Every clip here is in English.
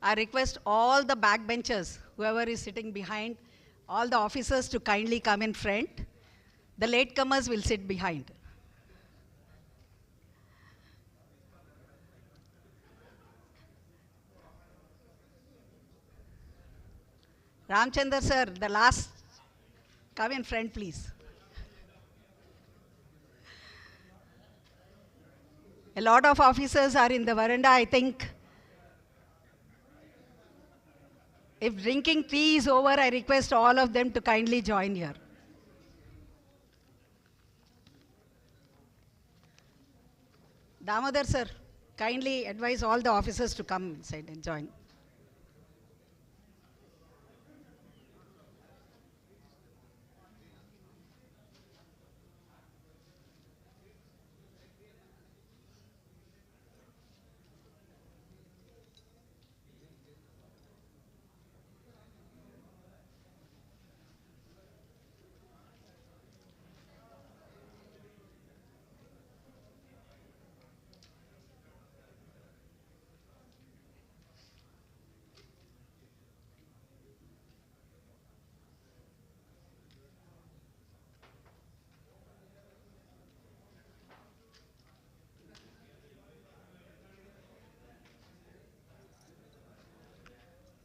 I request all the backbenchers, whoever is sitting behind, all the officers to kindly come in front. The latecomers will sit behind. Ramchandar sir, the last, come in front please. A lot of officers are in the veranda, I think. If drinking tea is over, I request all of them to kindly join here. Damodar sir, kindly advise all the officers to come inside and join.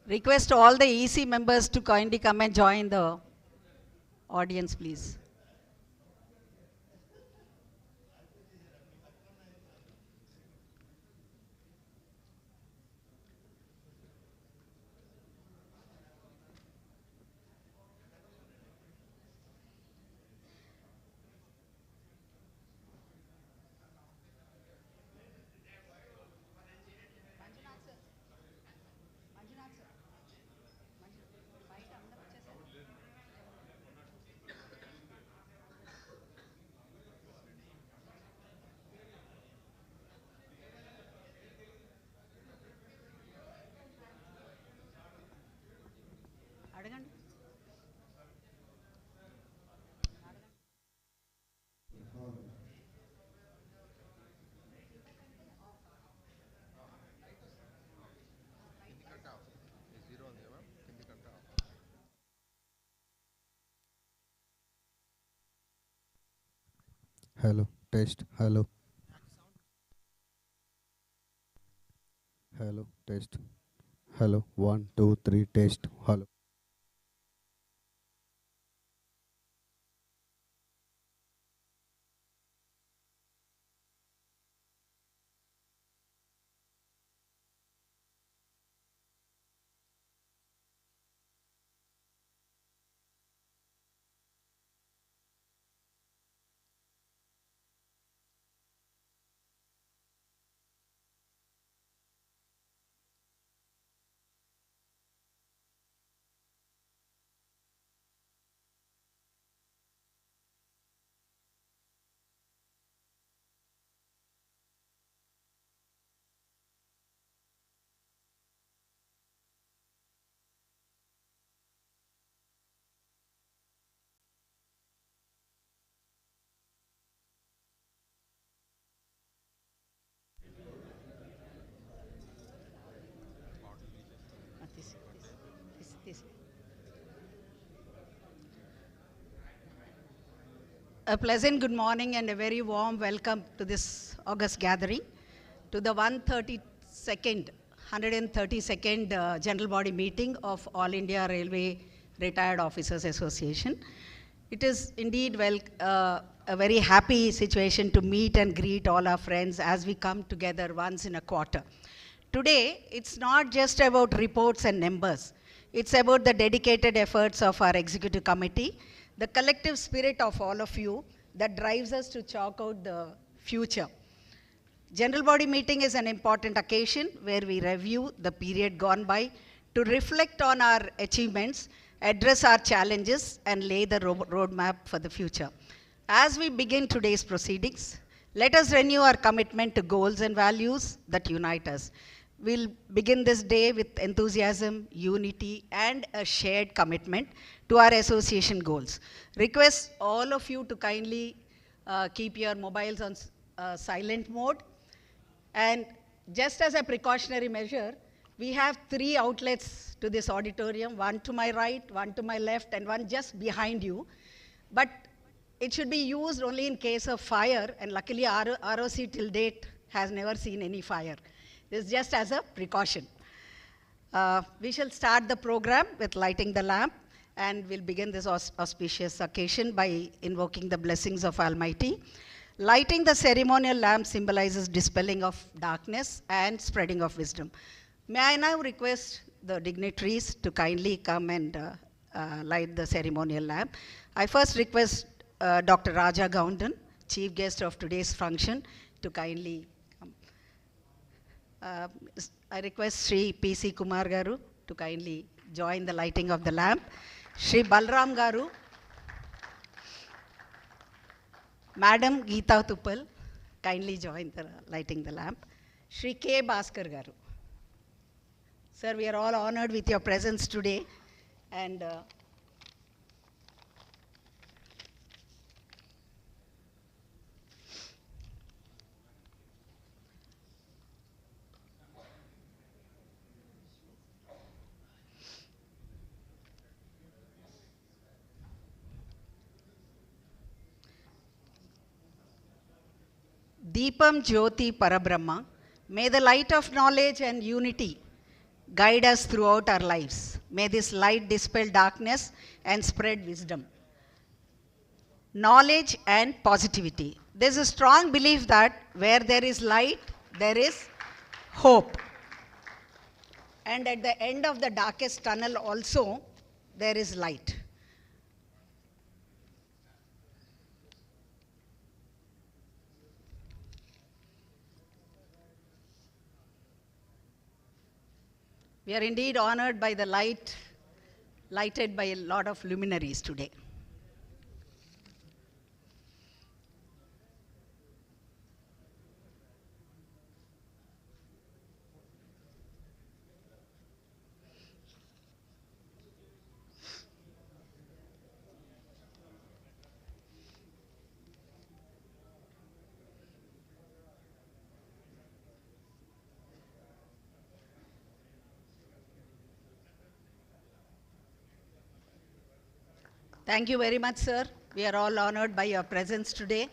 Request all the EC members to kindly come and join the audience, please. అడగండి. Hello, test. Hello. Hello, test. Hello, 1, 2, 3, test. Hello. This. A pleasant good morning and a very warm welcome to this August gathering, to the 132nd General Body Meeting of All India Railway Retired Officers Association. It is indeed a very happy situation to meet and greet all our friends as we come together once in a quarter. Today, it's not just about reports and numbers. It's about the dedicated efforts of our executive committee, the collective spirit of all of you that drives us to chalk out the future. General body meeting is an important occasion where we review the period gone by to reflect on our achievements, address our challenges, and lay the roadmap for the future. As we begin today's proceedings, let us renew our commitment to goals and values that unite us. We'll begin this day with enthusiasm, unity, and a shared commitment to our association goals. Request all of you to kindly keep your mobiles on silent mode. And just as a precautionary measure, We have 3 outlets to this auditorium, one to my right, one to my left, and one just behind you. But it should be used only in case of fire, and luckily ROC till date has never seen any fire. This is just as a precaution. We shall start the program with lighting the lamp, and we'll begin this auspicious occasion by invoking the blessings of Almighty. Lighting the ceremonial lamp symbolizes dispelling of darkness and spreading of wisdom. May I now request the dignitaries to kindly come and light the ceremonial lamp. I first request Dr. Raja Goundan, chief guest of today's function, to kindly come. I request Sri P.C. Kumar Garu to kindly join the lighting of the lamp. Sri Balram Garu, Madam Geeta Tuppal, kindly join the lighting the lamp. Sri K. Bhaskar Garu. Sir, we are all honored with your presence today, and Deepam Jyoti Parabrahma, may the light of knowledge and unity guide us throughout our lives. May this light dispel darkness and spread wisdom, knowledge and positivity. There's a strong belief that where there is light, there is hope. And at the end of the darkest tunnel also, there is light. We are indeed honored by the light lighted by a lot of luminaries today. Thank you very much, sir. We are all honored by your presence today.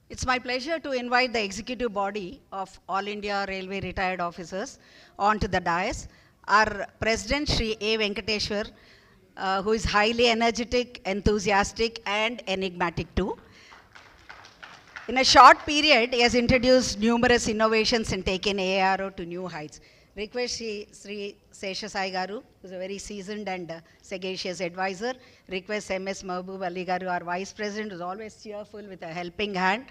It's my pleasure to invite the executive body of All India Railway Retired Officers onto the dais. Our President, Sri A. Venkateshwar, who is highly energetic, enthusiastic, and enigmatic too. In a short period, he has introduced numerous innovations and taken AARO to new heights. Request Sri Sesha Sai Garu, who is a very seasoned and sagacious advisor. Request MS Mahbub Ali Garu, our Vice President, who is always cheerful with a helping hand.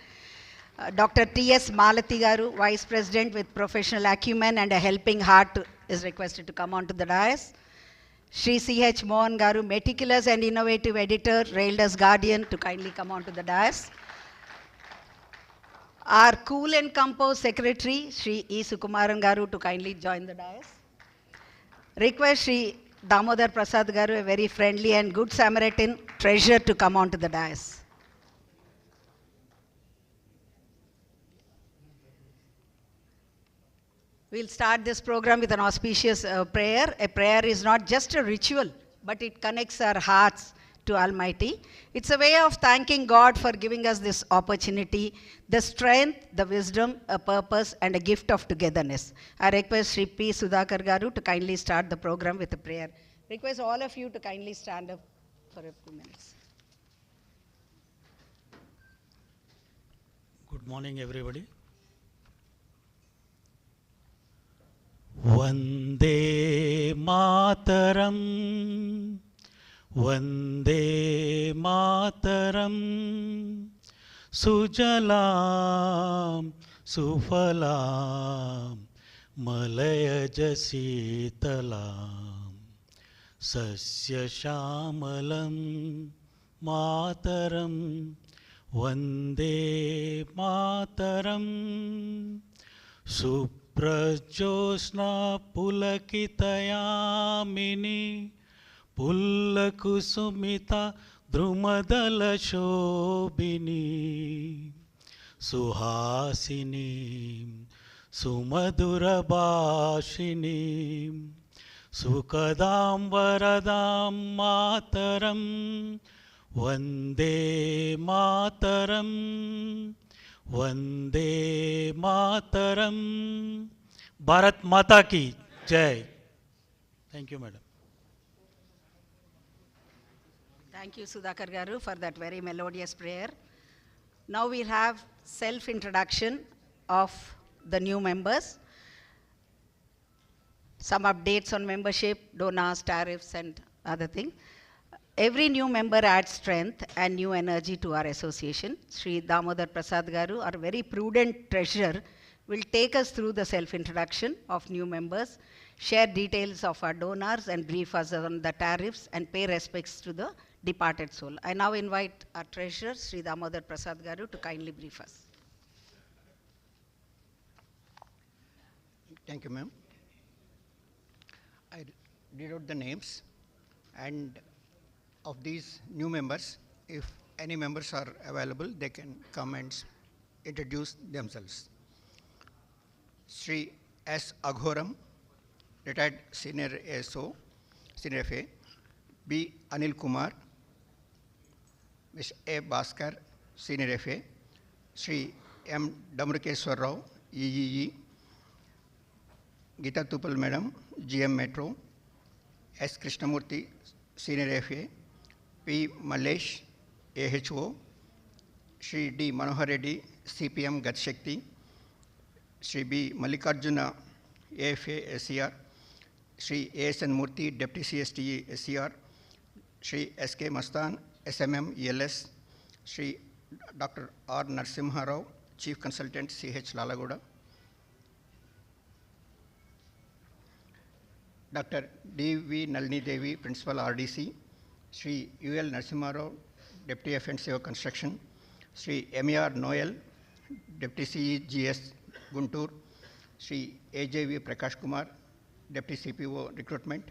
Dr. T.S. Malati Garu, Vice President with professional acumen and a helping heart, is requested to come onto the dais. Sri C.H. Mohan Garu, meticulous and innovative editor, Raildas Guardian, to kindly come onto the dais. Our cool and composed secretary, Sri E. Sukumaran Garu, to kindly join the dais. Request Sri Damodar Prasad Garu, a very friendly and good Samaritan treasure, to come onto the dais. We'll start this program with an auspicious prayer. A prayer is not just a ritual, but it connects our hearts to Almighty. It's a way of thanking God for giving us this opportunity, the strength, the wisdom, a purpose, and a gift of togetherness. I request Sri P. Sudhakar Garu to kindly start the program with a prayer. Request all of you to kindly stand up for a few minutes. Good morning, everybody. Vande Mataram, Vande Mataram, Sujalam, Sufalam, Malayaj Sitalam, Sasya Shamalam, Mataram, Vande Mataram సుప్రజోత్స్నా పులకితయామిని పుల్లకుసుమిత ద్రుమదల Shobhini Suhasini సుమధుర భాషిని సుఖదాం వరదాం మాతరం వందే మాతరం వందే మాతరం. భారత్ మాతా key జై. Thank you madam. Thank you, Sudhakar Garu, for that very melodious prayer. Now we'll have self-introduction of the new members, some updates on membership, donors, tariffs, and other things. Every new member adds strength and new energy to our association. Sri Damodar Prasad Garu, our very prudent treasurer, will take us through the self-introduction of new members, share details of our donors, and brief us on the tariffs and pay respects to the departed soul. I now invite our treasurer, Sri Damodar Prasad Garu, to kindly brief us. Thank you, ma'am. I read out the names, and of these new members, if any members are available, they can come and introduce themselves. Sri S. Aghoram, retired senior ASO, senior FA. B. Anil Kumar, Ms. A. Bhaskar, senior FA. Sri M. Damrukeswar Rao, EEE. Geeta Tupal Madam, GM Metro. S. Krishnamurthy, senior FA. P. Malesh, AHO. Sri D. Manohar Reddy, CPM Gatshakti. Sri B. Mallikarjuna, AFA SCR. Sri A.S.N. Murthy, Deputy CSTE SCR. Sri S.K. Mastan, SMM ELS. Sri Dr. R. Narsimha Rao, Chief Consultant, CH Lalagoda. Dr. D.V. Nalini Devi, Principal RDC. Sri U.L. Narsimha Rao, Deputy FNCO Construction. Sri M.A.R. Noel, Deputy CEGS Guntur. Sri A.J.V. Prakash Kumar, Deputy CPO Recruitment.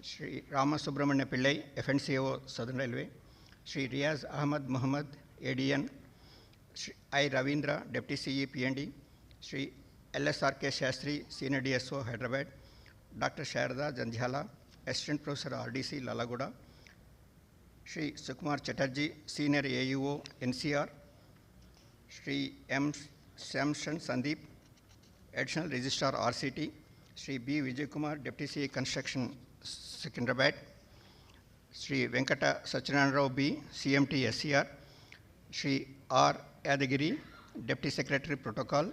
Sri Rama Subramanya Pillai, FNCO Southern Railway. Sri Riaz Ahmad Muhammad, ADN. Sri I. Ravindra, Deputy CE PND. Sri L.S.R.K. Shastri, Senior DSO Hyderabad. Dr. Sharda Jandhyala, Assistant Professor RDC Lalagoda. Sri Sukumar Chatterjee, Senior AUO NCR. Sri M. Samson Sandeep, Additional Registrar RCT. Sri B. Vijay Kumar, Deputy CA Construction Secunderabad. Sri Venkata Satyanarayana Rao B, CMT SCR. Sri R. Yadagiri, Deputy Secretary Protocol.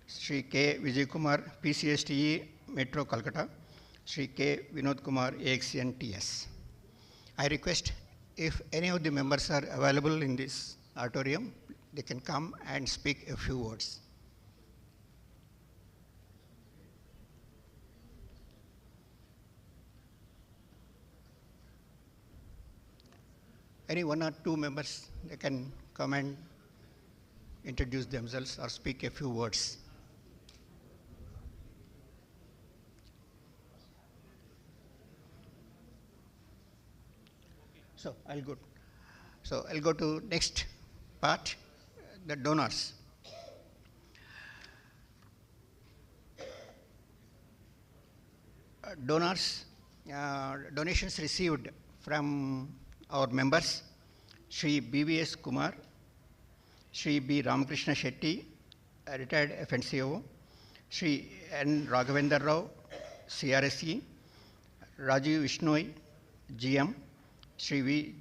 Sri K. Vijay Kumar, PCSTE Metro Calcutta. Sri K. Vinod Kumar, AXN TS. I request if any of the members are available in this auditorium, they can come and speak a few words. Any one or two members, they can come and introduce themselves or speak a few words. I'll go to next part, the donors. Donations received from our members: Sri BVS Kumar, Sri B. Ramakrishna Shetty, retired FNCO, Sri N. Raghavendra Rao, CRSE, Rajiv Vishnoi, GM, Sri V.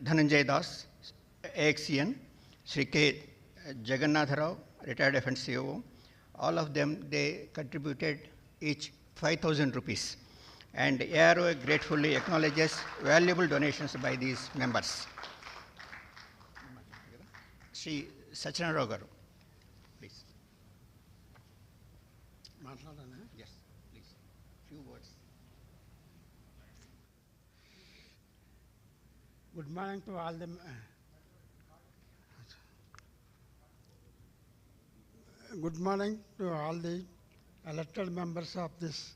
Dhananjay Das, AXCN, Sri K. Jagannath Rao, retired FNCO. All of them, they contributed each 5,000 rupees. And ARO gratefully acknowledges valuable donations by these members. Sri Satyanarayana Rao Garu, please. Yes, please. Few words. Good morning to all the Good morning to all the elected members of this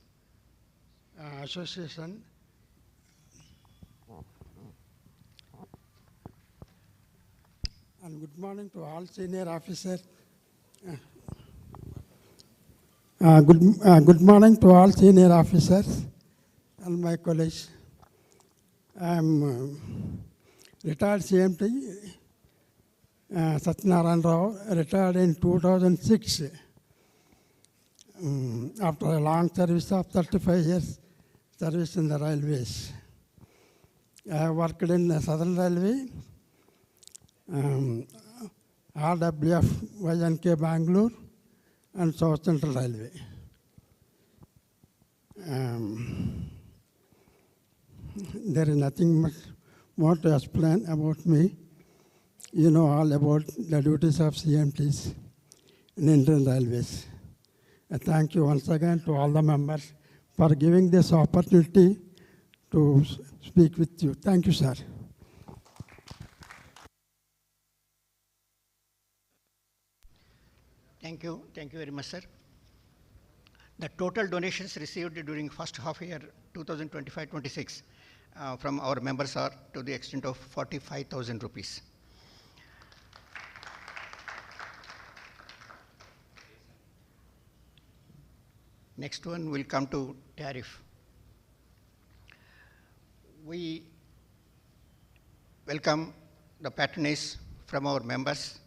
association. And good morning to all senior officers. Good morning to all senior officers and my colleagues. I am retired CMT Satyanarayan Rao, retired in 2006 after a long service of 35 years service in the railways. I have worked in the Southern Railway, RWF YNK Bangalore, and South Central Railway. There is nothing much more to explain about me. You know all about the duties of CMTs in Indian Railways. I thank you once again to all the members for giving this opportunity to speak with you. Thank you, sir. Thank you very much, sir. The total donations received during first half year 2025-26 from our members are to the extent of 45,000 rupees. Next one will come to tariff. We welcome the patronage from our members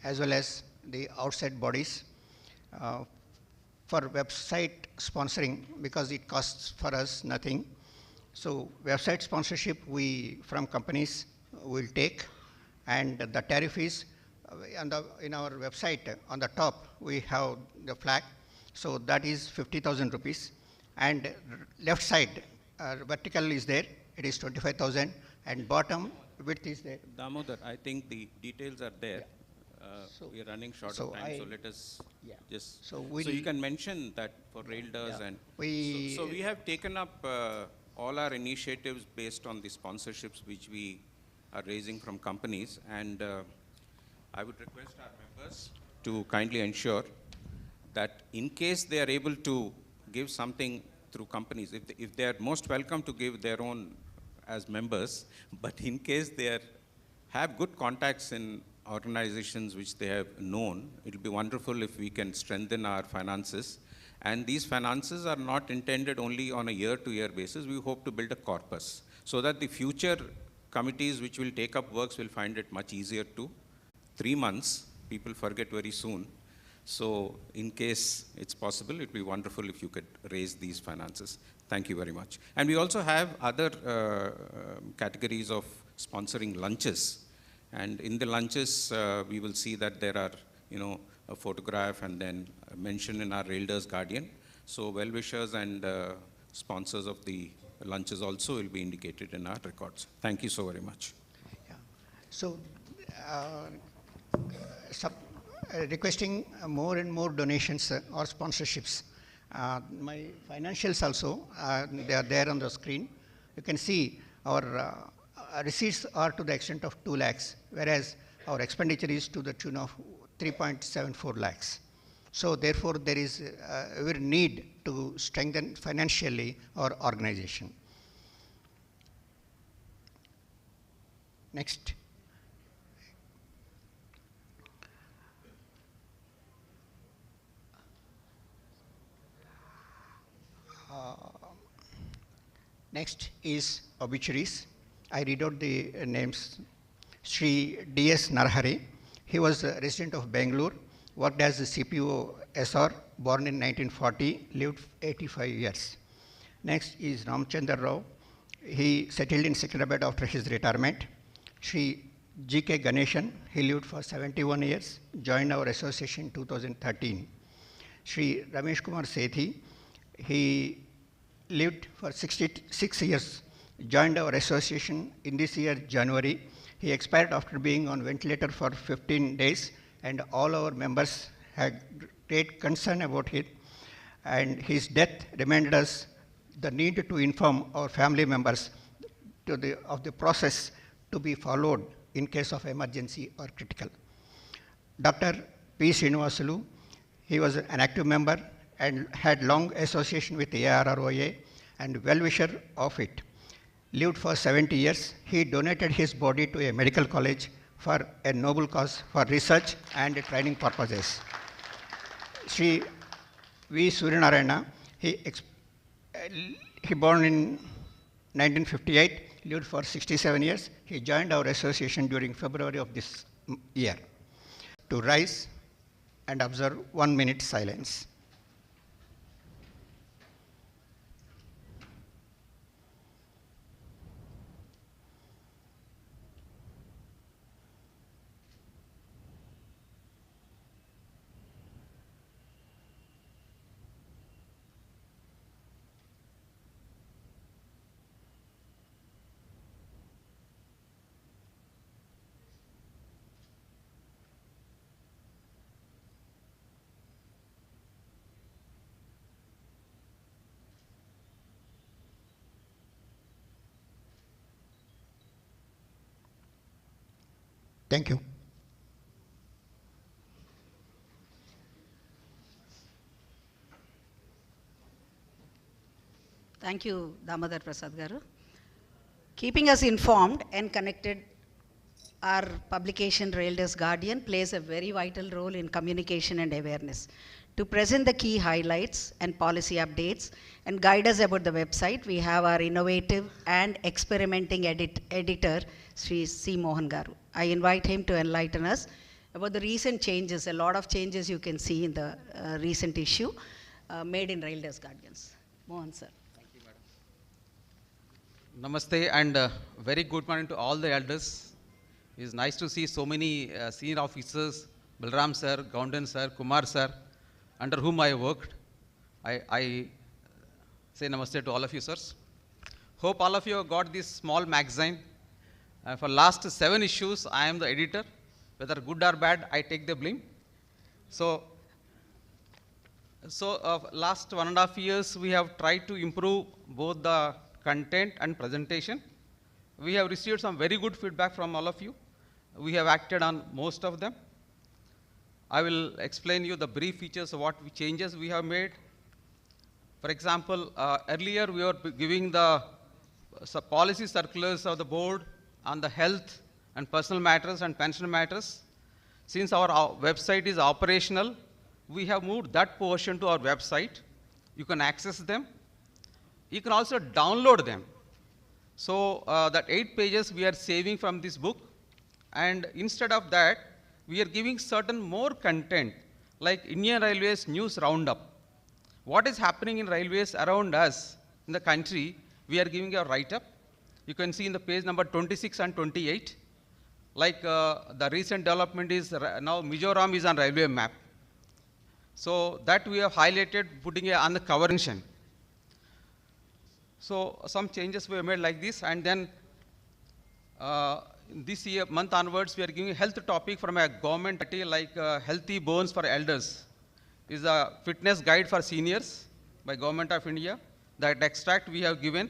as well as the outside bodies for website sponsoring, because it costs for us nothing. So website sponsorship we from companies will take, and the tariff is in our website on the top we have the flag, so that is 50,000 rupees, and left side vertical is there, it is 25,000, and bottom width is there. Damodar, I think the details are there. We are running short of time, so let us just. So you can mention that for Railders and. So we have taken up all our initiatives based on the sponsorships which we are raising from companies, and I would request our members to kindly ensure that in case they are able to give something through companies, if they are most welcome to give their own as members, but in case they have good contacts in organizations which they have known, it will be wonderful if we can strengthen our finances. And these finances are not intended only on a year-to-year basis. We hope to build a corpus so that the future committees which will take up works will find it much easier to. 3 months, people forget very soon. So in case it's possible, it would be wonderful if you could raise these finances. Thank you very much. And we also have other categories of sponsoring lunches. And in the lunches, we will see that there are, a photograph and then a mention in our Railders Guardian. So well-wishers and sponsors of the lunches also will be indicated in our records. Thank you so very much. Yeah. So requesting more and more donations or sponsorships. My financials also, they are there on the screen. You can see our receipts are to the extent of 2 lakhs, whereas our expenditure is to the tune of 3.74 lakhs. So therefore, there is a very need to strengthen financially our organization. Next. Next is obituaries. I read out the names. Sri D.S. Narhari. He was a resident of Bangalore, worked as a CPO SR, born in 1940, lived 85 years. Next is Ramchandra Rao. He settled in Secunderabad after his retirement. Sri G.K. Ganeshan, he lived for 71 years, joined our association in 2013. Sri Ramesh Kumar Sethi, he lived for 66 years, joined our association in this year, January. He expired after being on ventilator for 15 days, and all our members had great concern about it. And his death reminded us the need to inform our family members of the process to be followed in case of emergency or critical. Dr. P. Srinivasulu, He was an active member and had long association with ARROA and well-wisher of it. Lived for 70 years. He donated his body to a medical college for a noble cause for research and training purposes. Sri V. Suryanarayana, he born in 1958, lived for 67 years. He joined our association during February of this year. To rise and observe 1 minute silence. Thank you. Thank you, Damodar Prasad Garu. Keeping us informed and connected, our publication Raildas Guardian plays a very vital role in communication and awareness. To present the key highlights and policy updates and guide us about the website, we have our innovative and experimenting editor, Sri C. Mohan Garu. I invite him to enlighten us about the recent changes, a lot of changes you can see in the recent issue made in Raildas Guardians. Mohan sir. Thank you, madam. Namaste and very good morning to all the elders. It's nice to see so many senior officers, Balram sir, Gaundan sir, Kumar sir, under whom I worked. I say namaste to all of you sirs. Hope all of you have got this small magazine. For last 7 issues, I am the editor. Whether good or bad, I take the blame. So last 1.5 years, we have tried to improve both the content and presentation. We have received some very good feedback from all of you. We have acted on most of them. I will explain you the brief features of what changes we have made. For example, earlier we were giving the policy circulars of the board on the health and personal matters and pension matters. Since our website is operational, we have moved that portion to our website. You can access them. You can also download them. So that 8 pages we are saving from this book, and instead of that, we are giving certain more content, like Indian Railways News Roundup. What is happening in railways around us in the country, we are giving a write-up. You can see in the page number 26 and 28, like the recent development is now Mizoram is on railway map. So that we have highlighted, putting it on the cover mention. So some changes we have made like this, and then this year, month onwards, we are giving a health topic from a government party, like Healthy Bones for Elders. Is a fitness guide for seniors by Government of India. That extract we have given.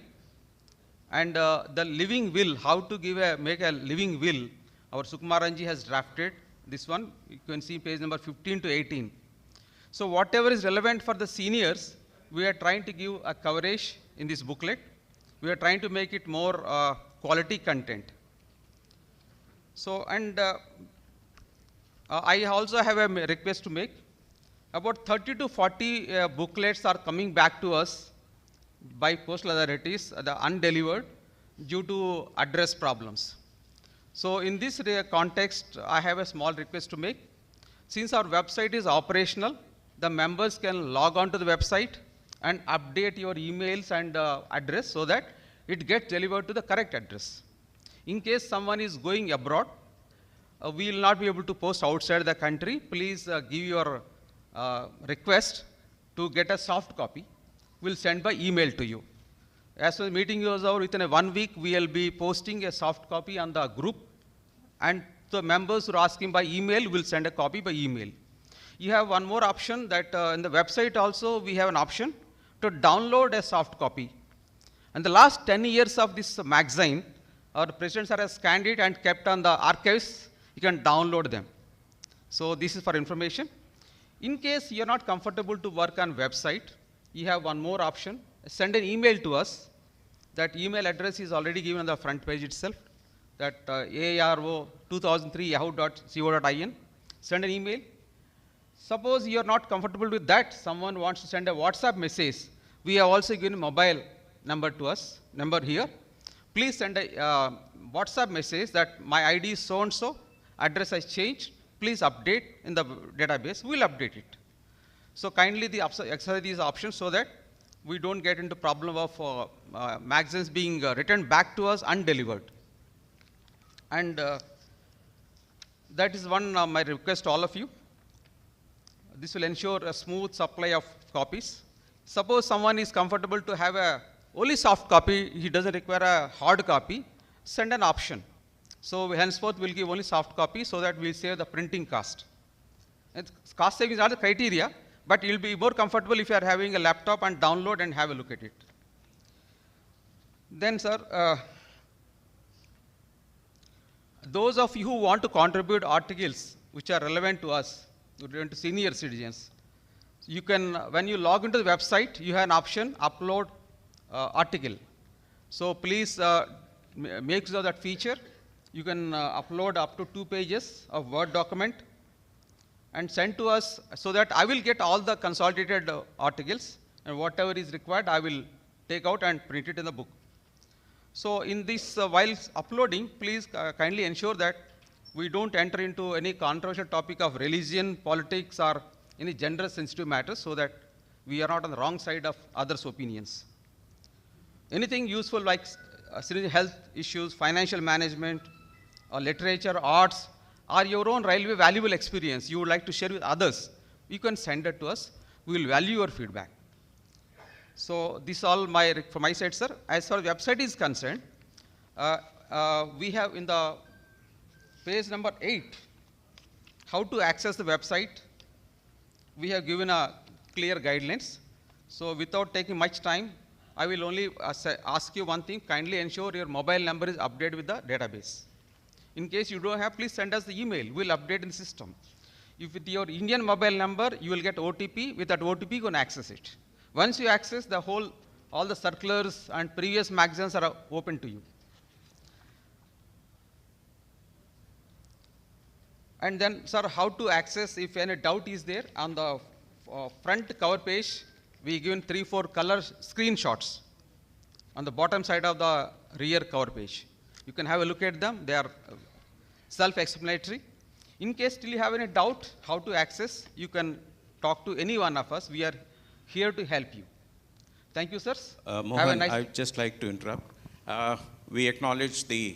And the living will, how to make a living will, our Sukumaranji has drafted this one. You can see page number 15 to 18. So whatever is relevant for the seniors, we are trying to give a coverage in this booklet. We are trying to make it more quality content. So, and I also have a request to make. About 30 to 40 booklets are coming back to us by postal authorities, the undelivered, due to address problems. So in this context, I have a small request to make. Since our website is operational, the members can log on to the website and update your emails and address so that it gets delivered to the correct address. In case someone is going abroad, we will not be able to post outside the country. Please give your request to get a soft copy. We'll send by email to you. As the meeting is over, within 1 week, we will be posting a soft copy on the group, and the members who are asking by email will send a copy by email. You have one more option that in the website also we have an option to download a soft copy. And the last 10 years of this magazine, our presidents have scanned it and kept on the archives. You can download them. So this is for information. In case you're not comfortable to work on website, you have one more option. Send an email to us. That email address is already given on the front page itself. That aaro2003yahoo.co.in. Send an email. Suppose you're not comfortable with that, someone wants to send a WhatsApp message. We have also given a mobile number to us, number here. Please send a WhatsApp message that my ID is so and so, address has changed. Please update in the database. We'll update it. So kindly exercise these options so that we don't get into problem of magazines being returned back to us undelivered. And that is one my request to all of you. This will ensure a smooth supply of copies. Suppose someone is comfortable to have only soft copy, he doesn't require a hard copy, send an option. So henceforth we'll give only soft copy so that we'll save the printing cost. And cost saving is not the criteria, but you'll be more comfortable if you are having a laptop and download and have a look at it. Then, sir, those of you who want to contribute articles which are relevant to us, relevant to senior citizens, you can, when you log into the website, you have an option, upload article. So please make use of that feature. You can upload up to 2 pages of Word document and send to us so that I will get all the consolidated articles, and whatever is required, I will take out and print it in the book. So in this, while uploading, please kindly ensure that we don't enter into any controversial topic of religion, politics, or any gender sensitive matters, so that we are not on the wrong side of others' opinions. Anything useful like health issues, financial management, or literature, arts, or your own railway valuable experience you would like to share with others, you can send it to us. We will value your feedback. So this is all from my side, sir. As far as the website is concerned, we have in the page number 8, how to access the website. We have given a clear guidelines. So without taking much time, I will only ask you one thing. Kindly ensure your mobile number is updated with the database. In case you don't have, please send us the email. We'll update in the system. If with your Indian mobile number, you will get OTP. With that OTP, you can access it. Once you access, all the circulars and previous magazines are open to you. And then, sir, how to access, if any doubt is there, on the front cover page, we given 3-4 color screenshots on the bottom side of the rear cover page. You can have a look at them. They are self-explanatory. In case still you have any doubt how to access, you can talk to any one of us. We are here to help you. Thank you, sirs. Mohan, I'd just like to interrupt. We acknowledge the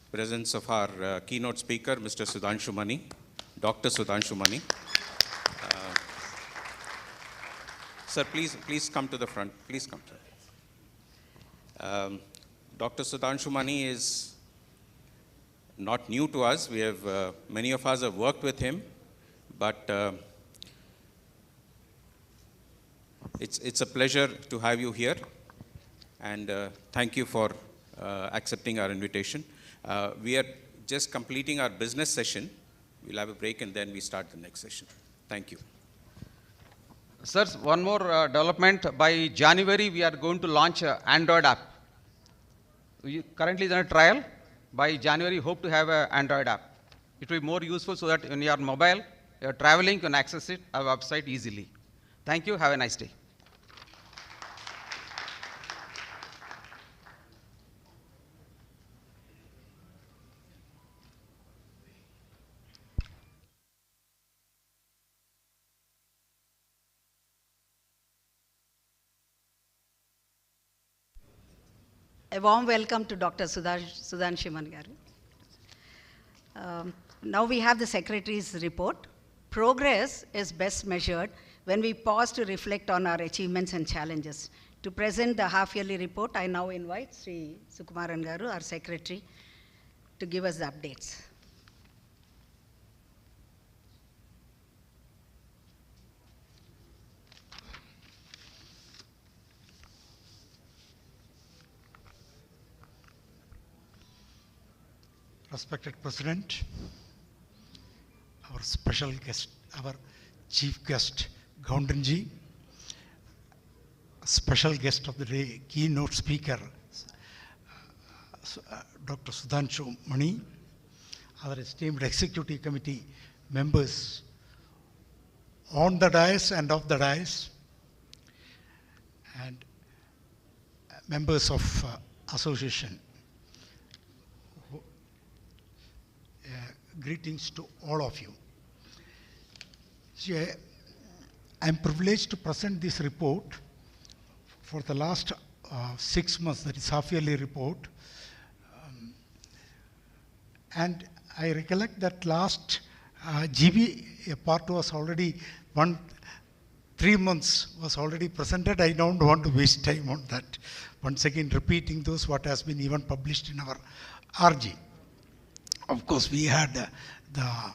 presence of our keynote speaker, Mr. Sudhanshu Mani, Dr. Sudhanshu Mani. Sir, please come to the front. Please come to Dr. Sudhanshu Mani is not new to us. We have, many of us have worked with him, but it's a pleasure to have you here, and thank you for accepting our invitation. We are just completing our business session. We'll have a break and then we start the next session. Thank you. Sir, one more development. By January, we are going to launch an Android app. We currently is on a trial. By January, hope to have an Android app. It will be more useful so that when you are mobile, you are traveling, you can access it, our website easily. Thank you. Have a nice day. A warm welcome to Dr. Sudhanshu Mani garu. Now we have the Secretary's report. Progress is best measured when we pause to reflect on our achievements and challenges. To present the half-yearly report, I now invite Sri Sukumaran garu, our Secretary, to give us the updates. Respected President, our special guest, our Chief Guest Gaundanji, special guest of the day, keynote speaker, Dr. Sudhanshu Mani, other esteemed executive committee members on the dais and off the dais, and members of association. Greetings to all of you. I am privileged to present this report for the last 6 months, that is half-yearly report. And I recollect that last GB part was already 3 months was already presented. I don't want to waste time on that. Once again, repeating those what has been even published in our RG. Of course, we had the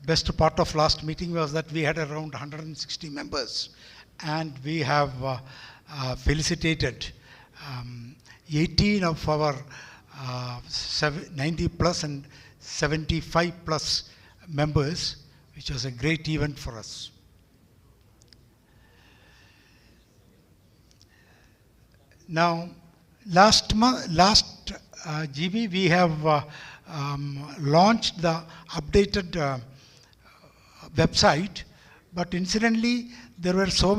best part of last meeting was that we had around 160 members, and we have felicitated 18 of our 90 plus and 75 plus members, which was a great event for us. Now, last GB we have launched the updated website, but incidentally there were so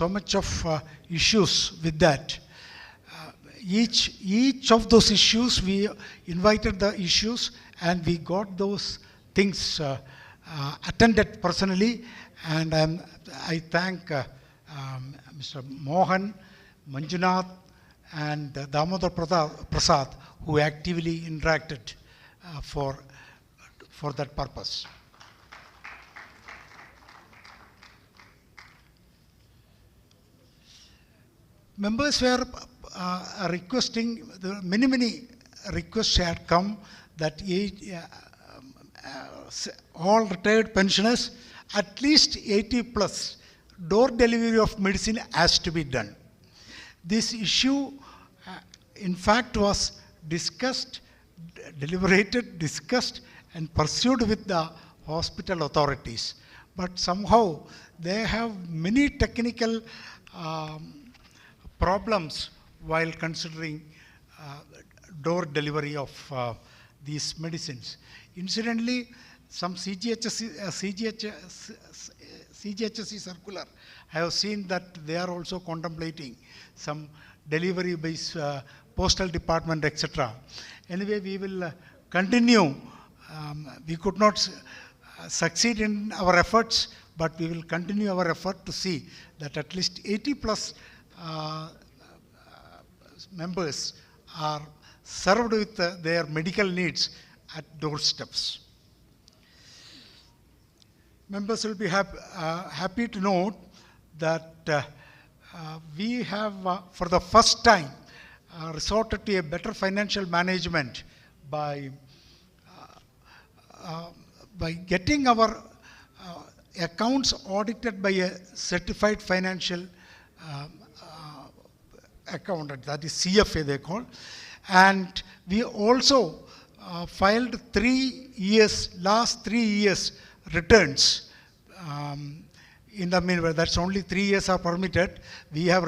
much of issues with that. Each of those issues, we invited the issues and we got those things attended personally, and I thank Mr. Mohan, Manjunath and Damodar Prasad, who actively interacted for that purpose. Members were requesting, many requests had come that all retired pensioners, at least 80 plus, door delivery of medicine has to be done. This issue, in fact, was discussed, deliberated, discussed, and pursued with the hospital authorities. But somehow they have many technical problems while considering door delivery of these medicines. Incidentally, some CGHSC circular, I have seen that they are also contemplating some delivery by postal department, etc. Anyway, we will continue. We could not succeed in our efforts, but we will continue our effort to see that at least 80 plus members are served with their medical needs at doorsteps. Members will be happy to note that we have, for the first time, resorted to a better financial management by getting our accounts audited by a certified financial accountant, that is CFA they call. And we also filed last 3 years returns. In the meanwhile, that's only 3 years are permitted. We have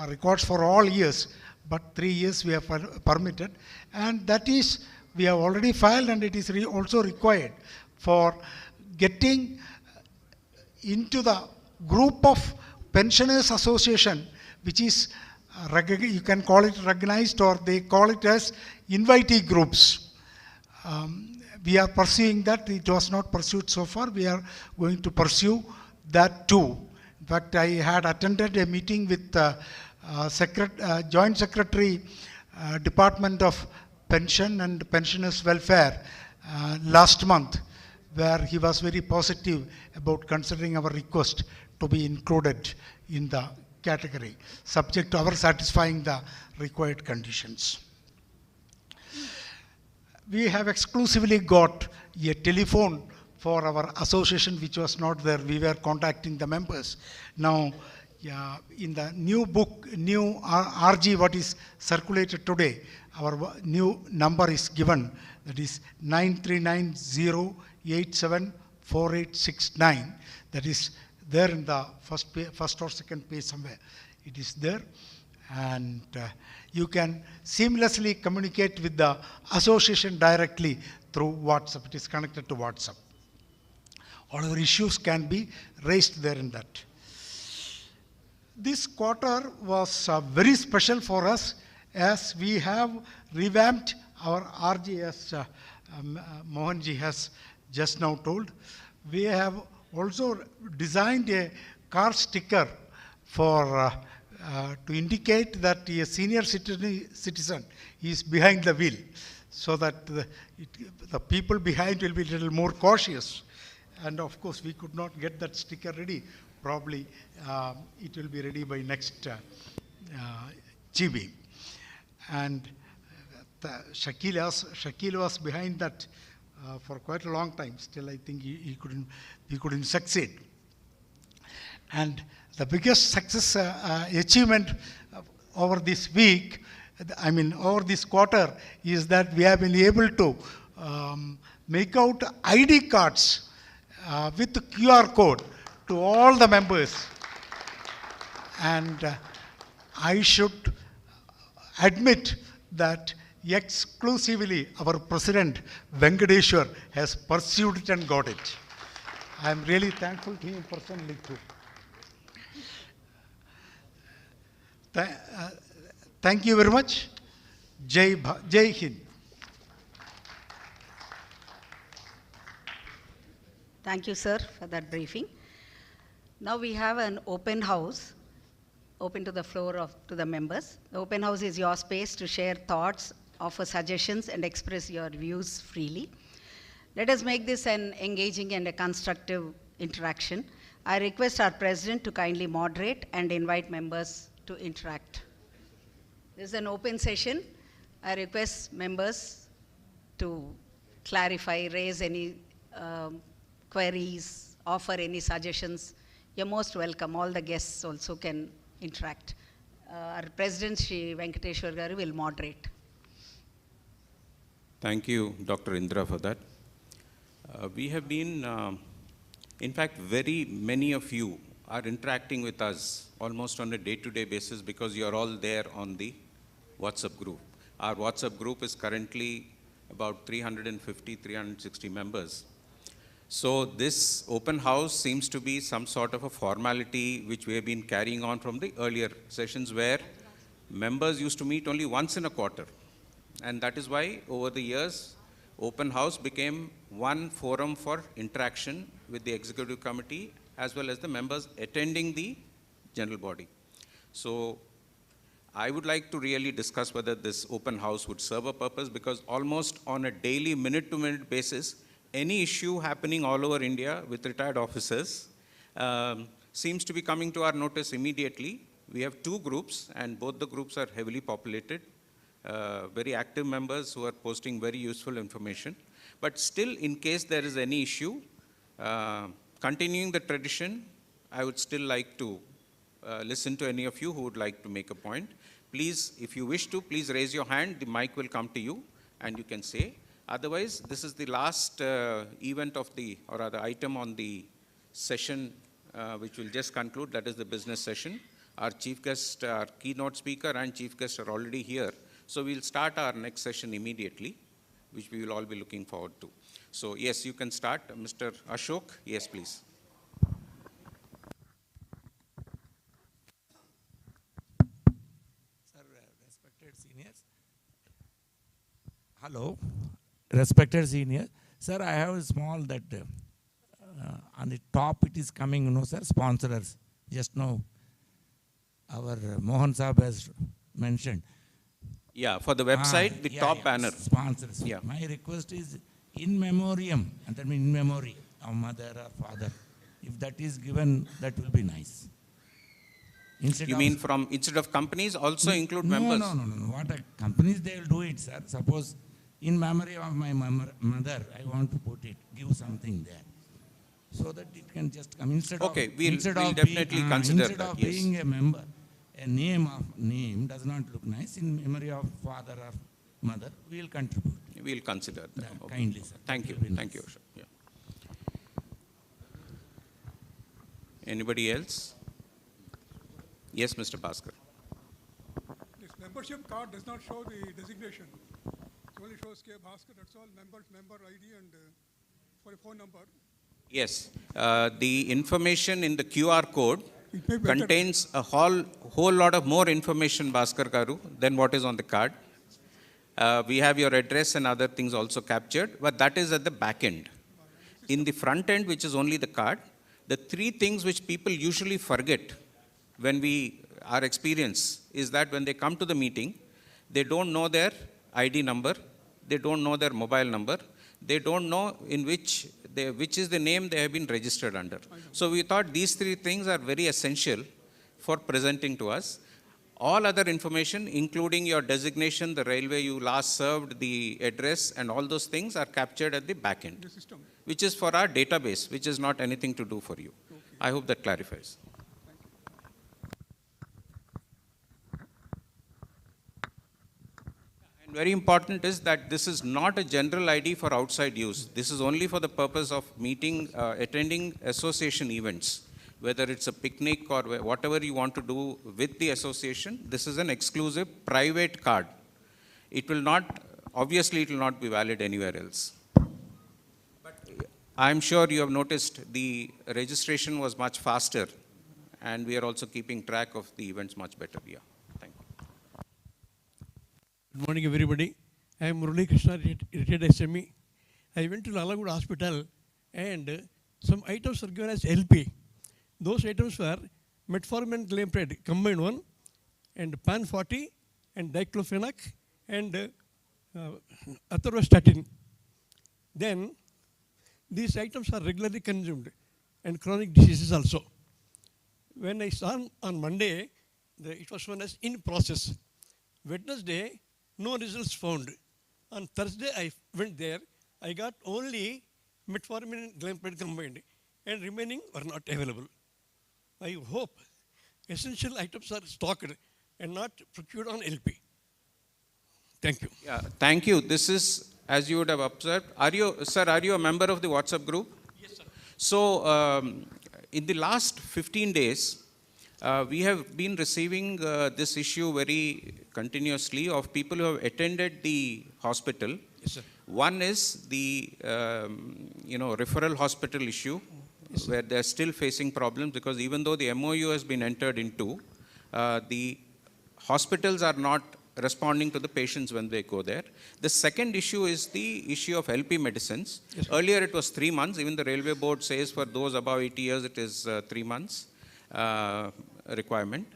records for all years, but 3 years we have permitted. And that is, we have already filed, and it is also required for getting into the group of pensioners association, which is, you can call it recognized, or they call it as invitee groups. We are pursuing that. It was not pursued so far. We are going to pursue that too. In fact, I had attended a meeting with Joint Secretary, Department of Pension and Pensioners Welfare last month, where he was very positive about considering our request to be included in the category, subject to our satisfying the required conditions. We have exclusively got a telephone for our association, which was not there. We were contacting the members. Now, in the new book, new RG, what is circulated today, our new number is given, that is 9390874869. That is there in the first or second page somewhere. It is there. And you can seamlessly communicate with the association directly through WhatsApp. It is connected to WhatsApp. All our issues can be raised there in that. This quarter was very special for us as we have revamped our RG, as Mohanji has just now told. We have also designed a car sticker for to indicate that a senior citizen is behind the wheel, so that the people behind will be a little more cautious. And of course, we could not get that sticker ready. Probably it will be ready by next GB. And Shakil was behind that for quite a long time. Still, I think he couldn't succeed. And the biggest success achievement over this week, over this quarter, is that we have been able to make out ID cards with the QR code to all the members. And I should admit that exclusively our president, Venkateshwar, has pursued it and got it. I am really thankful to him personally too. Thank you very much. Jai Hind. Thank you, sir, for that briefing. Now we have an open house, open to the floor to the members. The open house is your space to share thoughts, offer suggestions, and express your views freely. Let us make this an engaging and a constructive interaction. I request our president to kindly moderate and invite members to interact. This is an open session. I request members to clarify, raise any queries, offer any suggestions. You're most welcome. All the guests also can interact. Our President, Shri Venkateshwar Garu, will moderate. Thank you, Dr. Indra, for that. We have been, in fact, very many of you are interacting with us almost on a day-to-day basis because you're all there on the WhatsApp group. Our WhatsApp group is currently about 350, 360 members. So this open house seems to be some sort of a formality which we have been carrying on from the earlier sessions where members used to meet only once in a quarter. And that is why over the years, open house became one forum for interaction with the executive committee as well as the members attending the general body. So I would like to really discuss whether this open house would serve a purpose because almost on a daily minute-to-minute basis, any issue happening all over India with retired officers seems to be coming to our notice immediately. We have two groups and both the groups are heavily populated, very active members who are posting very useful information. But still, in case there is any issue, continuing the tradition, I would still like to listen to any of you who would like to make a point. Please, if you wish to, please raise your hand. The mic will come to you and you can say. Otherwise, this is the last event of the, or rather item on the session which will just conclude, that is the business session. Our chief guest, our keynote speaker and chief guest are already here. So we'll start our next session immediately, which we will all be looking forward to. So yes, you can start. Mr. Ashok, yes, please. Sir, respected seniors. Hello, respected seniors. Sir, I have a small that on the top it is coming, sir, sponsors. Just now, our Mohan Saab has mentioned. Yeah, for the website, the top banner. Sponsors. Yeah. My request is in memoriam, and that means in memory of mother or father. If that is given, that will be nice. Instead you mean from, instead of companies, also include members? No. What companies, they will do it, sir. Suppose in memory of my mother, I want to put it, give something there. So that it can just come instead okay, of... we'll definitely consider instead that, of yes. being a member, a name does not look nice. In memory of father or mother, we will contribute. We'll consider that. Okay. Kindly, sir. Thank you. Thank Thank you. Nice. Yeah. Anybody else? Yes, Mr. Bhaskar. This membership card does not show the designation. It only shows K. Bhaskar, that's all, member ID and for a phone number. Yes, the information in the QR code contains a whole lot of more information, Bhaskar Garu, than what is on the card. We have your address and other things also captured, but that is at the back end. In the front end, which is only the card, the three things which people usually forget when our experience is that when they come to the meeting, they don't know their ID number, they don't know their mobile number, they don't know which is the name they have been registered under. So we thought these three things are very essential for presenting to us. All other information, including your designation, the railway you last served, the address, and all those things are captured at the back end, which is for our database, which is not anything to do for you. Okay. I hope that clarifies. And very important is that this is not a general ID for outside use. This is only for the purpose of attending association events. Whether it's a picnic or whatever you want to do with the association, this is an exclusive private card. Obviously it will not be valid anywhere else. But I'm sure you have noticed the registration was much faster, and we are also keeping track of the events much better. Yeah, thank you. Good morning, everybody. I am Murali Krishna, retired SME. I went to Lalagud Hospital and some items are given as LP. Those items were metformin and glimepiride, combined one, and pan-40, and diclofenac, and atorvastatin. Then, these items are regularly consumed, and chronic diseases also. When I saw on Monday, it was shown as in process. Wednesday, no results found. On Thursday, I went there. I got only metformin and glimepiride combined, and remaining were not available. I hope essential items are stocked and not procured on LP. Thank you. Yeah, thank you. This is, as you would have observed, are you a member of the WhatsApp group? Yes, sir. So, in the last 15 days, we have been receiving this issue very continuously of people who have attended the hospital. Yes, sir. One is the referral hospital issue, yes, where they are still facing problems because even though the MOU has been entered into, the hospitals are not responding to the patients when they go there. The second issue is the issue of LP medicines. Yes, earlier it was 3 months. Even the railway board says for those above 80 years it is 3 months requirement.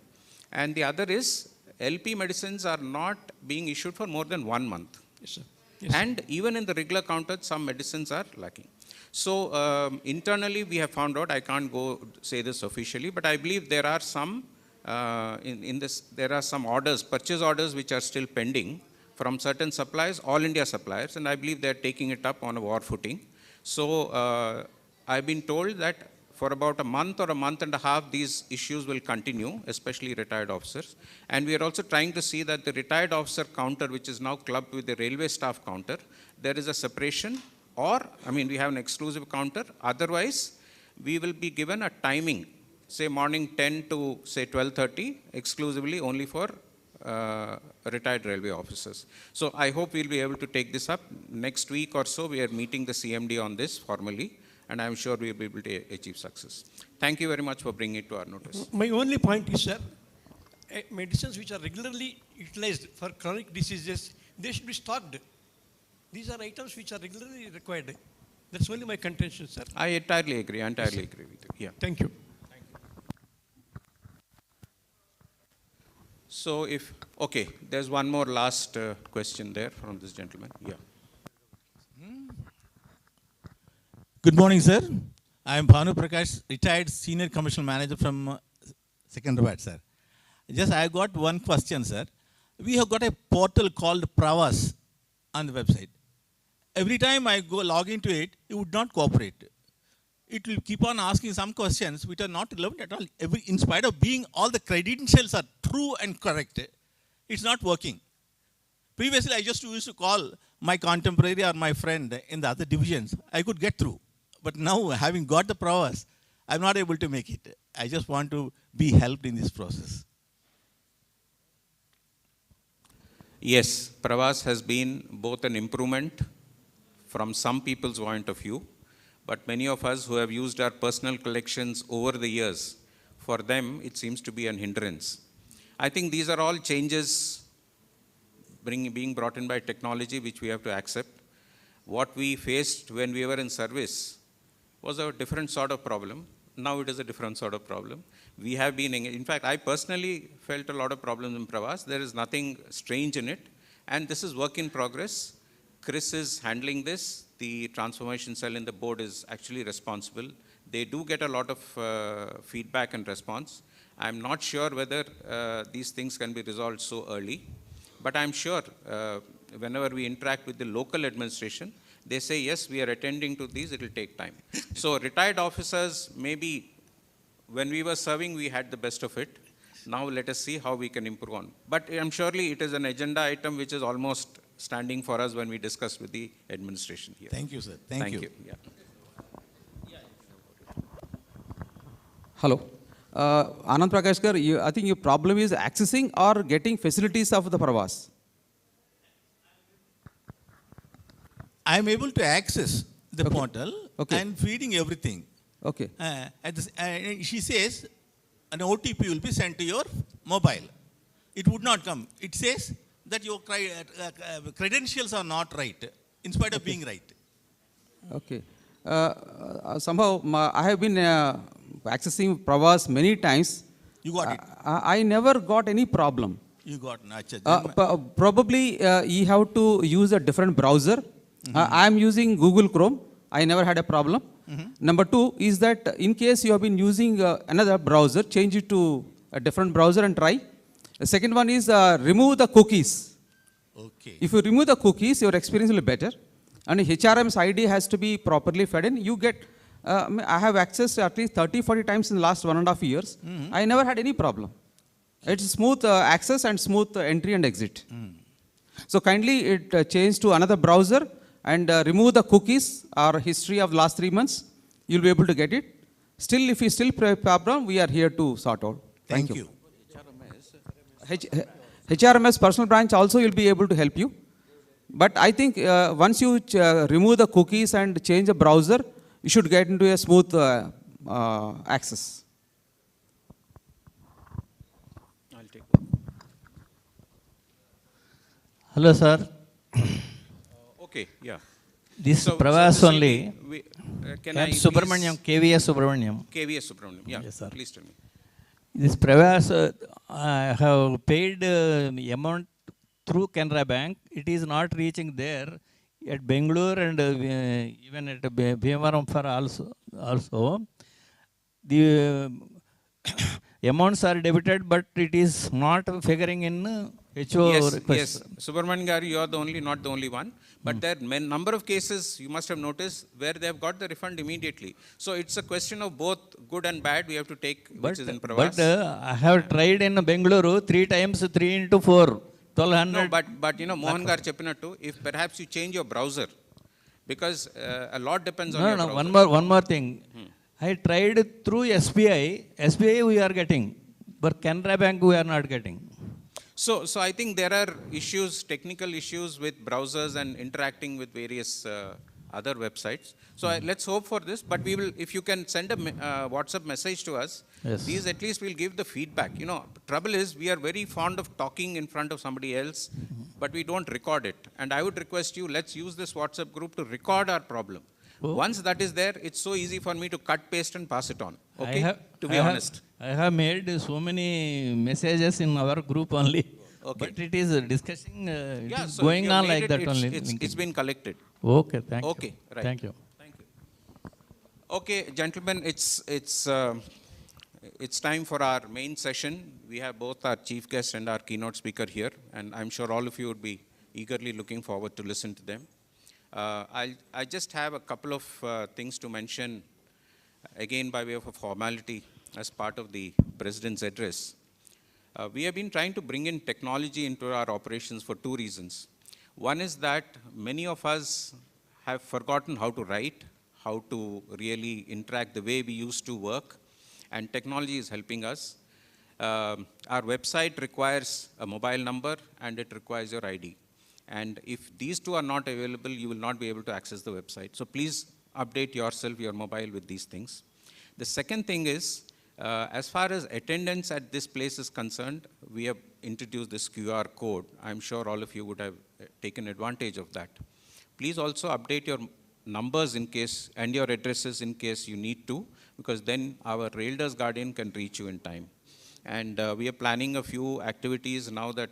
And the other is LP medicines are not being issued for more than 1 month. Yes, sir. Yes, and even in the regular counter, some medicines are lacking. So internally we have found out, I can't go say this officially, but I believe there are some there are some orders, purchase orders which are still pending from certain suppliers, all India suppliers, and I believe they're taking it up on a war footing. So I've been told that for about a month or a month and a half, these issues will continue, especially retired officers. And we are also trying to see that the retired officer counter, which is now clubbed with the railway staff counter, there is a separation, or, we have an exclusive counter. Otherwise, we will be given a timing, say morning 10 to say 12:30, exclusively only for retired railway officers. So I hope we'll be able to take this up. Next week or so, we are meeting the CMD on this formally, and I'm sure we'll be able to achieve success. Thank you very much for bringing it to our notice. My only point is, sir, medicines which are regularly utilized for chronic diseases, they should be stocked. These are items which are regularly required. That's only my contention, sir. I entirely agree with you. Yeah. Thank you. So there's one more last question there from this gentleman. Yeah. Good morning, sir. I am Bhanu Prakash, retired senior commercial manager from Secunderabad, sir. I got one question, sir. We have got a portal called Pravas on the website. Every time I go log into it, it would not cooperate. It will keep on asking some questions which are not relevant at all. In spite of being all the credentials are true and correct, it's not working. Previously, I used to call my contemporary or my friend in the other divisions. I could get through. But now, having got the Pravas, I'm not able to make it. I just want to be helped in this process. Yes, Pravas has been both an improvement from some people's point of view, but many of us who have used our personal collections over the years, for them it seems to be an hindrance. I think these are all changes being brought in by technology which we have to accept. What we faced when we were in service was a different sort of problem. Now it is a different sort of problem. We have been, in fact, I personally felt a lot of problems in Pravas. There is nothing strange in it. And this is work in progress. Chris is handling this. The transformation cell in the board is actually responsible. They do get a lot of feedback and response. I'm not sure whether these things can be resolved so early. But I'm sure whenever we interact with the local administration, they say, yes, we are attending to these, it will take time. So retired officers, maybe when we were serving, we had the best of it. Now let us see how we can improve on. But I'm surely it is an agenda item which is almost standing for us when we discuss with the administration here. Thank you, sir. Thank you. Yeah. Hello. Anand Prakashkar, I think your problem is accessing or getting facilities of the Pravas. I am able to access the portal and feeding everything. Okay. She says an OTP will be sent to your mobile. It would not come. It says that your credentials are not right, in spite of being right. Okay. Somehow I have been accessing Pravas many times. You got it. I never got any problem. You got it. Probably you have to use a different browser. I am using Google Chrome. I never had a problem. Number two is that in case you have been using another browser, change it to a different browser and try. The second one is remove the cookies. Okay. If you remove the cookies, your experience will be better. And HRM's ID has to be properly fed in. You get, I have accessed at least 30-40 times in the last 1.5 years. I never had any problem. It's smooth access and smooth entry and exit. So kindly it change to another browser and remove the cookies or history of last 3 months. You'll be able to get it. Still, if you still problem, we are here to sort out. Thank you. HRMS personal branch also will be able to help you. But I think once you remove the cookies and change the browser, you should get into a smooth access. I'll take Hello, sir. Okay, yeah. This Pravas only. Can I Subramaniam, KVS Subramaniam. KVS Subramaniam, yeah. Yes, sir. Please tell me. This Pravas, I have paid amount through Canara Bank. It is not reaching there at Bangalore and even at Bhimavaram for also. The amounts are debited, but it is not figuring in HO request. Yes, Subramanian Garu, you are not the only one. But there are number of cases, you must have noticed, where they have got the refund immediately. So it's a question of both good and bad we have to take, which is in Pravas. But I have tried in Bengaluru 3 times, 3 into 4, 1200. No, but you know, Mohan Gar Cheppinattu, if perhaps you change your browser, because a lot depends on your browser. One more thing. I tried through SBI. SBI we are getting, but Canara Bank we are not getting. So I think there are issues, technical issues with browsers and interacting with various other websites. So let's hope for this. But we will, if you can send a WhatsApp message to us, these at least will give the feedback. You know, trouble is we are very fond of talking in front of somebody else, but we don't record it. And I would request you, let's use this WhatsApp group to record our problem. Once that is there, it's so easy for me to cut, paste and pass it on. Okay, to be honest. I have made so many messages in our group only. Okay. But it is discussing, so going on like that only. It's been collected. Okay, thank you. Okay, right. Thank you. Thank you. Okay, gentlemen, it's time for our main session. We have both our chief guest and our keynote speaker here, and I'm sure all of you would be eagerly looking forward to listen to them. I just have a couple of things to mention, again by way of a formality as part of the President's address. We have been trying to bring in technology into our operations for 2 reasons. One is that many of us have forgotten how to write, how to really interact the way we used to work, and technology is helping us. Our website requires a mobile number and it requires your ID. And if these two are not available, you will not be able to access the website. So please update yourself, your mobile, with these things. The second thing is, as far as attendance at this place is concerned, we have introduced this QR code. I'm sure all of you would have taken advantage of that. Please also update your numbers in case, and your addresses in case you need to, because then our Raildas Guardian can reach you in time. And we are planning a few activities now that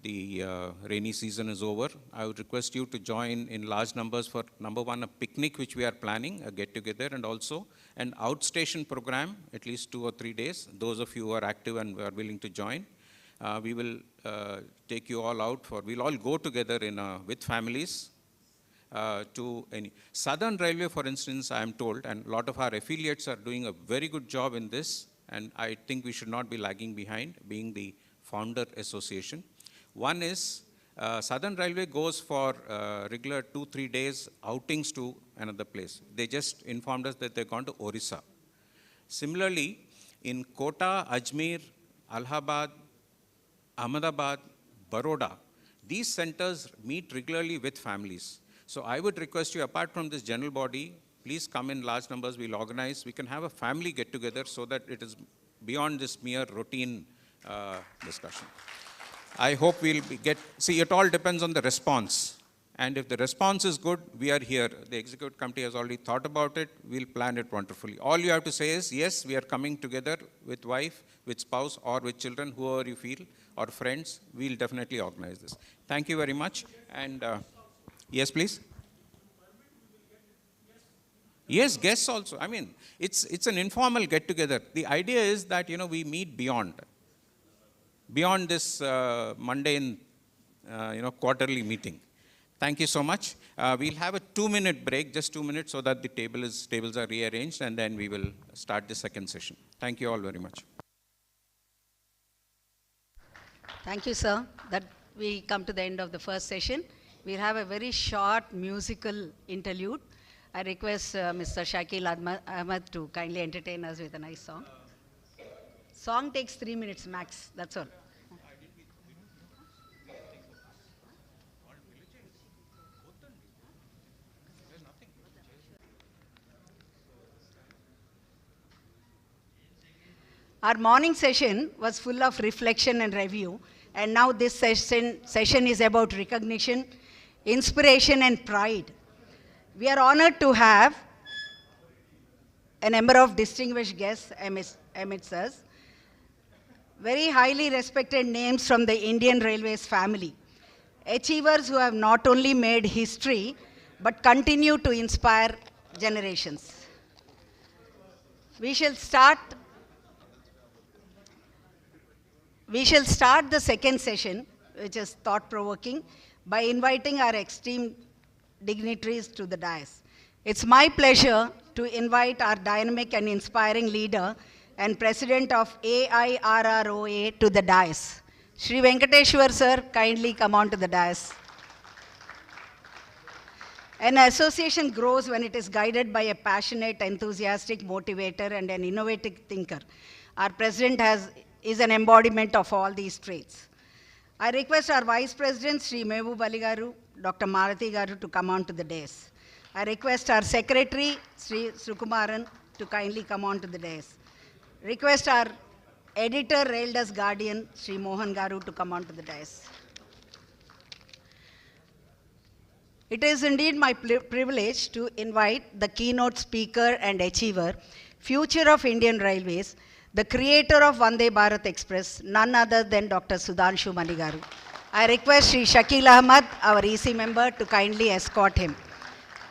the rainy season is over. I would request you to join in large numbers for, number one, a picnic which we are planning, a get-together, and also an outstation program, at least 2 or 3 days. Those of you who are active and are willing to join, we will take you all out for, we'll all go together with families to any. Southern Railway, for instance, I am told, and a lot of our affiliates are doing a very good job in this, and I think we should not be lagging behind, being the founder association. One is, Southern Railway goes for regular 2-3 days outings to another place. They just informed us that they've gone to Orissa. Similarly, in Kota, Ajmer, Allahabad, Ahmedabad, Baroda, these centers meet regularly with families. So I would request you, apart from this general body, please come in large numbers, we'll organize. We can have a family get-together so that it is beyond this mere routine discussion. I hope we'll see, it all depends on the response. And if the response is good, we are here. The executive committee has already thought about it. We'll plan it wonderfully. All you have to say is, yes, we are coming together with wife, with spouse, or with children, whoever you feel, or friends. We'll definitely organize this. Thank you very much. And yes, please. Yes, guests also. I mean, it's an informal get-together. The idea is that, we meet beyond this mundane, quarterly meeting. Thank you so much. We'll have a 2-minute break, just 2 minutes, so that the tables are rearranged, and then we will start the second session. Thank you all very much. Thank you, sir. That we come to the end of the first session. We'll have a very short musical interlude. I request Mr. Shakil Ahmed to kindly entertain us with a nice song. Song takes 3 minutes max, that's all. Our morning session was full of reflection and review, and now this session is about recognition, inspiration, and pride. We are honored to have a number of distinguished guests amidst us, very highly respected names from the Indian Railways family, achievers who have not only made history, but continue to inspire generations. We shall start the second session, which is thought-provoking, by inviting our esteemed dignitaries to the dais. It's my pleasure to invite our dynamic and inspiring leader and president of AIRROA to the dais. Shri Venkateshwar sir, kindly come on to the dais. An association grows when it is guided by a passionate, enthusiastic motivator and an innovative thinker. Our president is an embodiment of all these traits. I request our Vice President, Sri Mehboob Ali Garu, Dr. Marathi Garu, to come on to the dais. I request our Secretary, Sri Sukumaran, to kindly come on to the dais. Request our Editor, Raildas Guardian, Sri Mohan Garu, to come on to the dais. It is indeed my privilege to invite the keynote speaker and achiever, future of Indian Railways, the creator of Vande Bharat Express, none other than Dr. Sudhanshu Mani Garu. I request Sri Shakil Ahmed, our EC member, to kindly escort him.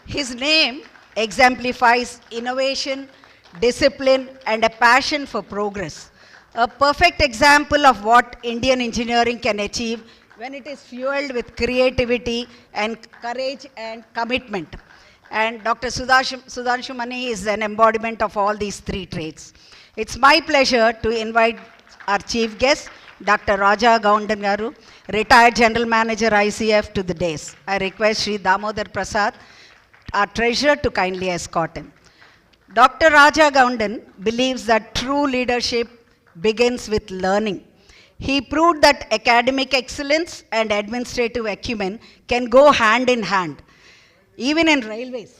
His name exemplifies innovation, discipline, and a passion for progress. A perfect example of what Indian engineering can achieve when it is fueled with creativity and courage and commitment. And Dr. Sudhanshu Mani is an embodiment of all these three traits. It's my pleasure to invite our chief guest, Dr. Raja Gaundan Garu, retired General Manager ICF, to the dais. I request Sri Damodar Prasad our treasurer to kindly escort him. Dr. Raja Gaundan believes that true leadership begins with learning. He proved that academic excellence and administrative acumen can go hand in hand, even in railways.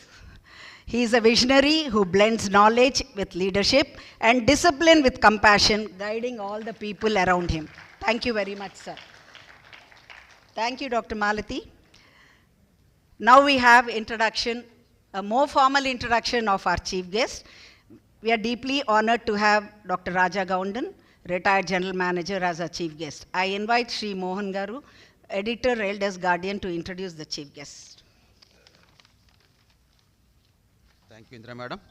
He is a visionary who blends knowledge with leadership and discipline with compassion, guiding all the people around him. Thank you very much, sir. Thank you, Dr. Malati. Now we have introduction, a more formal introduction of our chief guest. We are deeply honored to have Dr. Raja Gaundan, retired general manager, as our chief guest. I invite Sri Mohan Garu, editor, Rail Desk Guardian, to introduce the chief guest. Thank you, Indra Madam.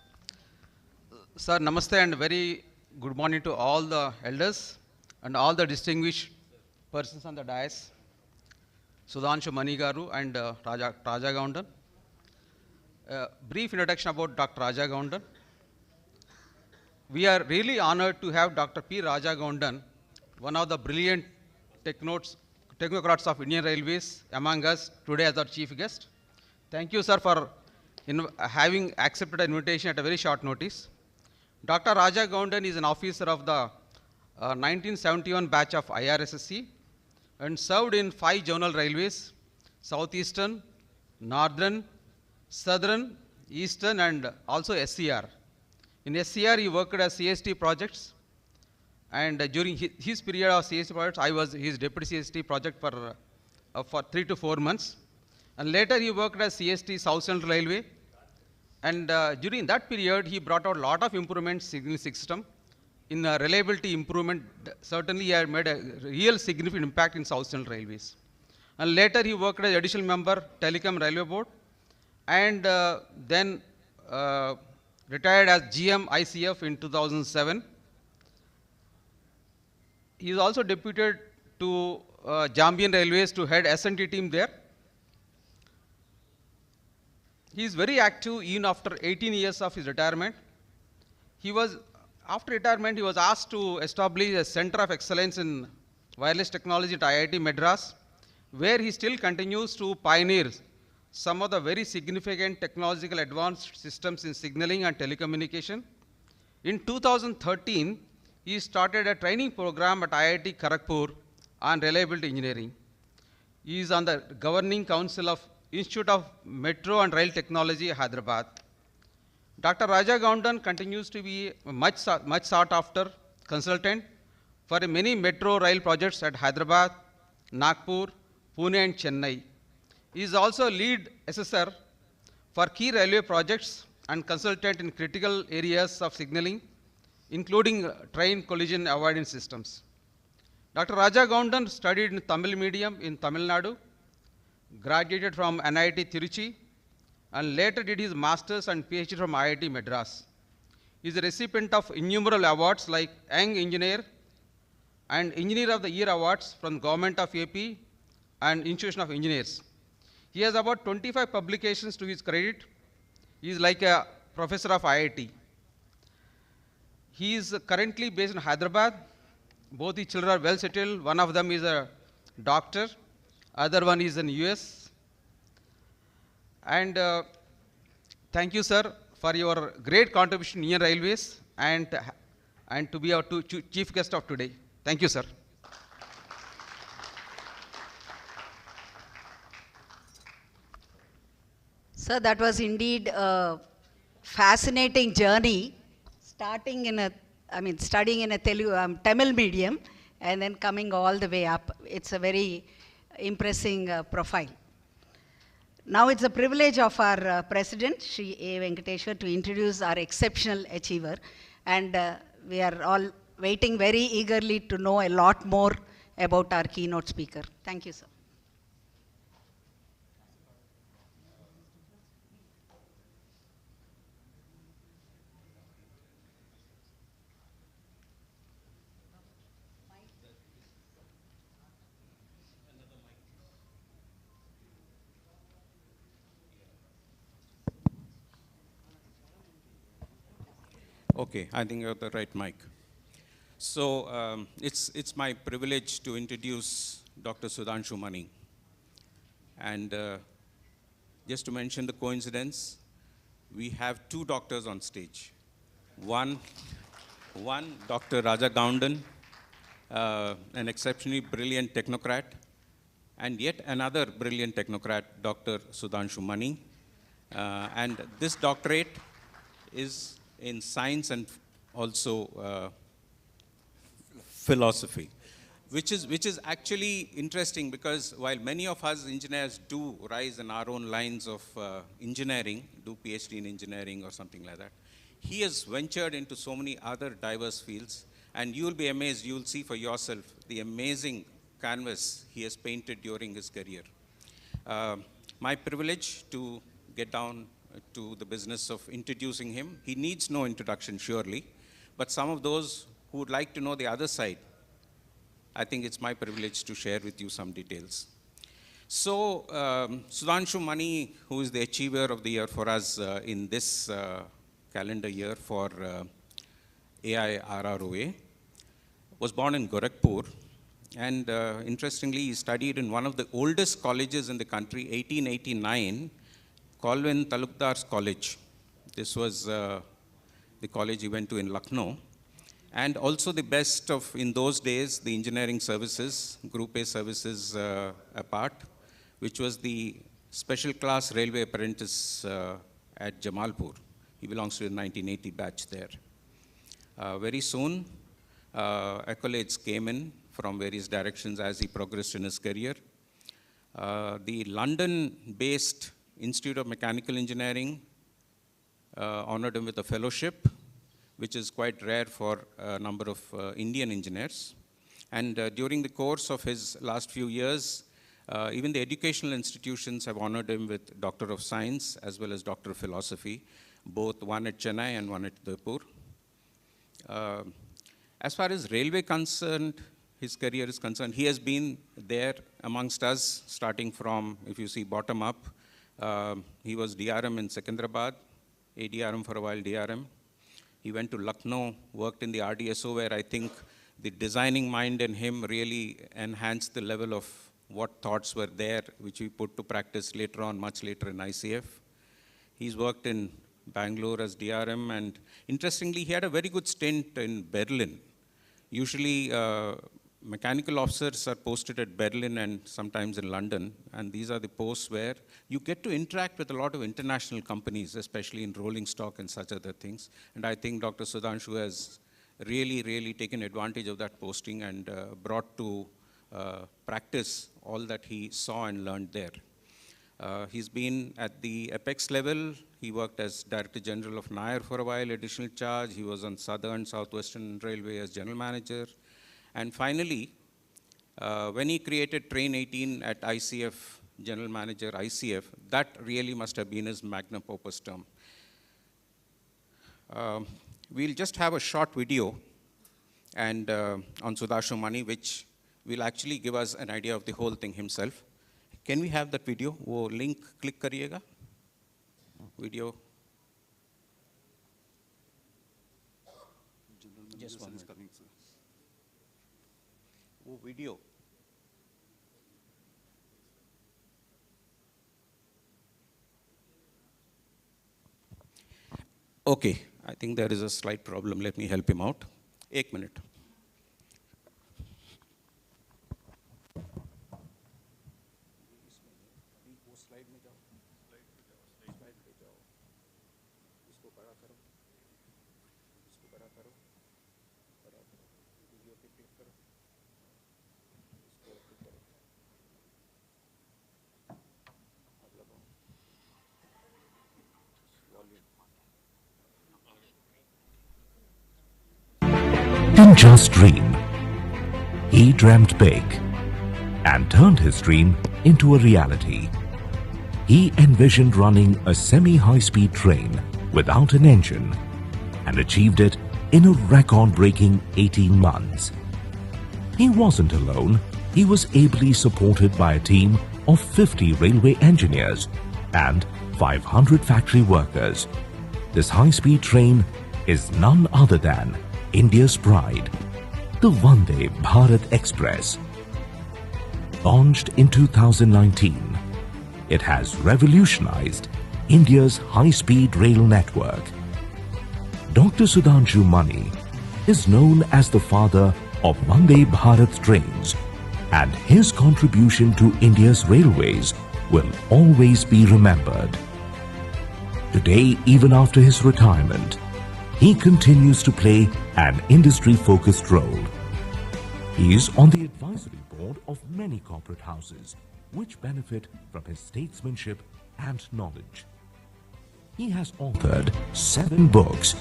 Sir, namaste and very good morning to all the elders and all the distinguished persons on the dais. Sudhanshu Mani Garu and Raja Gaundan. Brief introduction about Dr. Raja Gaundan. We are really honored to have Dr. P. Raja Gaundan, one of the brilliant technocrats of Indian Railways, among us today as our chief guest. Thank you, sir, for having accepted an invitation at a very short notice. Dr. Raja Gaundan is an officer of the 1971 batch of IRSSC and served in 5 zonal railways: Southeastern, Northern, Southern, Eastern, and also SCR. In SCR, he worked as CST projects, and during his period of CST projects, I was his deputy CST project for 3 to 4 months. And later, he worked as CST South Central Railway. And during that period, he brought out a lot of improvements in signal system. In reliability improvement, certainly he had made a real significant impact in South Central Railways. And later, he worked as additional member, Telecom Railway Board, and then retired as GM ICF in 2007. He is also deputed to Jambian Railways to head S&T team there. He is very active even after 18 years of his retirement. After retirement, he was asked to establish a center of excellence in wireless technology at IIT Madras, where he still continues to pioneer some of the very significant technological advanced systems in signaling and telecommunication. In 2013, he started a training program at IIT Kharagpur on reliability engineering. He is on the governing council of Institute of Metro and Rail Technology, Hyderabad. Dr. Raja Gaundan continues to be a much sought after consultant for many metro rail projects at Hyderabad, Nagpur, Pune, and Chennai. He is also lead assessor for key railway projects and consultant in critical areas of signaling, including train collision avoidance systems. Dr. Raja Gaundan studied in Tamil medium in Tamil Nadu, graduated from NIT Tiruchi, and later did his master's and PhD from IIT Madras. He is a recipient of innumerable awards like Young Engineer and Engineer of the Year awards from Government of AP and Institution of Engineers. He has about 25 publications to his credit. He is like a professor of IIT. He is currently based in Hyderabad. Both his children are well settled. One of them is a doctor, other one is in US. And thank you, sir, for your great contribution in Indian Railways and to be our chief guest of today. Thank you, sir. Sir, that was indeed a fascinating journey, studying in a Tamil medium and then coming all the way up. It's a very impressive profile. Now it's a privilege of our President, Shri A. Venkateshwar, to introduce our exceptional achiever. And we are all waiting very eagerly to know a lot more about our keynote speaker. Thank you, sir. Okay, I think you have the right mic. So it's my privilege to introduce Dr. Sudhanshu Mani. And just to mention the coincidence, we have two doctors on stage. One Dr. Raja Gaundan, an exceptionally brilliant technocrat, and yet another brilliant technocrat, Dr. Sudhanshu Mani. And this doctorate is in science and also philosophy, which is actually interesting, because while many of us engineers do rise in our own lines of engineering, do PhD in engineering or something like that, he has ventured into so many other diverse fields, and you'll be amazed, you'll see for yourself the amazing canvas he has painted during his career. My privilege to get down to the business of introducing him. He needs no introduction, surely, but some of those who would like to know the other side, I think it's my privilege to share with you some details. So, Sudhanshu Mani, who is the achiever of the year for us in this calendar year for AI RROA, was born in Gorakhpur. And interestingly, he studied in one of the oldest colleges in the country, 1889, Colvin Talukdar's College. This was the college he went to in Lucknow. And also the best of, in those days, the engineering services, Group A services apart, which was the special class railway apprentice at Jamalpur. He belongs to the 1980 batch there. Very soon, accolades came in from various directions as he progressed in his career. The London-based Institute of Mechanical Engineering honored him with a fellowship, which is quite rare for a number of Indian engineers. And during the course of his last few years, even the educational institutions have honored him with Doctor of Science as well as Doctor of Philosophy, both one at Chennai and one at Udaipur. As far as railway concerned, his career is concerned, he has been there amongst us, starting from, if you see bottom up, he was DRM in Secunderabad, ADRM for a while, DRM. He went to Lucknow, worked in the RDSO, where I think the designing mind in him really enhanced the level of what thoughts were there, which we put to practice later on, much later in ICF. He's worked in Bangalore as DRM, and interestingly, he had a very good stint in Berlin. Usually, mechanical officers are posted at Berlin and sometimes in London, and these are the posts where you get to interact with a lot of international companies, especially in rolling stock and such other things. And I think Dr. Sudhanshu has really taken advantage of that posting and brought to practice all that he saw and learned there. He's been at the apex level. He worked as Director General of Nair for a while, additional charge. He was on Southern, Southwestern Railway as General Manager. And finally, when he created Train 18 at ICF, General Manager ICF, that really must have been his magnum opus term. We'll just have a short video and on Sudhanshu Mani, which will actually give us an idea of the whole thing himself. Can we have that video? वो link click करिएगा. Video. Just one minute. वो video. Okay, I think there is a slight problem. Let me help him out. 1 minute. Didn't just dream. He dreamt big and turned his dream into a reality. He envisioned running a semi-high-speed train without an engine and achieved it in a record-breaking 18 months. He wasn't alone. He was ably supported by a team of 50 railway engineers and 500 factory workers. This high-speed train is none other than India's pride, the Vande Bharat Express. Launched in 2019, it has revolutionized India's high-speed rail network. Dr. Sudhanshu Mani is known as the father of Vande Bharat trains, and his contribution to India's railways will always be remembered. Today, even after his retirement, he continues to play an industry-focused role. He is on the advisory board of many corporate houses which benefit from his statesmanship and knowledge. He has authored 7 books,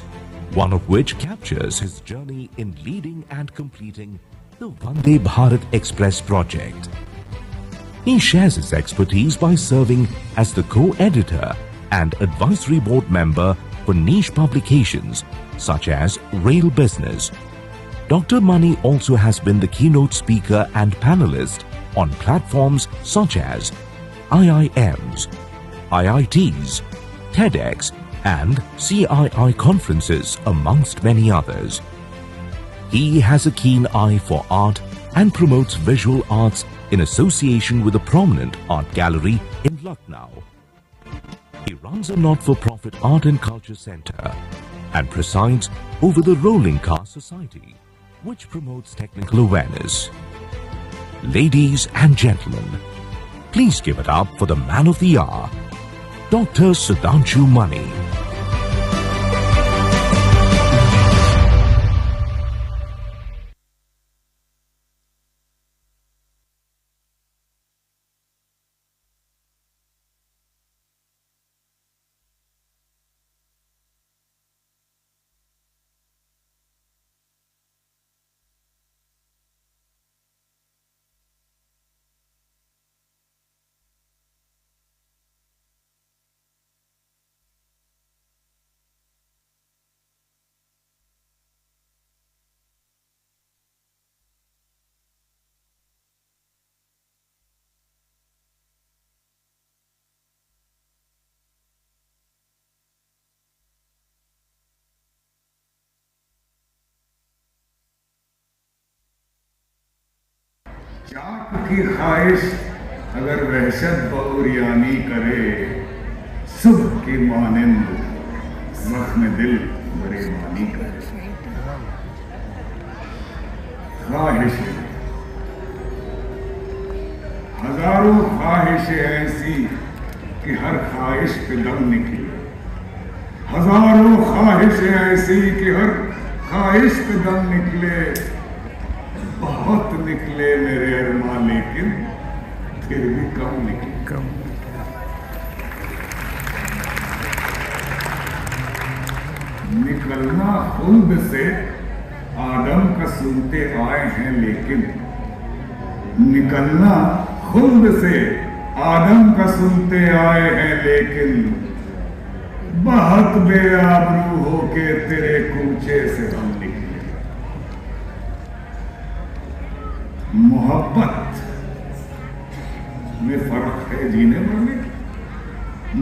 one of which captures his journey in leading and completing the Vande Bharat Express project. He shares his expertise by serving as the co-editor and advisory board member for niche publications such as Rail Business. Dr. Mani also has been the keynote speaker and panelist on platforms such as IIMs, IITs, TEDx, and CII conferences, amongst many others. He has a keen eye for art and promotes visual arts in association with a prominent art gallery in Lucknow. He runs a not-for-profit art and culture center and presides over the Rolling Car Society, which promotes technical awareness. Ladies and gentlemen, please give it up for the man of the hour, Dr. Sudhanshu Mani. चाक की ख्वाहिश अगर वहशत बउरियानी करे, सुबह की मानिंद जख्म दिल बरेमानी करे। ख्वाहिश हजारों ख्वाहिशें ऐसी कि हर ख्वाहिश पे दम निकले, हजारों ख्वाहिशें ऐसी कि हर ख्वाहिश पे दम निकले। बहुत निकले मेरे अरमान लेकिन फिर भी कम निकले। निकलना खुद से आदम का सुनते आए हैं, लेकिन निकलना खुद से आदम का सुनते आए हैं, लेकिन बहुत बेआबरू होके तेरे कूचे से हम निकले। मोहब्बत में फर्क है जीने मरने,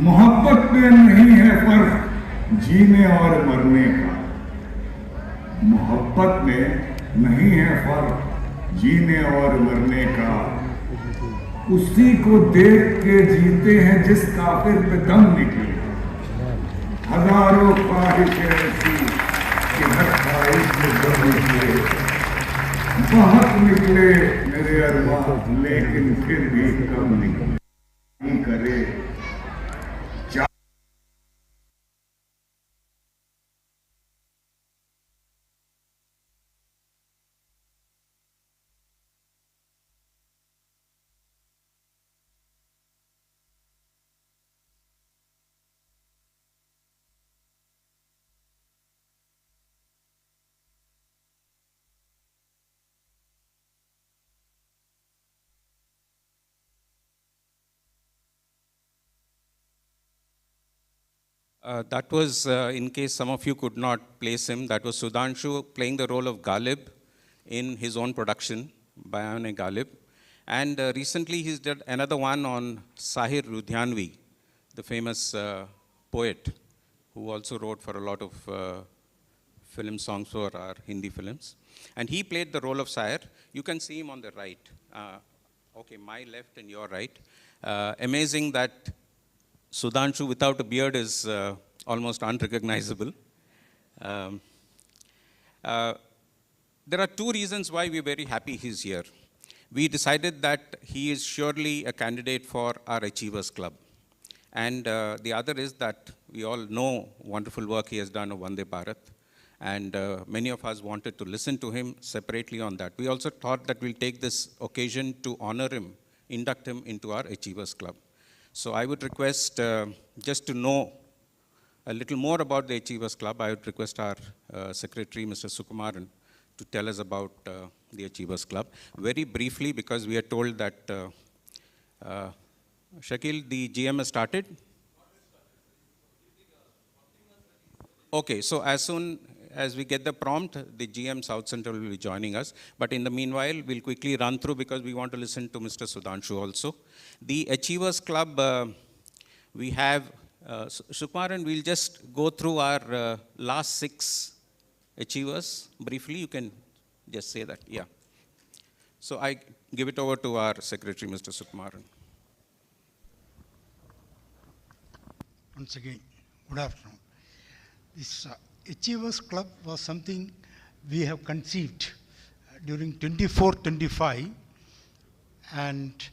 मोहब्बत में नहीं है फर्क जीने और मरने का। मोहब्बत में नहीं है फर्क जीने और मरने का। उसी को देख के जीते हैं जिस काफिर पे दम निकले। हजारों ख्वाहिशें ऐसी कि हर ख्वाहिश में दम निकले। बहुत निकले मेरे अरमान लेकिन फिर भी कम निकले करे। That was, in case some of you could not place him, that was Sudhanshu playing the role of Ghalib in his own production, Bayan-e Ghalib. And recently he's did another one on Sahir Ludhianvi, the famous poet, who also wrote for a lot of film songs for our Hindi films. And he played the role of Sahir. You can see him on the right. Okay, my left and your right. Amazing that Sudhanshu without a beard is almost unrecognizable. There are two reasons why we're very happy he's here. We decided that he is surely a candidate for our Achievers Club. And the other is that we all know wonderful work he has done on Vande Bharat. And many of us wanted to listen to him separately on that. We also thought that we'll take this occasion to honor him, induct him into our Achievers Club. So I would request, just to know a little more about the Achievers Club, I would request our Secretary, Mr. Sukumaran, to tell us about the Achievers Club. Very briefly, because we are told that, Shakil, the GM has started? Okay, so as soon as we get the prompt, the GM South Central will be joining us. But in the meanwhile, we'll quickly run through because we want to listen to Mr. Sudhanshu also. The Achievers Club, we have, Sukumaran, we'll just go through our last 6 achievers briefly. You can just say that, yeah. So I give it over to our Secretary, Mr. Sukumaran. Once again, good afternoon. This Achievers Club was something we have conceived during 24-25, and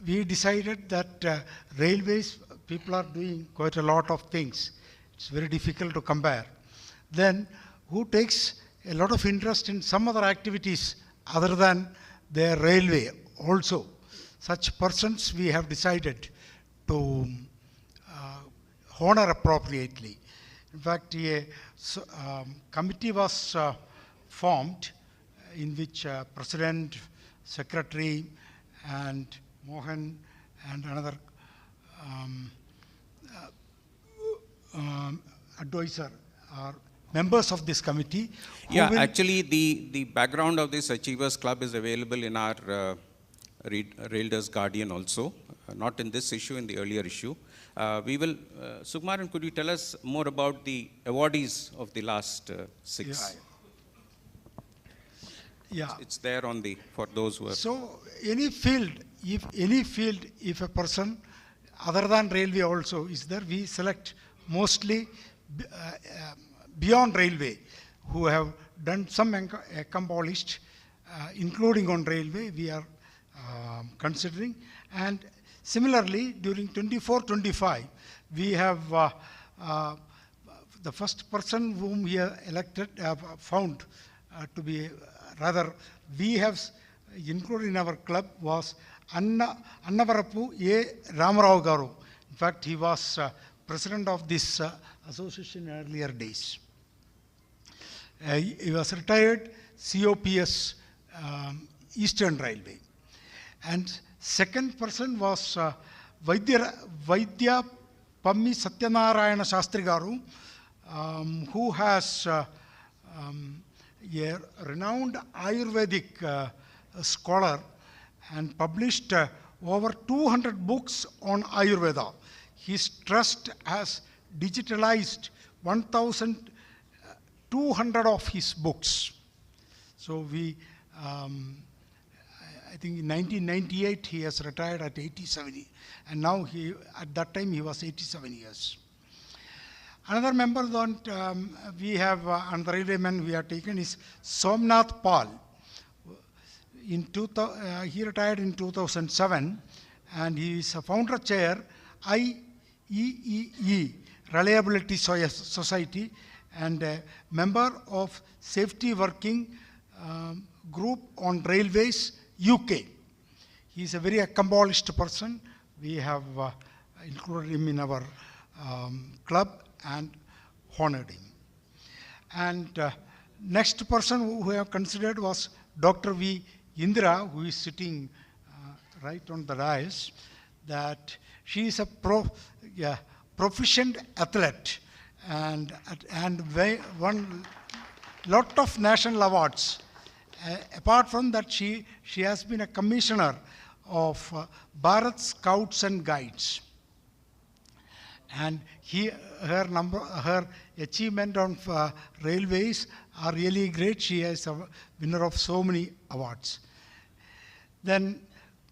we decided that railways, people are doing quite a lot of things. It's very difficult to compare. Then who takes a lot of interest in some other activities other than their railway also? Such persons we have decided to honor appropriately. In fact, a committee was formed in which President, Secretary, and Mohan and another advisor are members of this committee. Yeah, actually the background of this Achievers Club is available in our Railways Guardian also, not in this issue, in the earlier issue. We will, Sukumaran, could you tell us more about the awardees of the last 6? Yeah. It's there on the, for those who are. So any field, if a person other than railway also is there, we select mostly beyond railway who have done some accomplished, including on railway, we are considering. And similarly, during 24-25, we have the first person whom we have elected, found to be, rather, we have included in our club was Annavarapu A. Ramarao Garu. In fact, he was president of this association in earlier days. He was retired COPS Eastern Railway. And second person was Vaidya Pammi Satyanarayana Shastri Garu, who has a renowned Ayurvedic scholar and published over 200 books on Ayurveda. His trust has digitalized 1,200 of his books. So we, I think in 1998 he has retired at 87, and now he, at that time he was 87 years. Another member that we have, another railwayman we have taken is Somnath Pal. He retired in 2007, and he is a founder chair, IEEE, Reliability Society, and a member of Safety Working Group on Railways, UK. He is a very accomplished person. We have included him in our club and honored him. And next person who we have considered was Dr. V. Indira, who is sitting right on the dais, that she is a proficient athlete and won lot of national awards. Apart from that, she has been a commissioner of Bharat Scouts and Guides. And her achievement on railways are really great. She is a winner of so many awards. Then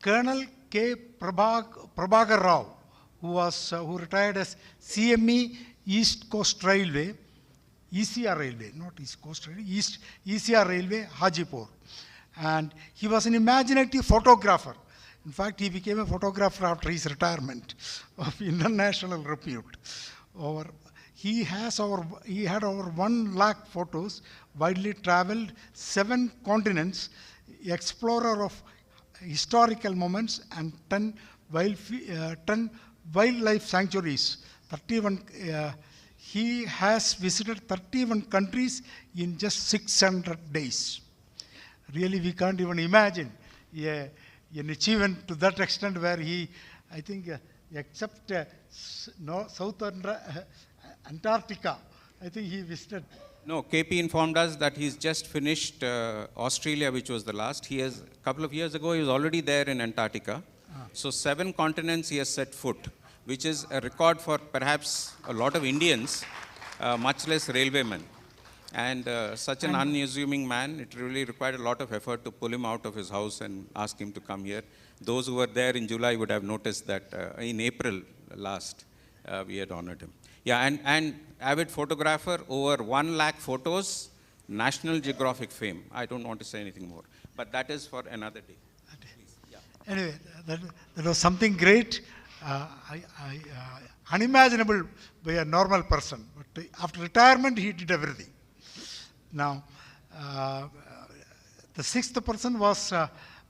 Colonel K. Prabhakar Rao, who retired as CME East Coast Railway, ECR Railway, not East Coast Railway, ECR Railway, Hajipur. And he was an imaginative photographer. In fact, he became a photographer after his retirement of international repute. He had over 1 lakh photos, widely traveled 7 continents, explorer of historical moments and 10 wildlife sanctuaries. He has visited 31 countries in just 600 days. Really, we can't even imagine an achievement to that extent where he, I think, except southern Antarctica, I think he visited. No, KP informed us that he's just finished Australia, which was the last. He has, a couple of years ago, he was already there in Antarctica. So 7 continents he has set foot, which is a record for perhaps a lot of Indians, much less railwaymen. And such an unassuming man, it really required a lot of effort to pull him out of his house and ask him to come here. Those who were there in July would have noticed that in April last, we had honored him. Yeah, and avid photographer, over 1 lakh photos, National Geographic fame. I don't want to say anything more, but that is for another day. Please, yeah. Anyway, that was something great, unimaginable by a normal person. But after retirement, he did everything. Now, the 6th person was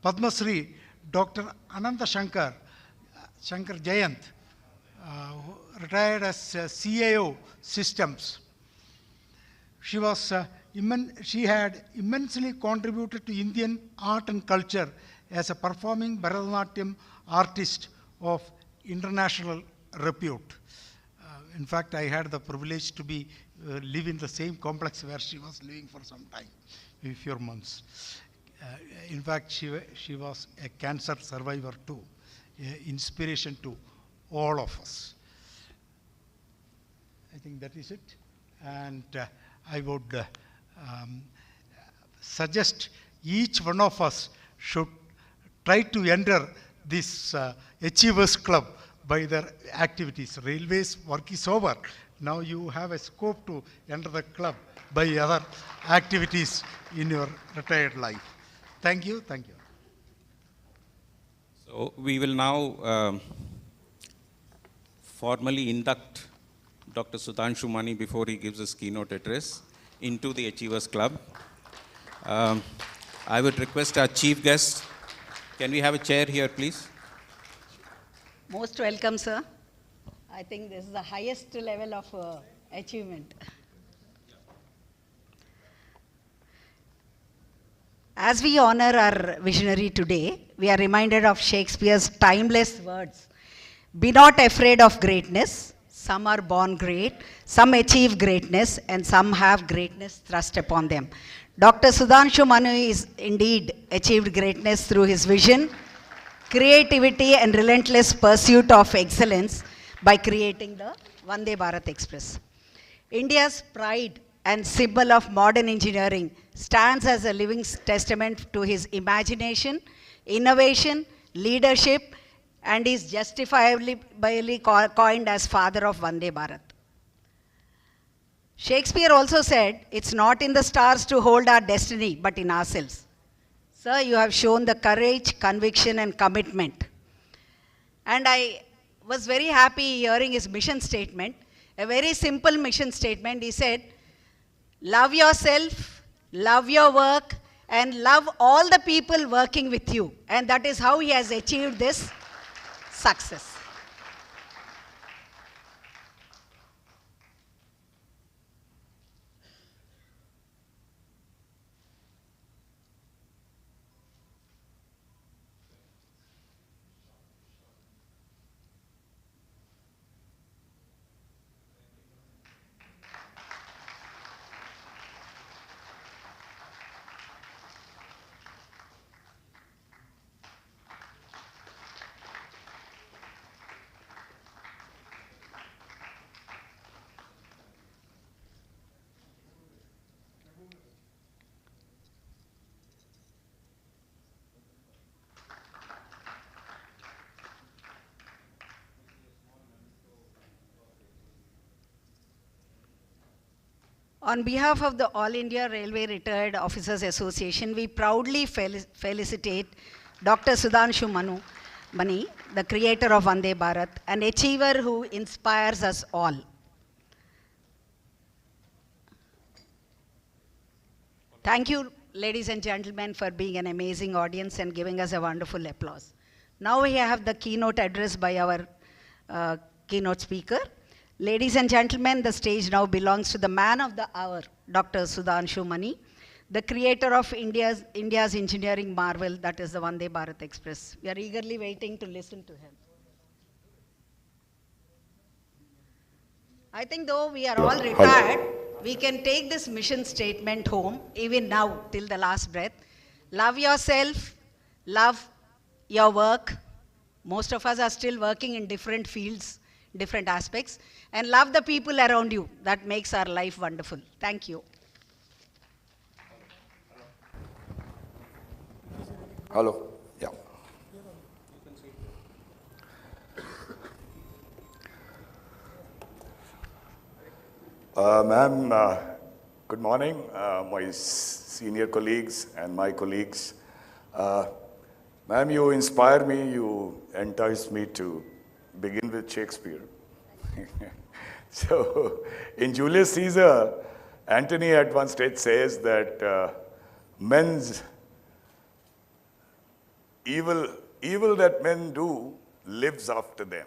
Padma Shri, Dr. Ananta Shankar Jayant, who retired as CAO Systems. She had immensely contributed to Indian art and culture as a performing Bharatanatyam artist of international repute. In fact, I had the privilege to live in the same complex where she was living for some time, a few months. In fact, she was a cancer survivor too, inspiration to all of us. I think that is it. And I would suggest each one of us should try to enter this Achievers Club by their activities. Railways work is over. Now you have a scope to enter the club by other activities in your retired life. Thank you. Thank you. So we will now formally induct Dr. Sudhanshu Mani before he gives his keynote address into the Achievers Club. I would request our chief guest, can we have a chair here, please? Most welcome, sir. I think this is the highest level of achievement. As we honor our visionary today, we are reminded of Shakespeare's timeless words. Be not afraid of greatness. Some are born great, some achieve greatness, and some have greatness thrust upon them. Dr. Sudhanshu Mani is indeed achieved greatness through his vision, creativity, and relentless pursuit of excellence by creating the Vande Bharat Express. India's pride and symbol of modern engineering stands as a living testament to his imagination, innovation, leadership, and is justifiably coined as father of Vande Bharat. Shakespeare also said, it's not in the stars to hold our destiny, but in ourselves. Sir, you have shown the courage, conviction, and commitment. And I was very happy hearing his mission statement, a very simple mission statement. He said, love yourself, love your work, and love all the people working with you. And that is how he has achieved this success. On behalf of the All India Railway Retired Officers Association, we proudly felicitate Dr. Sudhanshu Mani, the creator of Vande Bharat, an achiever who inspires us all. Thank you, ladies and gentlemen, for being an amazing audience and giving us a wonderful applause. Now we have the keynote address by our keynote speaker. Ladies and gentlemen, the stage now belongs to the man of the hour, Dr. Sudhanshu Mani, the creator of India's engineering marvel, that is the Vande Bharat Express. We are eagerly waiting to listen to him. I think though we are all retired, we can take this mission statement home, even now, till the last breath. Love yourself, love your work. Most of us are still working in different fields, different aspects, and love the people around you. That makes our life wonderful. Thank you. Hello. Yeah. Ma'am, good morning, my senior colleagues and my colleagues. Ma'am, you inspire me, you entice me to begin with Shakespeare. So, in Julius Caesar, Antony at one stage says that men's evil that men do lives after them.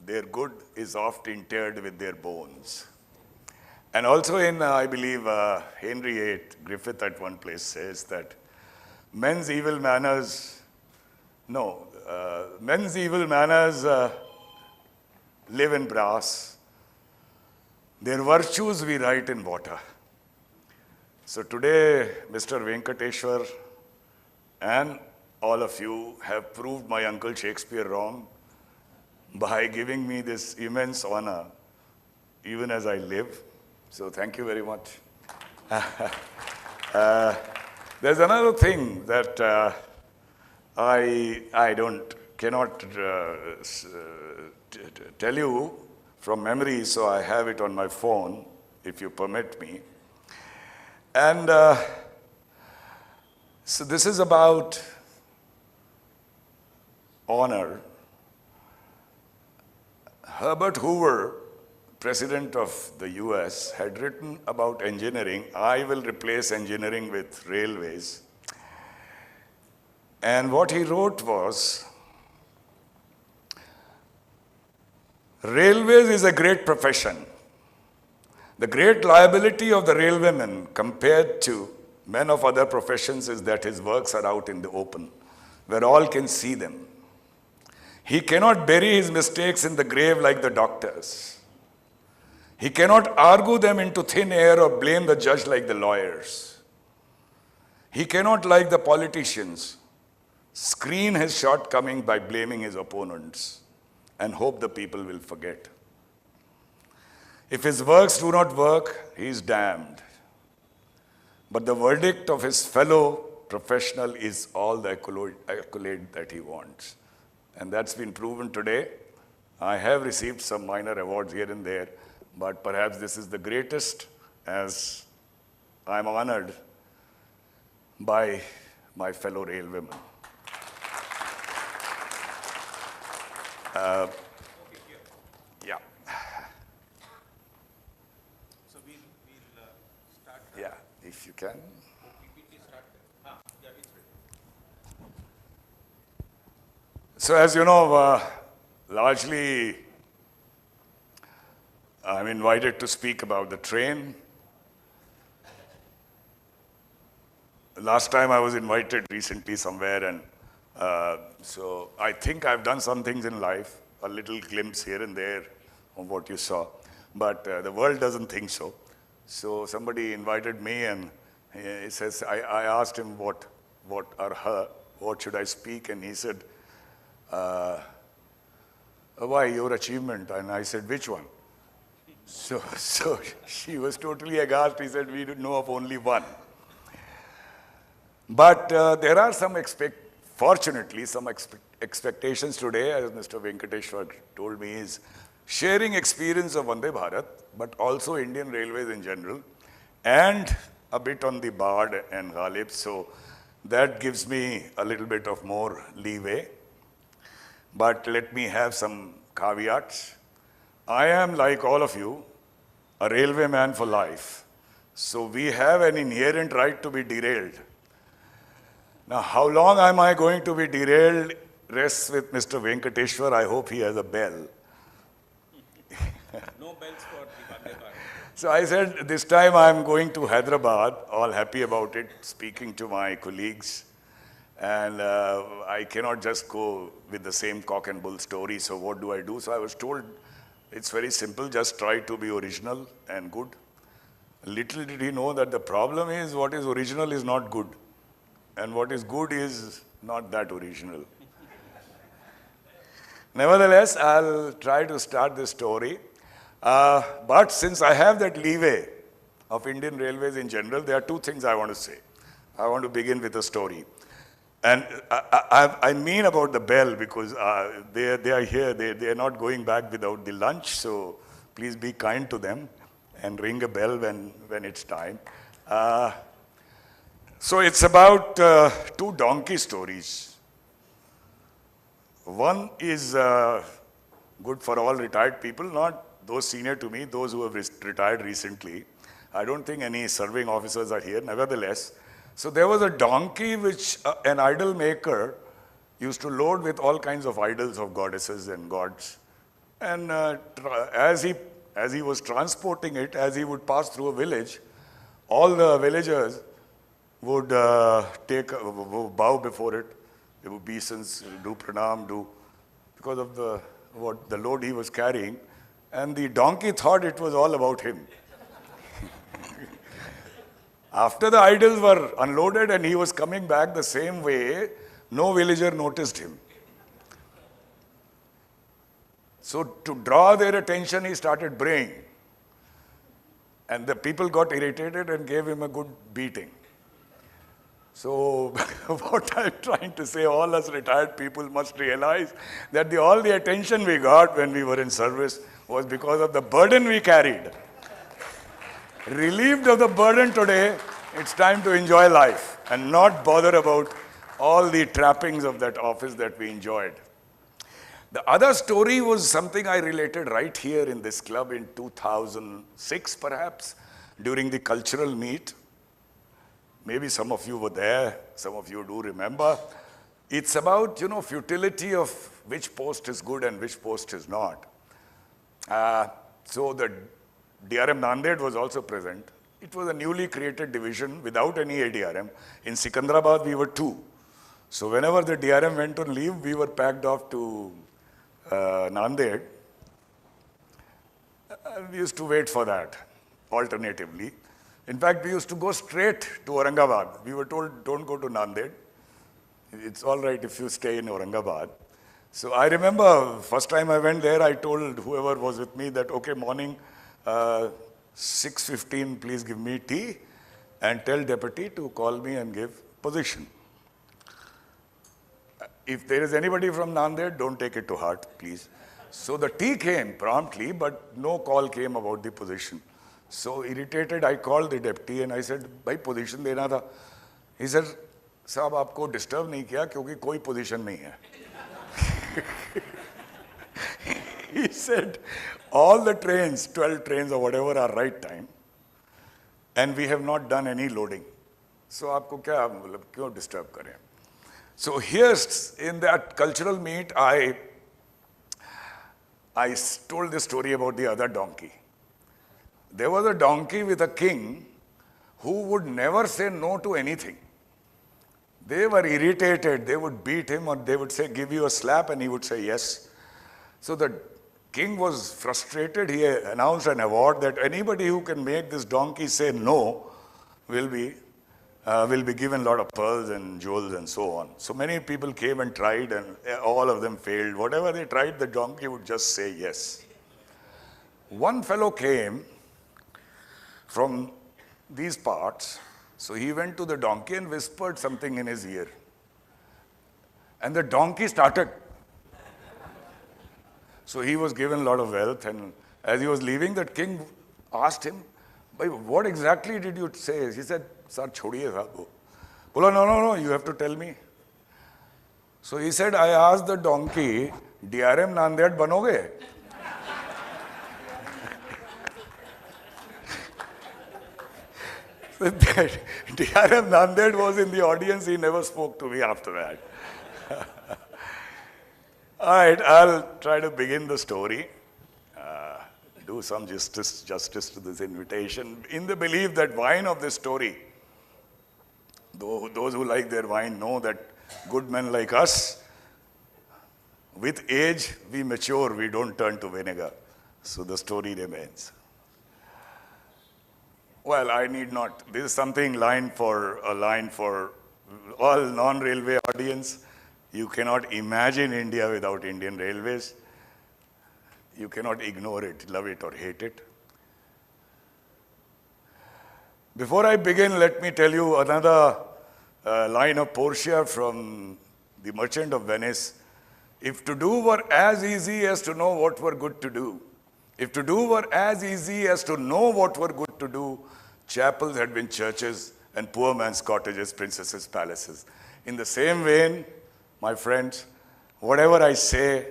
Their good is oft interred with their bones. And also in, I believe, Henry VIII, Griffith at one place says that men's evil manners live in brass. Their virtues we write in water. So today, Mr. Venkateshwar and all of you have proved my Uncle Shakespeare wrong by giving me this immense honor, even as I live. So thank you very much. There's another thing that I cannot tell you from memory, so I have it on my phone, if you permit me. And so this is about honor. Herbert Hoover, President of the US, had written about engineering, I will replace engineering with railways. And what he wrote was, railways is a great profession. The great liability of the railwayman compared to men of other professions is that his works are out in the open, where all can see them. He cannot bury his mistakes in the grave like the doctors. He cannot argue them into thin air or blame the judge like the lawyers. He cannot, like the politicians, screen his shortcoming by blaming his opponents and hope the people will forget. If his works do not work, he is damned. But the verdict of his fellow professional is all the accolade that he wants. And that's been proven today. I have received some minor awards here and there, but perhaps this is the greatest, as I'm honored by my fellow railwaymen. Yeah. So we'll start. Yeah, if you can. So as you know, largely I'm invited to speak about the train. Last time I was invited recently somewhere, and so I think I've done some things in life, a little glimpse here and there of what you saw, but the world doesn't think so. So somebody invited me, and he says, I asked him what should I speak, and he said, why, your achievement? And I said, which one? So she was totally aghast. He said, we know of only one. But there are fortunately, some expectations today, as Mr. Venkateshwar told me, is sharing experience of Vande Bharat, but also Indian Railways in general, and a bit on the Bard and Ghalib. So that gives me a little bit of more leeway. But let me have some caveats. I am, like all of you, a railway man for life. So we have an inherent right to be derailed. Now, how long am I going to be derailed rests with Mr. Venkateshwar. I hope he has a bell. No bells for the Vande Bharat. So I said, this time I'm going to Hyderabad, all happy about it, speaking to my colleagues. And I cannot just go with the same cock and bull story, so what do I do? So I was told, it's very simple, just try to be original and good. Little did he know that the problem is what is original is not good. And what is good is not that original. Nevertheless, I'll try to start this story. But since I have that leeway of Indian Railways in general, there are two things I want to say. I want to begin with a story. And I mean about the bell because they are here. They are not going back without the lunch. So please be kind to them and ring a bell when it's time. So it's about two donkey stories. One is good for all retired people, not those senior to me, those who have retired recently. I don't think any serving officers are here, nevertheless. So there was a donkey which an idol maker used to load with all kinds of idols of goddesses and gods. And as he was transporting it, as he would pass through a village, all the villagers would bow before it. They would obeisance, do pranam, because of the load he was carrying. And the donkey thought it was all about him. After the idols were unloaded and he was coming back the same way, no villager noticed him. So to draw their attention, he started braying. And the people got irritated and gave him a good beating. So what I'm trying to say, all us retired people must realize that all the attention we got when we were in service was because of the burden we carried. Relieved of the burden today, it's time to enjoy life and not bother about all the trappings of that office that we enjoyed. The other story was something I related right here in this club in 2006 perhaps, during the cultural meet. Maybe some of you were there, some of you do remember. It's about, futility of which post is good and which post is not. So the DRM Nanded was also present. It was a newly created division without any ADRM. In Sikandrabad, we were 2. So whenever the DRM went on leave, we were packed off to Nanded. We used to wait for that, alternatively. In fact, we used to go straight to Aurangabad. We were told, don't go to Nanded. It's all right if you stay in Aurangabad. So I remember, first time I went there, I told whoever was with me that, okay, morning, 6:15, please give me tea and tell deputy to call me and give position. If there is anybody from Nanded, don't take it to heart, please. So the tea came promptly, but no call came about the position. So irritated, I called the deputy and I said, "Bhai, position dena tha." He said, "Saab, aapko disturb nahi kiya kyunki koi position nahi hai." He said, all the trains, 12 trains or whatever, are right time, and we have not done any loading. So aapko kya, kyun disturb kare? So here's, in that cultural meet, I told this story about the other donkey. There was a donkey with a king who would never say no to anything. They were irritated. They would beat him or they would say, give you a slap, and he would say yes. So the king was frustrated. He announced an award that anybody who can make this donkey say no will be given a lot of pearls and jewels and so on. So many people came and tried, and all of them failed. Whatever they tried, the donkey would just say yes. One fellow came from these parts, so he went to the donkey and whispered something in his ear. And the donkey started. So he was given a lot of wealth, and as he was leaving, that king asked him, "Bhai, what exactly did you say?" He said, "Sir, chhodiye sahab." Bola, no, you have to tell me. So he said, "I asked the donkey, DRM Nanded banoge?" So DRM Nanded was in the audience. He never spoke to me after that. All right, I'll try to begin the story, do some justice to this invitation, in the belief that wine of this story, those who like their wine know that good men like us, with age, we mature, we don't turn to vinegar. So the story remains. Well, I need not. This is something a line for all non-railway audience. You cannot imagine India without Indian Railways. You cannot ignore it, love it or hate it. Before I begin, let me tell you another line of Portia from The Merchant of Venice. If to do were as easy as to know what were good to do, if to do were as easy as to know what were good to do, chapels had been churches and poor man's cottages, princesses' palaces. In the same vein, my friends, whatever I say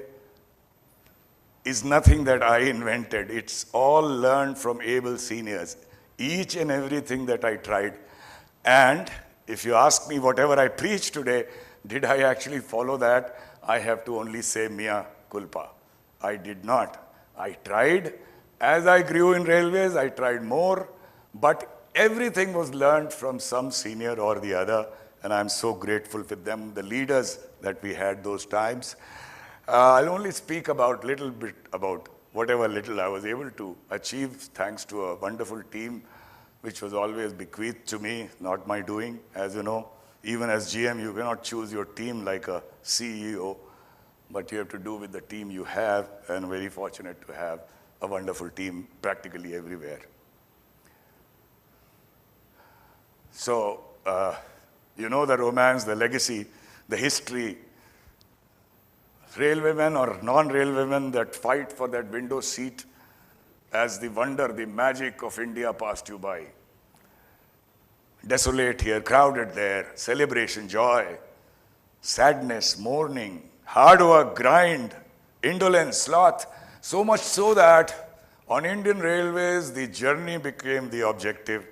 is nothing that I invented. It's all learned from able seniors. Each and everything that I tried. And if you ask me whatever I preach today, did I actually follow that? I have to only say mea culpa. I did not. I tried. As I grew in railways, I tried more. But everything was learned from some senior or the other. And I'm so grateful with them, the leaders that we had those times. I'll only speak about little bit about whatever little I was able to achieve thanks to a wonderful team which was always bequeathed to me, not my doing. As you know, even as GM, you cannot choose your team like a CEO, but you have to do with the team you have, and very fortunate to have a wonderful team practically everywhere. So, you know the romance, the legacy, the history, railwaymen or non-railwaymen that fight for that window seat as the wonder, the magic of India passed you by. Desolate here, crowded there, celebration, joy, sadness, mourning, hard work, grind, indolence, sloth, so much so that on Indian Railways, the journey became the objective,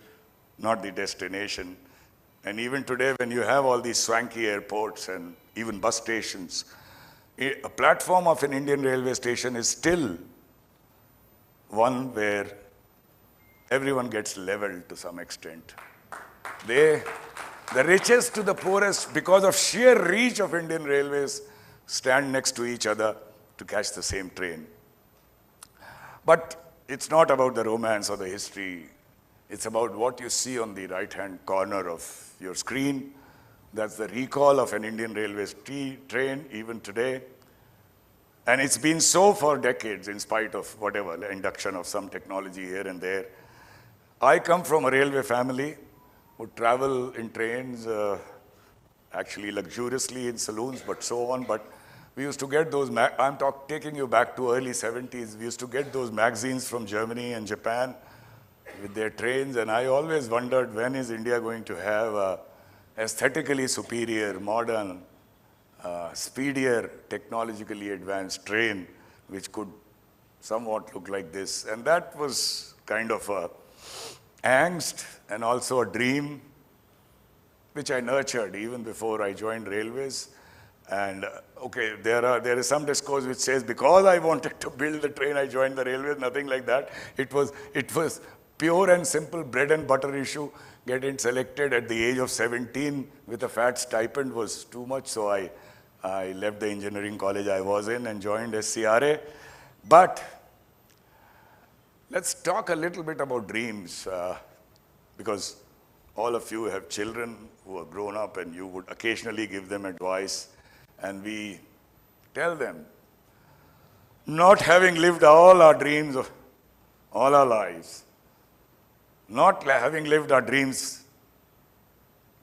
not the destination. And even today, when you have all these swanky airports and even bus stations, a platform of an Indian railway station is still one where everyone gets leveled to some extent. The richest to the poorest, because of sheer reach of Indian Railways, stand next to each other to catch the same train. But it's not about the romance or the history. It's about what you see on the right-hand corner of your screen. That's the recall of an Indian Railways train, even today. And it's been so for decades, in spite of whatever, the induction of some technology here and there. I come from a railway family who travel in trains, actually luxuriously in saloons, but so on. But we used to get those, I'm taking you back to early 70s, we used to get those magazines from Germany and Japan with their trains, and I always wondered, when is India going to have a aesthetically superior, modern, speedier, technologically advanced train which could somewhat look like this. And that was kind of a angst and also a dream which I nurtured even before I joined railways. And okay, there is some discourse which says because I wanted to build the train, I joined the railways. Nothing like that. It was pure and simple bread and butter issue. Getting selected at the age of 17 with a fat stipend was too much, so I left the engineering college I was in and joined SCRA. But let's talk a little bit about dreams, because all of you have children who are grown up and you would occasionally give them advice, and we tell them, not having lived all our dreams of all our lives, not having lived our dreams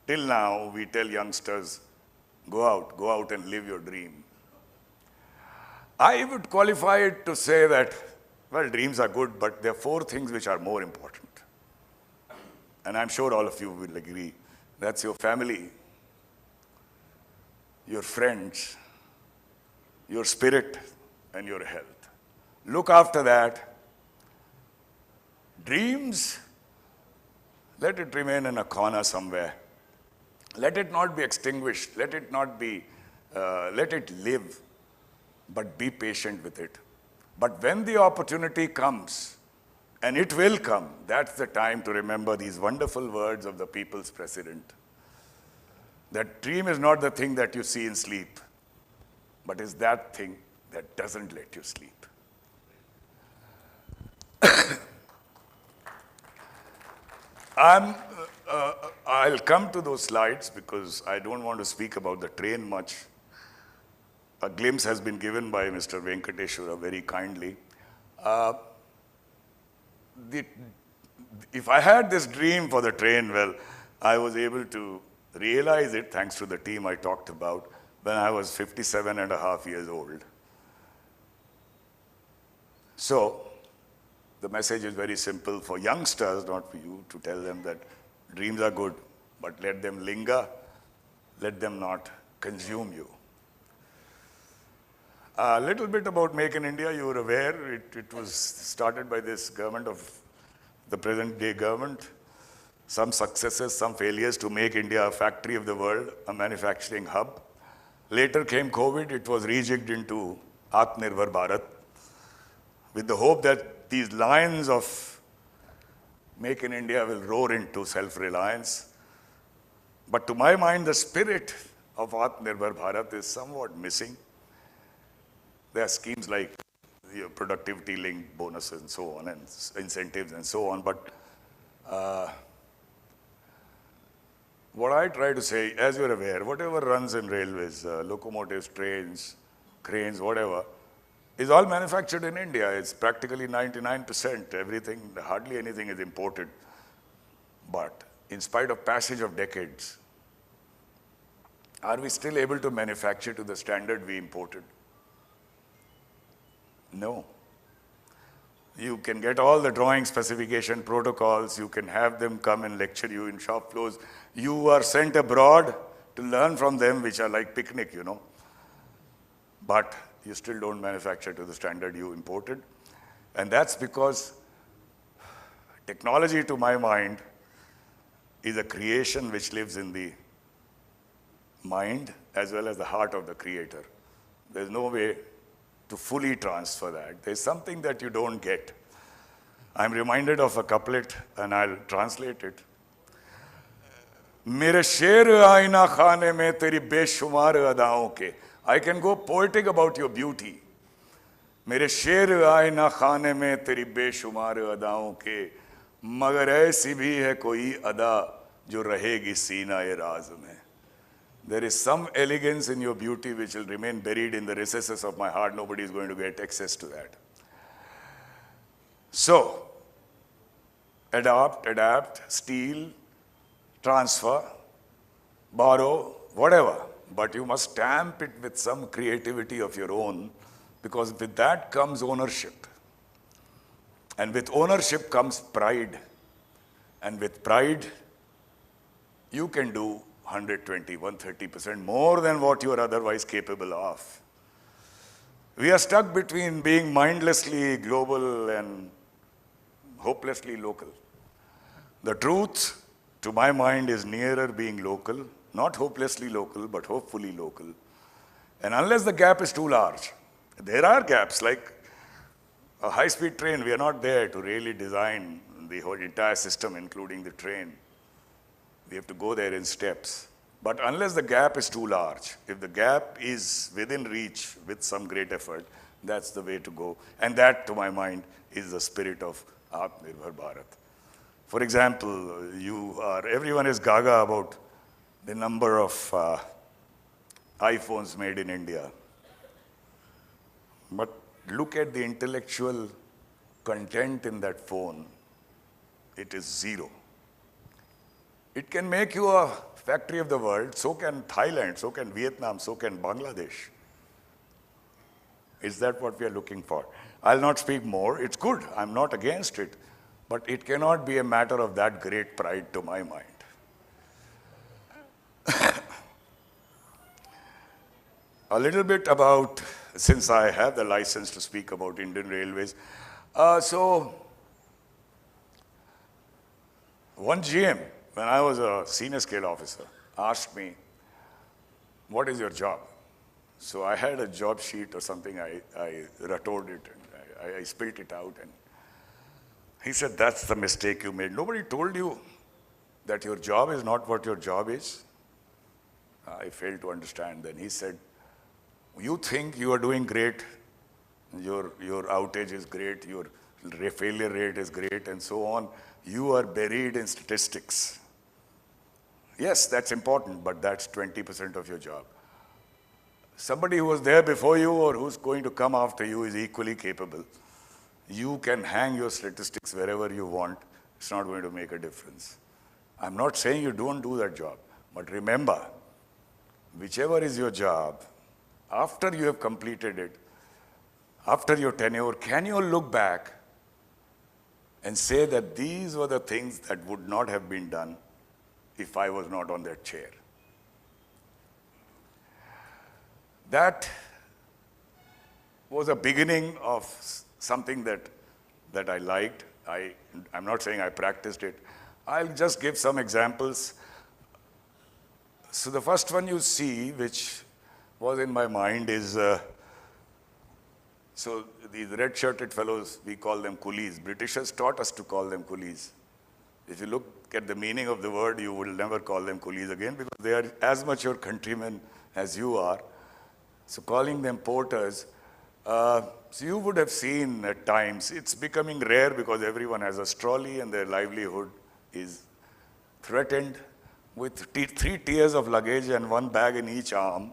till now, we tell youngsters, go out and live your dream. I would qualify it to say that, well, dreams are good, but there are 4 things which are more important. And I'm sure all of you will agree. That's your family, your friends, your spirit, and your health. Look after that. Dreams, let it remain in a corner somewhere. Let it not be extinguished. Let it not be, let it live, but be patient with it. But when the opportunity comes, and it will come, that's the time to remember these wonderful words of the people's president. That dream is not the thing that you see in sleep, but is that thing that doesn't let you sleep. I'll come to those slides because I don't want to speak about the train much. A glimpse has been given by Mr. Venkateshwara very kindly. If I had this dream for the train, well, I was able to realize it thanks to the team I talked about when I was 57.5 years old. So, the message is very simple for youngsters, not for you, to tell them that dreams are good, but let them linger, let them not consume you. A little bit about Make in India, you were aware, it was started by this government of the present day government. Some successes, some failures to make India a factory of the world, a manufacturing hub. Later came COVID, it was rejigged into Atmanirbhar Bharat with the hope that these lines of Make in India will roar into self-reliance. But to my mind, the spirit of Atmanirbhar Bharat is somewhat missing. There are schemes like productivity-linked bonuses and so on, and incentives and so on. But what I try to say, as you're aware, whatever runs in railways, locomotives, trains, cranes, whatever, is all manufactured in India. It's practically 99%. Everything, hardly anything is imported. But in spite of passage of decades, are we still able to manufacture to the standard we imported? No. You can get all the drawing specification protocols, you can have them come and lecture you in shop floors. You are sent abroad to learn from them, which are like picnic, you know. But you still don't manufacture to the standard you imported. And that's because technology, to my mind, is a creation which lives in the mind as well as the heart of the creator. There's no way to fully transfer that. There's something that you don't get. I'm reminded of a couplet, and I'll translate it. Mere sher aina khane mein teri beshumar adaon ke. I can go poetic about your beauty. Mere sher aina khane mein teri beshumar adaon ke. Magar aisi bhi hai koi ada jo rahegi seena-e raaz mein. There is some elegance in your beauty which will remain buried in the recesses of my heart. Nobody is going to get access to that. So, adapt, steal, transfer, borrow, whatever. But you must stamp it with some creativity of your own, because with that comes ownership. And with ownership comes pride. And with pride, you can do 120, 130% more than what you are otherwise capable of. We are stuck between being mindlessly global and hopelessly local. The truth, to my mind, is nearer being local, not hopelessly local, but hopefully local. And unless the gap is too large, there are gaps, like a high-speed train, we are not there to really design the whole entire system, including the train. We have to go there in steps. But unless the gap is too large, if the gap is within reach with some great effort, that's the way to go. And that, to my mind, is the spirit of Atmanirbhar Bharat. For example, everyone is gaga about the number of iPhones made in India. But look at the intellectual content in that phone. It is zero. It can make you a factory of the world, so can Thailand, so can Vietnam, so can Bangladesh. Is that what we are looking for? I'll not speak more. It's good. I'm not against it. But it cannot be a matter of that great pride to my mind. A little bit about, since I have the license to speak about Indian Railways. So, one GM, when I was a senior scale officer, asked me, what is your job? So I had a job sheet or something, I retort it, and I spilt it out, and he said, that's the mistake you made. Nobody told you that your job is not what your job is. I failed to understand. Then he said, you think you are doing great, your outage is great, your failure rate is great, and so on. You are buried in statistics. Yes, that's important, but that's 20% of your job. Somebody who was there before you or who's going to come after you is equally capable. You can hang your statistics wherever you want. It's not going to make a difference. I'm not saying you don't do that job, but remember, whichever is your job, after you have completed it, after your tenure, can you look back and say that these were the things that would not have been done if I was not on that chair? That was a beginning of something that I liked. I'm not saying I practiced it. I'll just give some examples. So the first one you see, which was in my mind, is so these red-shirted fellows, we call them coolies. Britishers taught us to call them coolies. If you look at the meaning of the word, you will never call them coolies again, because they are as much your countrymen as you are. So calling them porters, so you would have seen at times, it's becoming rare because everyone has a trolley and their livelihood is threatened with 3 tiers of luggage and 1 bag in each arm,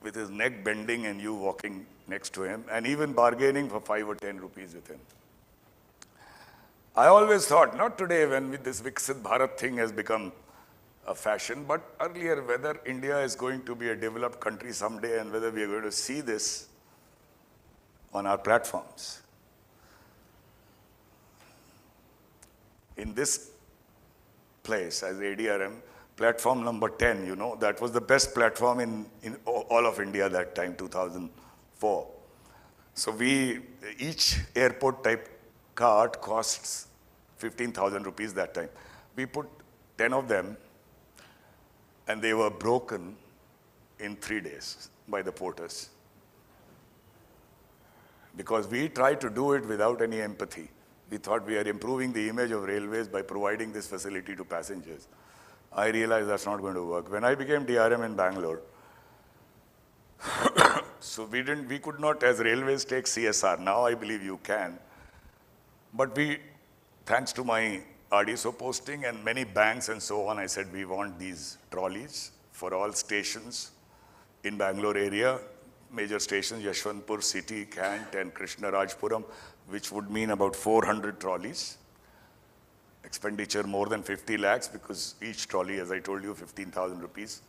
with his neck bending and you walking next to him, and even bargaining for 5 or 10 rupees with him. I always thought, not today when this Viksit Bharat thing has become a fashion, but earlier whether India is going to be a developed country someday and whether we are going to see this on our platforms. In this place as ADRM, platform number 10, you know, that was the best platform in all of India that time, 2004. So each airport type cart costs 15,000 rupees that time. We put 10 of them, and they were broken in 3 days by the porters. Because we tried to do it without any empathy. We thought we are improving the image of railways by providing this facility to passengers. I realized that's not going to work. When I became DRM in Bangalore, so we could not as railways take CSR. Now I believe you can. But thanks to my RDSO posting and many banks and so on, I said we want these trolleys for all stations in Bangalore area, major stations, Yashwantpur, City, Kant and Krishnarajpuram, which would mean about 400 trolleys. Expenditure more than 50 lakhs because each trolley, as I told you, 15,000 rupees.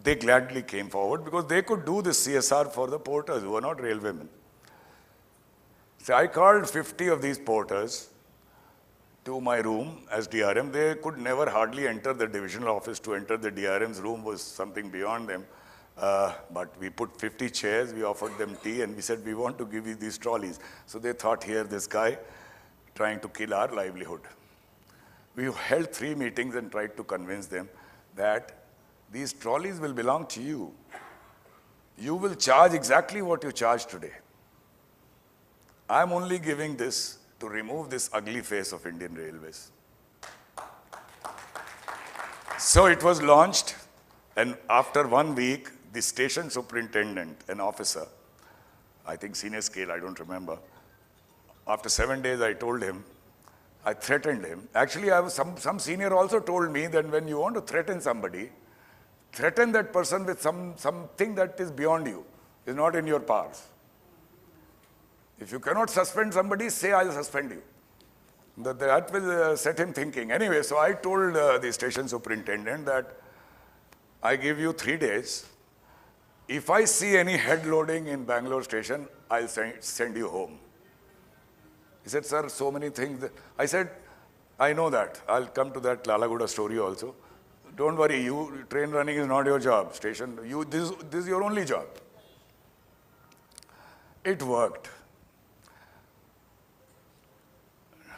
They gladly came forward because they could do this CSR for the porters who are not railwaymen. So I called 50 of these porters to my room as DRM. They could never hardly enter the divisional office. To enter the DRM's room was something beyond them. But we put 50 chairs, we offered them tea, and we said, we want to give you these trolleys. So they thought, here, this guy trying to kill our livelihood. We held 3 meetings and tried to convince them that these trolleys will belong to you. You will charge exactly what you charge today. I'm only giving this to remove this ugly face of Indian Railways. So it was launched, and after 1 week, the station superintendent, an officer, I think senior scale, I don't remember, after 7 days I told him, I threatened him. Actually, some senior also told me that when you want to threaten somebody, threaten that person with something that is beyond you, is not in your powers. If you cannot suspend somebody, say I'll suspend you. That will set him thinking. Anyway, so I told the station superintendent that I give you 3 days. if I see any head loading in Bangalore station, I'll send you home. He said, sir, so many things. I said, I know that. I'll come to that Lalaguda story also. Don't worry, train running is not your job. This is your only job. It worked.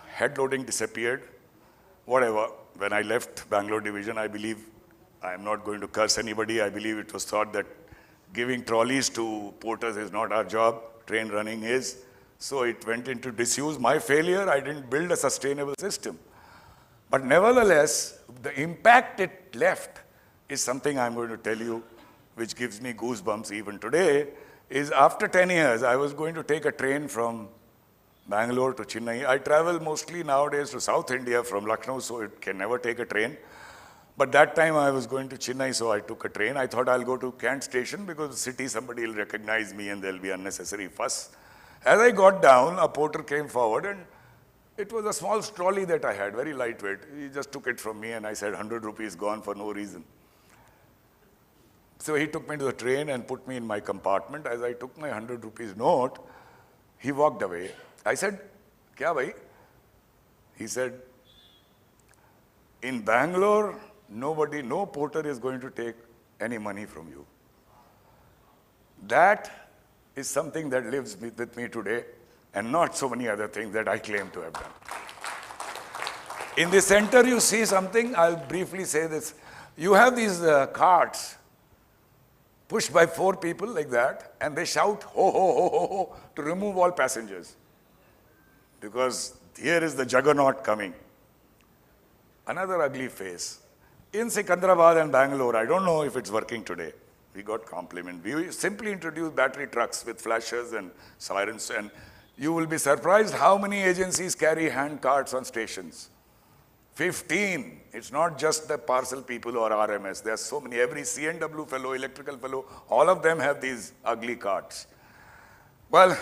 Head loading disappeared. Whatever. When I left Bangalore division, I believe, I am not going to curse anybody, I believe it was thought that giving trolleys to porters is not our job, train running is. So it went into disuse. My failure, I didn't build a sustainable system. But nevertheless, the impact it left is something I'm going to tell you, which gives me goosebumps even today, is after 10 years, I was going to take a train from Bangalore to Chennai. I travel mostly nowadays to South India from Lucknow, so it can never take a train. But that time I was going to Chennai, so I took a train. I thought I'll go to Kent station because the city, somebody will recognize me and there'll be unnecessary fuss. As I got down, a porter came forward and it was a small trolley that I had, very lightweight. He just took it from me and I said, 100 rupees gone for no reason. So he took me to the train and put me in my compartment. As I took my 100 rupees note, he walked away. I said, Kya bhai? He said, in Bangalore, no porter is going to take any money from you. That is something that lives with me today, and not so many other things that I claim to have done. In the center, you see something, I'll briefly say this. You have these carts pushed by 4 people like that, and they shout, ho, ho, ho, ho, ho, to remove all passengers. Because here is the juggernaut coming. Another ugly face. In Secunderabad and Bangalore, I don't know if it's working today. We got compliment. We simply introduced battery trucks with flashers and sirens, and you will be surprised how many agencies carry hand carts on stations. 15. It's not just the parcel people or RMS. There are so many. Every CNW fellow, electrical fellow, all of them have these ugly carts. Well,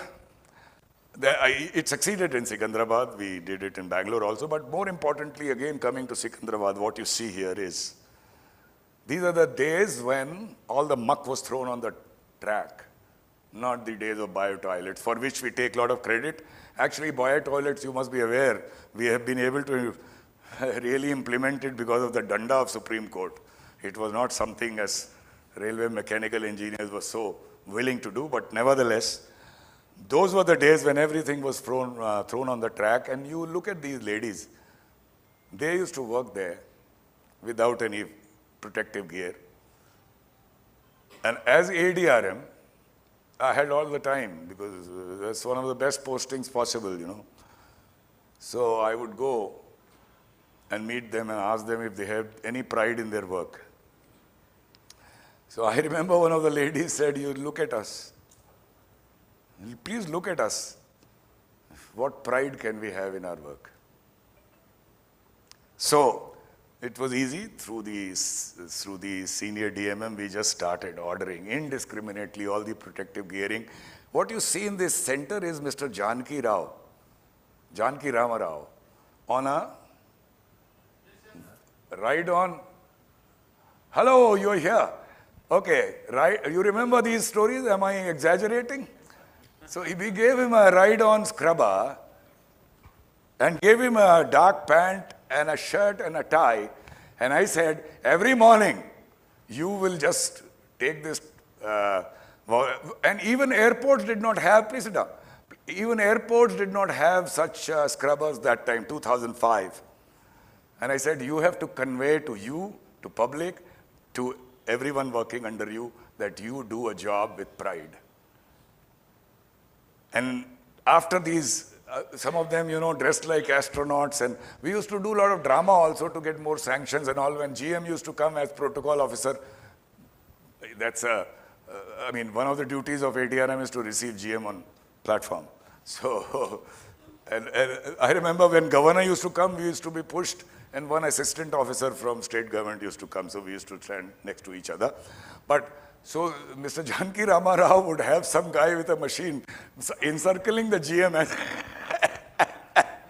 it succeeded in Secunderabad. We did it in Bangalore also. But more importantly, again, coming to Secunderabad, what you see here is, these are the days when all the muck was thrown on the track, not the days of bio-toilets, for which we take a lot of credit. Actually, bio-toilets, you must be aware, we have been able to really implement it because of the danda of Supreme Court. It was not something as railway mechanical engineers were so willing to do, but nevertheless, those were the days when everything was thrown on the track, and you look at these ladies, they used to work there without any protective gear. And as ADRM, I had all the time because that's one of the best postings possible, you know. So I would go and meet them and ask them if they have any pride in their work. So I remember one of the ladies said, you look at us. Please look at us. What pride can we have in our work? So it was easy. Through the senior DMM, we just started ordering indiscriminately all the protective gearing. What you see in this center is Mr. Janki Rama Rao, on a ride on. Hello, you're here. Okay, right. You remember these stories? Am I exaggerating? So we gave him a ride-on scrubber and gave him a dark pant and a shirt and a tie. And I said, every morning, you will just take this. And even airports did not have, please sit down. Even airports did not have such scrubbers that time, 2005. And I said, you have to convey to you, to public, to everyone working under you, that you do a job with pride. And after these, some of them, you know, dressed like astronauts, and we used to do a lot of drama also to get more sanctions and all. When GM used to come as protocol officer, that's I mean, one of the duties of ADRM is to receive GM on platform. So, and I remember when governor used to come, we used to be pushed, and one assistant officer from state government used to come, so we used to stand next to each other. But so Mr. Janki Rama Rao would have some guy with a machine encircling the GM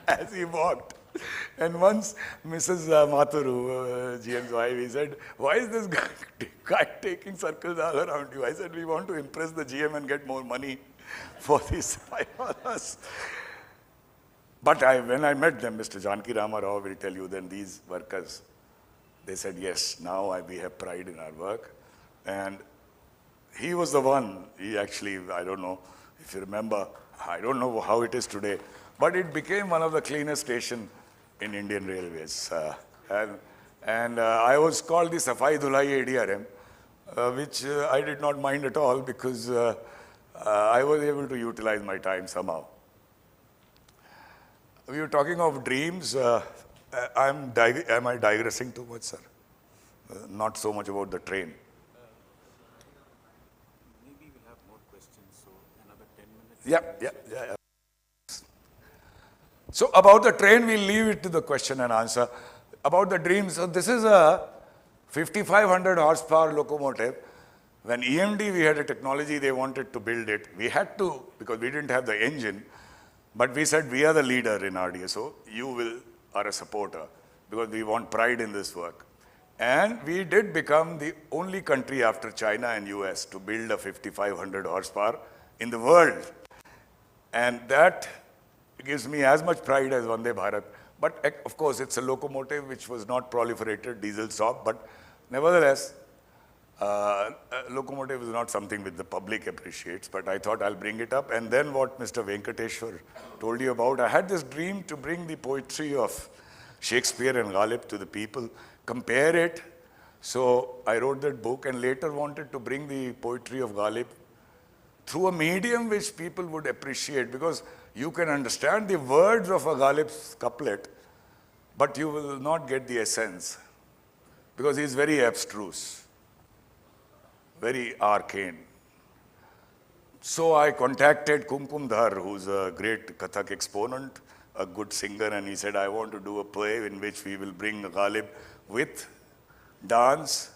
as he walked. And once Mrs. Mathuru, GM's wife, he said, why is this guy taking circles all around you? I said, we want to impress the GM and get more money for these 5 hours. But when I met them, Mr. Janki Rama Rao will tell you, then these workers, they said, yes, now we have pride in our work. And he was the one, he actually, I don't know if you remember, I don't know how it is today, but it became one of the cleanest stations in Indian Railways. I was called the Safai Dhulai ADRM, which I did not mind at all because I was able to utilize my time somehow. We were talking of dreams. Am I digressing too much, sir? Not so much about the train. Maybe we'll have more questions, so another 10 minutes. Yeah. So about the train, we'll leave it to the question and answer. About the dreams, so this is a 5,500 horsepower locomotive. When EMD, we had a technology, they wanted to build it. We had to, because we didn't have the engine, but we said, we are the leader in RDSO. You are a supporter, because we want pride in this work. And we did become the only country after China and US to build a 5,500 horsepower in the world. And that gives me as much pride as Vande Bharat. But of course, it's a locomotive which was not proliferated, diesel stop, but nevertheless, locomotive is not something which the public appreciates, but I thought I'll bring it up. And then what Mr. Venkateshwar told you about, I had this dream to bring the poetry of Shakespeare and Ghalib to the people, compare it. So I wrote that book and later wanted to bring the poetry of Ghalib through a medium which people would appreciate, because you can understand the words of a Ghalib's couplet, but you will not get the essence, because he is very abstruse, very arcane. So I contacted Kumkum Dhar, who's a great Kathak exponent, a good singer, and he said, I want to do a play in which we will bring Ghalib with dance,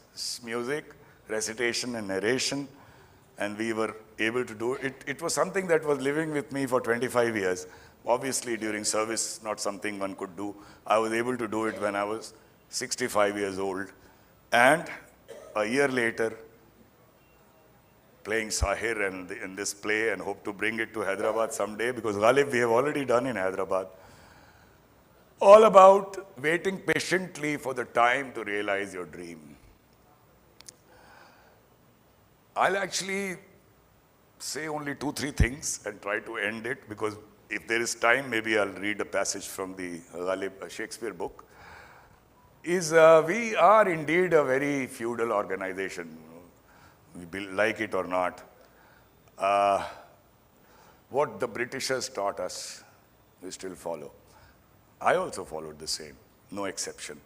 music, recitation and narration, and we were able to do it. It was something that was living with me for 25 years. Obviously, during service, not something one could do. I was able to do it when I was 65 years old. And a year later, playing Sahir in this play, and hope to bring it to Hyderabad someday, because Ghalib we have already done in Hyderabad. All about waiting patiently for the time to realize your dream. I'll actually say only 2-3 things and try to end it, because if there is time, maybe I'll read a passage from the Ghalib Shakespeare book. We are indeed a very feudal organization. We like it or not. What the Britishers taught us, we still follow. I also followed the same, no exception.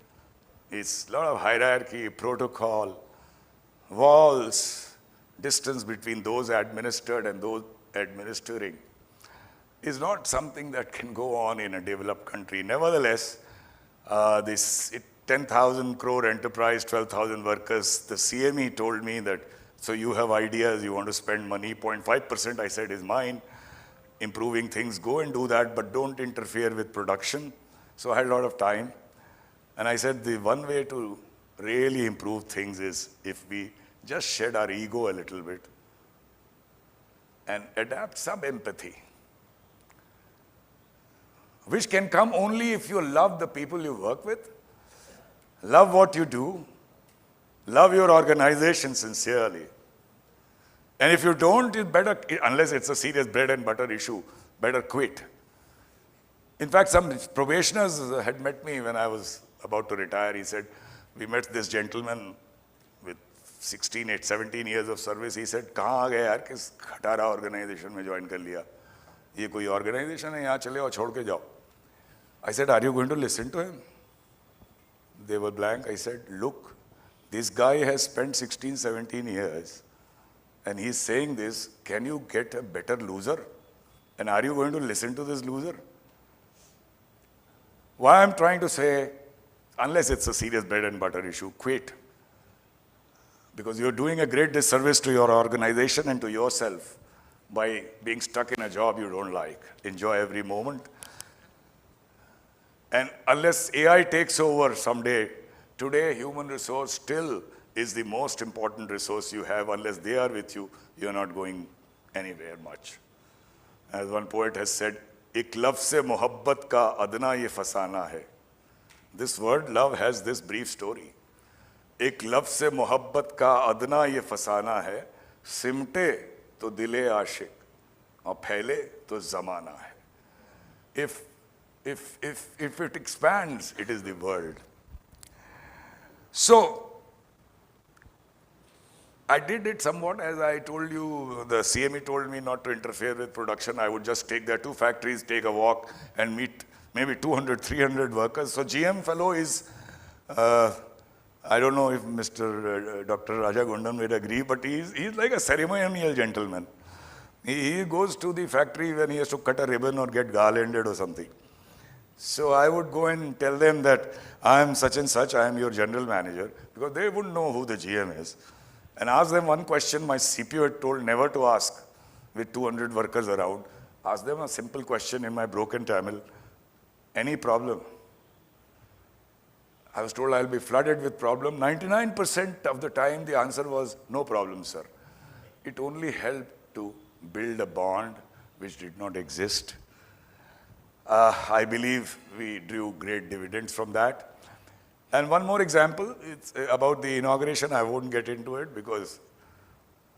It's a lot of hierarchy, protocol, walls, distance between those administered and those administering is not something that can go on in a developed country. Nevertheless, this 10,000 crore enterprise, 12,000 workers, the CME told me that, so you have ideas, you want to spend money, 0.5% I said is mine, improving things, go and do that, but don't interfere with production. So I had a lot of time. And I said the one way to really improve things is if we just shed our ego a little bit and adapt some empathy, which can come only if you love the people you work with, love what you do, love your organization sincerely. And if you don't, it's better, unless it's a serious bread and butter issue, better quit. In fact, some probationers had met me when I was about to retire. He said, we met this gentleman with 17 years of service. He said, कहाँ आ गए यार, किस खटारा organization में join कर लिया? ये कोई organization है, यहाँ चले और छोड़ के जाओ. I said, are you going to listen to him? They were blank. I said, look, this guy has spent 17 years and he's saying this, can you get a better loser? And are you going to listen to this loser? Why I'm trying to say, unless it's a serious bread and butter issue, quit. Because you're doing a great disservice to your organization and to yourself by being stuck in a job you don't like. Enjoy every moment. And unless AI takes over someday, today human resource still is the most important resource you have. Unless they are with you, you're not going anywhere much. As one poet has said, "Ik love se mohabbat ka adna ye fasana hai." This word love has this brief story. "Ik love se mohabbat ka adna ye fasana hai, simte to dile aashik, aur phaile to zamana hai." If it expands, it is the world. So, I did it somewhat, as I told you, the CME told me not to interfere with production. I would just take their 2 factories, take a walk, and meet maybe 200, 300 workers. So GM fellow is, I don't know if Dr. Raja Gondan will agree, but he's like a ceremonial gentleman. He goes to the factory when he has to cut a ribbon or get garlanded or something. So I would go and tell them that I am such and such, I am your general manager, because they wouldn't know who the GM is. And ask them one question my CPO had told never to ask with 200 workers around. Ask them a simple question in my broken Tamil. Any problem? I was told I'll be flooded with problem. 99% of the time the answer was, no problem, sir. It only helped to build a bond which did not exist. I believe we drew great dividends from that. And one more example, it's about the inauguration. I won't get into it because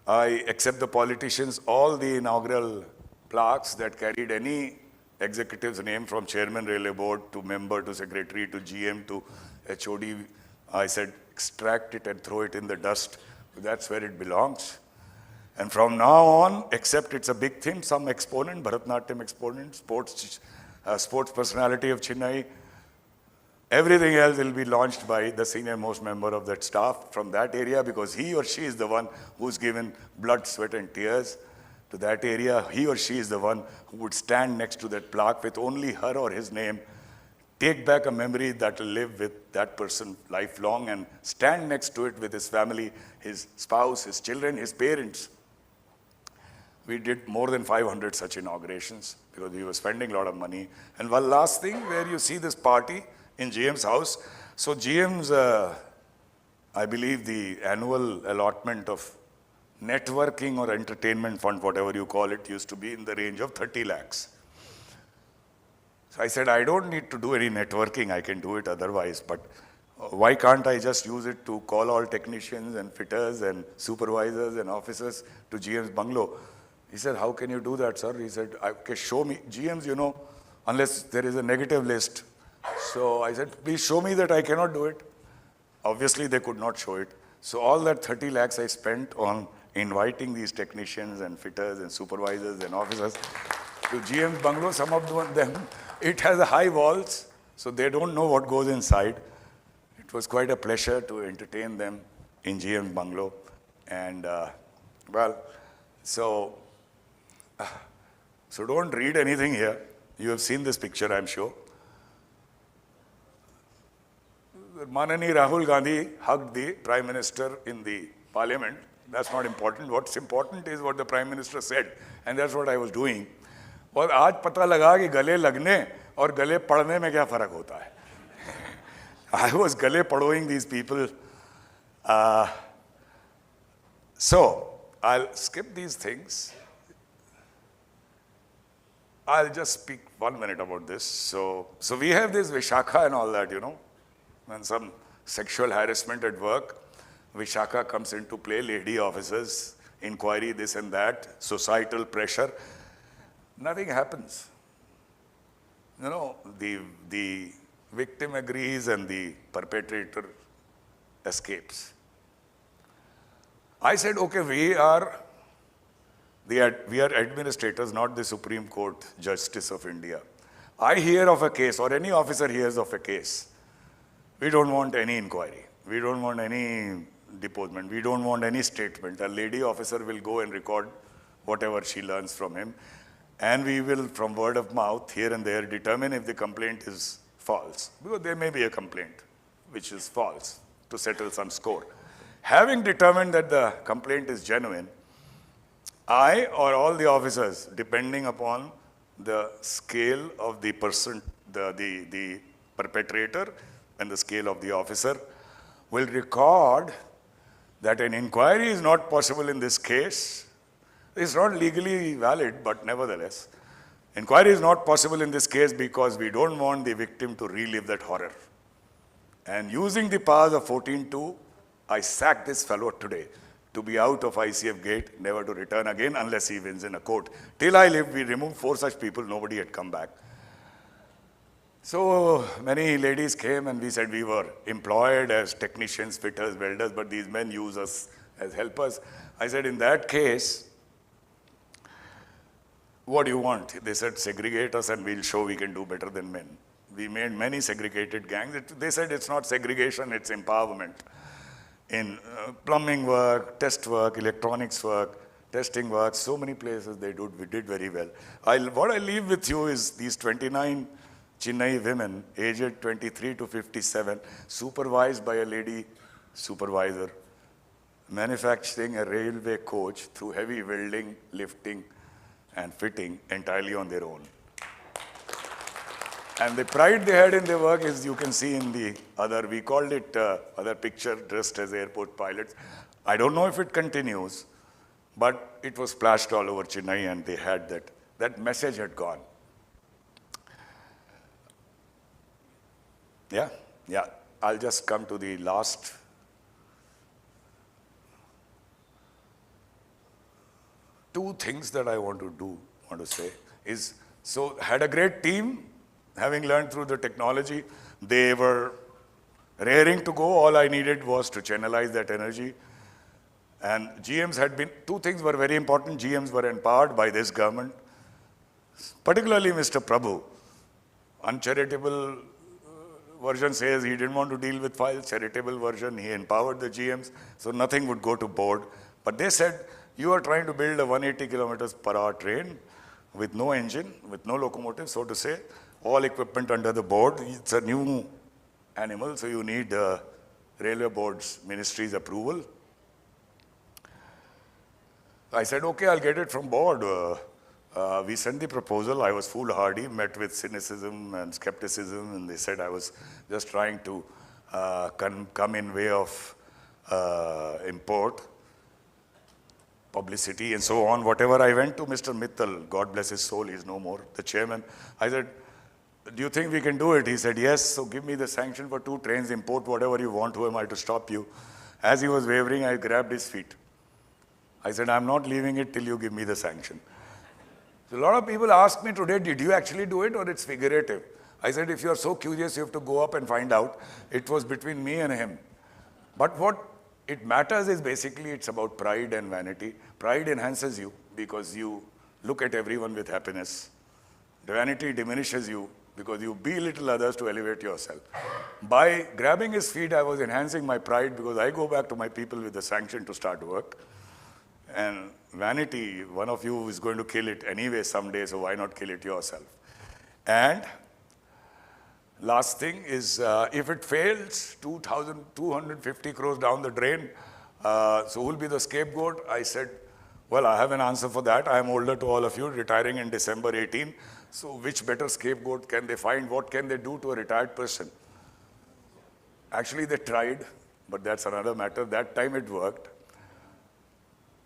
I accept the politicians all the inaugural plaques that carried any executive's name from chairman railway board to member to secretary to GM to HOD. I said, extract it and throw it in the dust. That's where it belongs. And from now on, except it's a big thing, some exponent, Bharatanatyam exponent, sports personality of Chennai, everything else will be launched by the senior most member of that staff from that area, because he or she is the one who's given blood, sweat and tears to that area. He or she is the one who would stand next to that plaque with only her or his name, take back a memory that will live with that person lifelong, and stand next to it with his family, his spouse, his children, his parents. We did more than 500 such inaugurations because we were spending a lot of money. And one last thing, where you see this party in GM's house. So GM's, I believe the annual allotment of networking or entertainment fund, whatever you call it, used to be in the range of 30 lakhs. So I said, I don't need to do any networking, I can do it otherwise, but why can't I just use it to call all technicians and fitters and supervisors and officers to GM's bungalow? He said, how can you do that, sir? He said, okay, show me. GMs, you know, unless there is a negative list. So I said, please show me that I cannot do it. Obviously, they could not show it. So all that 30 lakhs I spent on inviting these technicians and fitters and supervisors and officers to GM's bungalow. Some of them, it has a high walls, so they don't know what goes inside. It was quite a pleasure to entertain them in GM's bungalow. And so don't read anything here. You have seen this picture, I'm sure. Manani Rahul Gandhi hugged the Prime Minister in the Parliament. That's not important. What's important is what the Prime Minister said. And that's what I was doing. और आज पता लगा कि गले लगने और गले पड़ने में क्या फर्क होता है. I was gale padhoing these people. So I'll skip these things. I'll just speak 1 minute about this. So we have this Vishakha and all that, you know. When some sexual harassment at work, Vishakha comes into play, lady officers, inquiry, this and that, societal pressure. Nothing happens. You know, the victim agrees and the perpetrator escapes. I said, okay, we are administrators, not the Supreme Court Justice of India. I hear of a case, or any officer hears of a case. We don't want any inquiry. We don't want any deposement. We don't want any statement. A lady officer will go and record whatever she learns from him. And we will, from word of mouth, here and there, determine if the complaint is false. Because there may be a complaint which is false to settle some score. Having determined that the complaint is genuine, I or all the officers, depending upon the scale of the person, the perpetrator and the scale of the officer, will record that an inquiry is not possible in this case. It's not legally valid, but nevertheless, inquiry is not possible in this case because we don't want the victim to relive that horror. And using the powers of 14(2), I sack this fellow today to be out of ICF gate, never to return again unless he wins in a court. Till I lived, we removed 4 such people, nobody had come back. So many ladies came and we said we were employed as technicians, fitters, welders, but these men use us as helpers. I said, in that case, what do you want? They said, segregate us and we'll show we can do better than men. We made many segregated gangs. They said it's not segregation, it's empowerment. In plumbing work, test work, electronics work, testing work, so many places we did very well. What I leave with you is these 29 Chennai women, aged 23 to 57, supervised by a lady supervisor, manufacturing a railway coach through heavy welding, lifting, and fitting entirely on their own. And the pride they had in their work is, you can see in the other, we called it other picture, dressed as airport pilots. I don't know if it continues, but it was splashed all over Chennai and they had that message had gone. Yeah, I'll just come to the last. Two things that I want to say is, so had a great team, having learned through the technology. They were raring to go. All I needed was to channelize that energy. And GMs had been, 2 things were very important. GMs were empowered by this government, particularly Mr. Prabhu. Uncharitable version says he didn't want to deal with files. Charitable version, he empowered the GMs, so nothing would go to board. But they said, you are trying to build a 180 kilometers per hour train with no engine, with no locomotive, so to say, all equipment under the board. It's a new animal, so you need Railway Board's ministry's approval. I said, okay, I'll get it from board. We sent the proposal. I was foolhardy, met with cynicism and skepticism, and they said I was just trying to come in way of import, publicity, and so on. Whatever, I went to Mr. Mittal, God bless his soul, he's no more, the chairman. I said, do you think we can do it? He said, yes, so give me the sanction for 2 trains, import whatever you want. Who am I to stop you? As he was wavering, I grabbed his feet. I said, I'm not leaving it till you give me the sanction. So a lot of people ask me today, did you actually do it or it's figurative? I said, if you're so curious, you have to go up and find out. It was between me and him. But what it matters is basically it's about pride and vanity. Pride enhances you because you look at everyone with happiness. Vanity diminishes you because you belittle others to elevate yourself. By grabbing his feet, I was enhancing my pride because I go back to my people with the sanction to start work. And vanity, one of you is going to kill it anyway someday, so why not kill it yourself? And last thing is, if it fails, 2,250 crores down the drain, so who will be the scapegoat? I said, well, I have an answer for that. I am older to all of you, retiring in December 18. So which better scapegoat can they find? What can they do to a retired person? Actually, they tried, but that's another matter. That time it worked.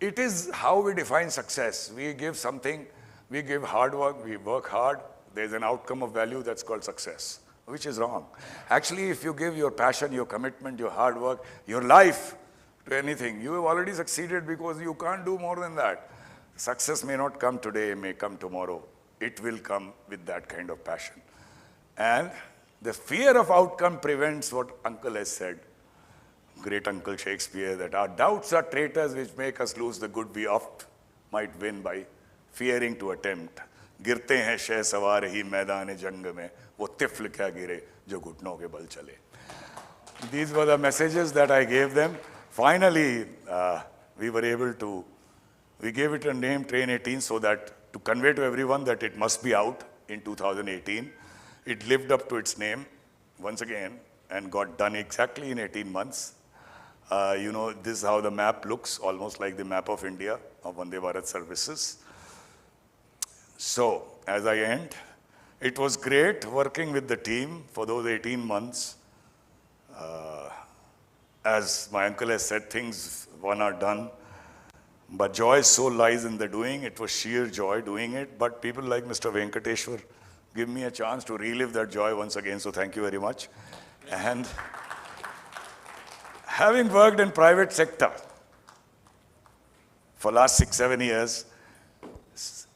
It is how we define success. We give something, we give hard work, we work hard. There's an outcome of value that's called success, which is wrong. Actually, if you give your passion, your commitment, your hard work, your life to anything, you have already succeeded because you can't do more than that. Success may not come today, may come tomorrow. It will come with that kind of passion. And the fear of outcome prevents what Uncle has said, great Uncle Shakespeare, that our doubts are traitors which make us lose the good we oft might win by fearing to attempt. गिरते हैं शह सवार ही मैदान जंग में, वो तिफल क्या गिरे जो घुटनों के बल चले. These were the messages that I gave them. Finally, we were able to, we gave it a name, Train 18, so that to convey to everyone that it must be out in 2018. It lived up to its name once again and got done exactly in 18 months. You know, this is how the map looks, almost like the map of India, of Vande Bharat services. So, as I end, It was great working with the team for those 18 months. As my uncle has said, things one are done. But joy so lies in the doing. It was sheer joy doing it. But people like Mr. Venkateshwar give me a chance to relive that joy once again. So thank you very much. And having worked in private sector for last 6-7 years,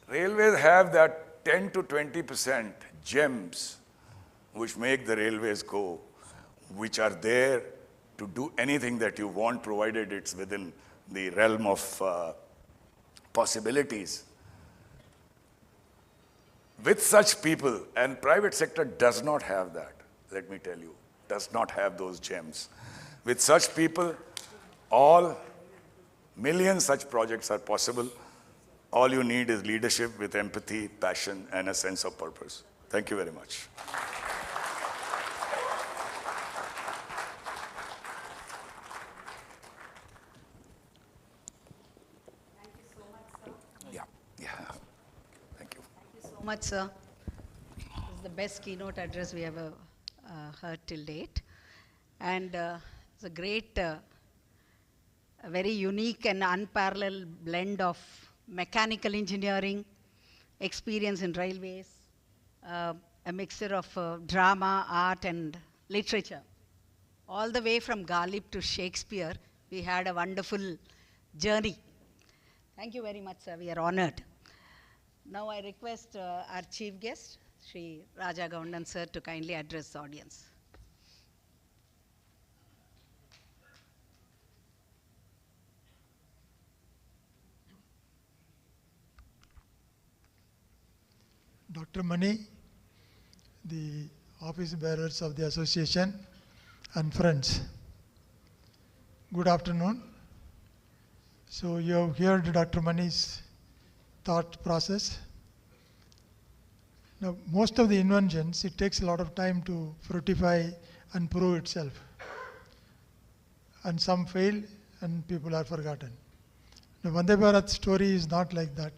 railways have that 10 to 20% gems which make the railways go, which are there to do anything that you want, provided it's within the realm of possibilities. With such people, and private sector does not have that, let me tell you, does not have those gems. With such people, all million such projects are possible. All you need is leadership with empathy, passion, and a sense of purpose. Thank you very much. So much, sir. This is the best keynote address we ever heard till date. And it's a great, a very unique and unparalleled blend of mechanical engineering, experience in railways, a mixture of drama, art, and literature. All the way from Ghalib to Shakespeare, we had a wonderful journey. Thank you very much, sir. We are honored. Now I request our chief guest, Sri Raja Gaundan sir, to kindly address the audience. Dr. Mani, the office bearers of the association, and friends. Good afternoon. So you have heard Dr. Mani's thought process. Now, most of the inventions, it takes a lot of time to fructify and prove itself. And some fail and people are forgotten. Now, Vande Bharat story is not like that.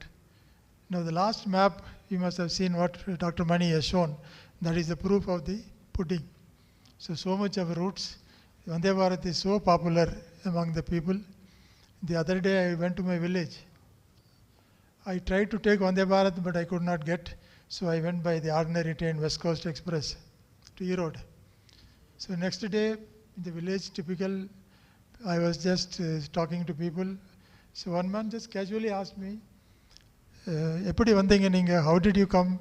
Now, the last map, you must have seen what Dr. Mani has shown. That is the proof of the pudding. So much of roots. Vande Bharat is so popular among the people. The other day I went to my village. I tried to take Vande Bharat, but I could not get. So I went by the ordinary train, West Coast Express, to Erode. So next day, in the village, typical, I was just talking to people. So one man just casually asked me, "Eppadi vandinga neenga? How did you come?"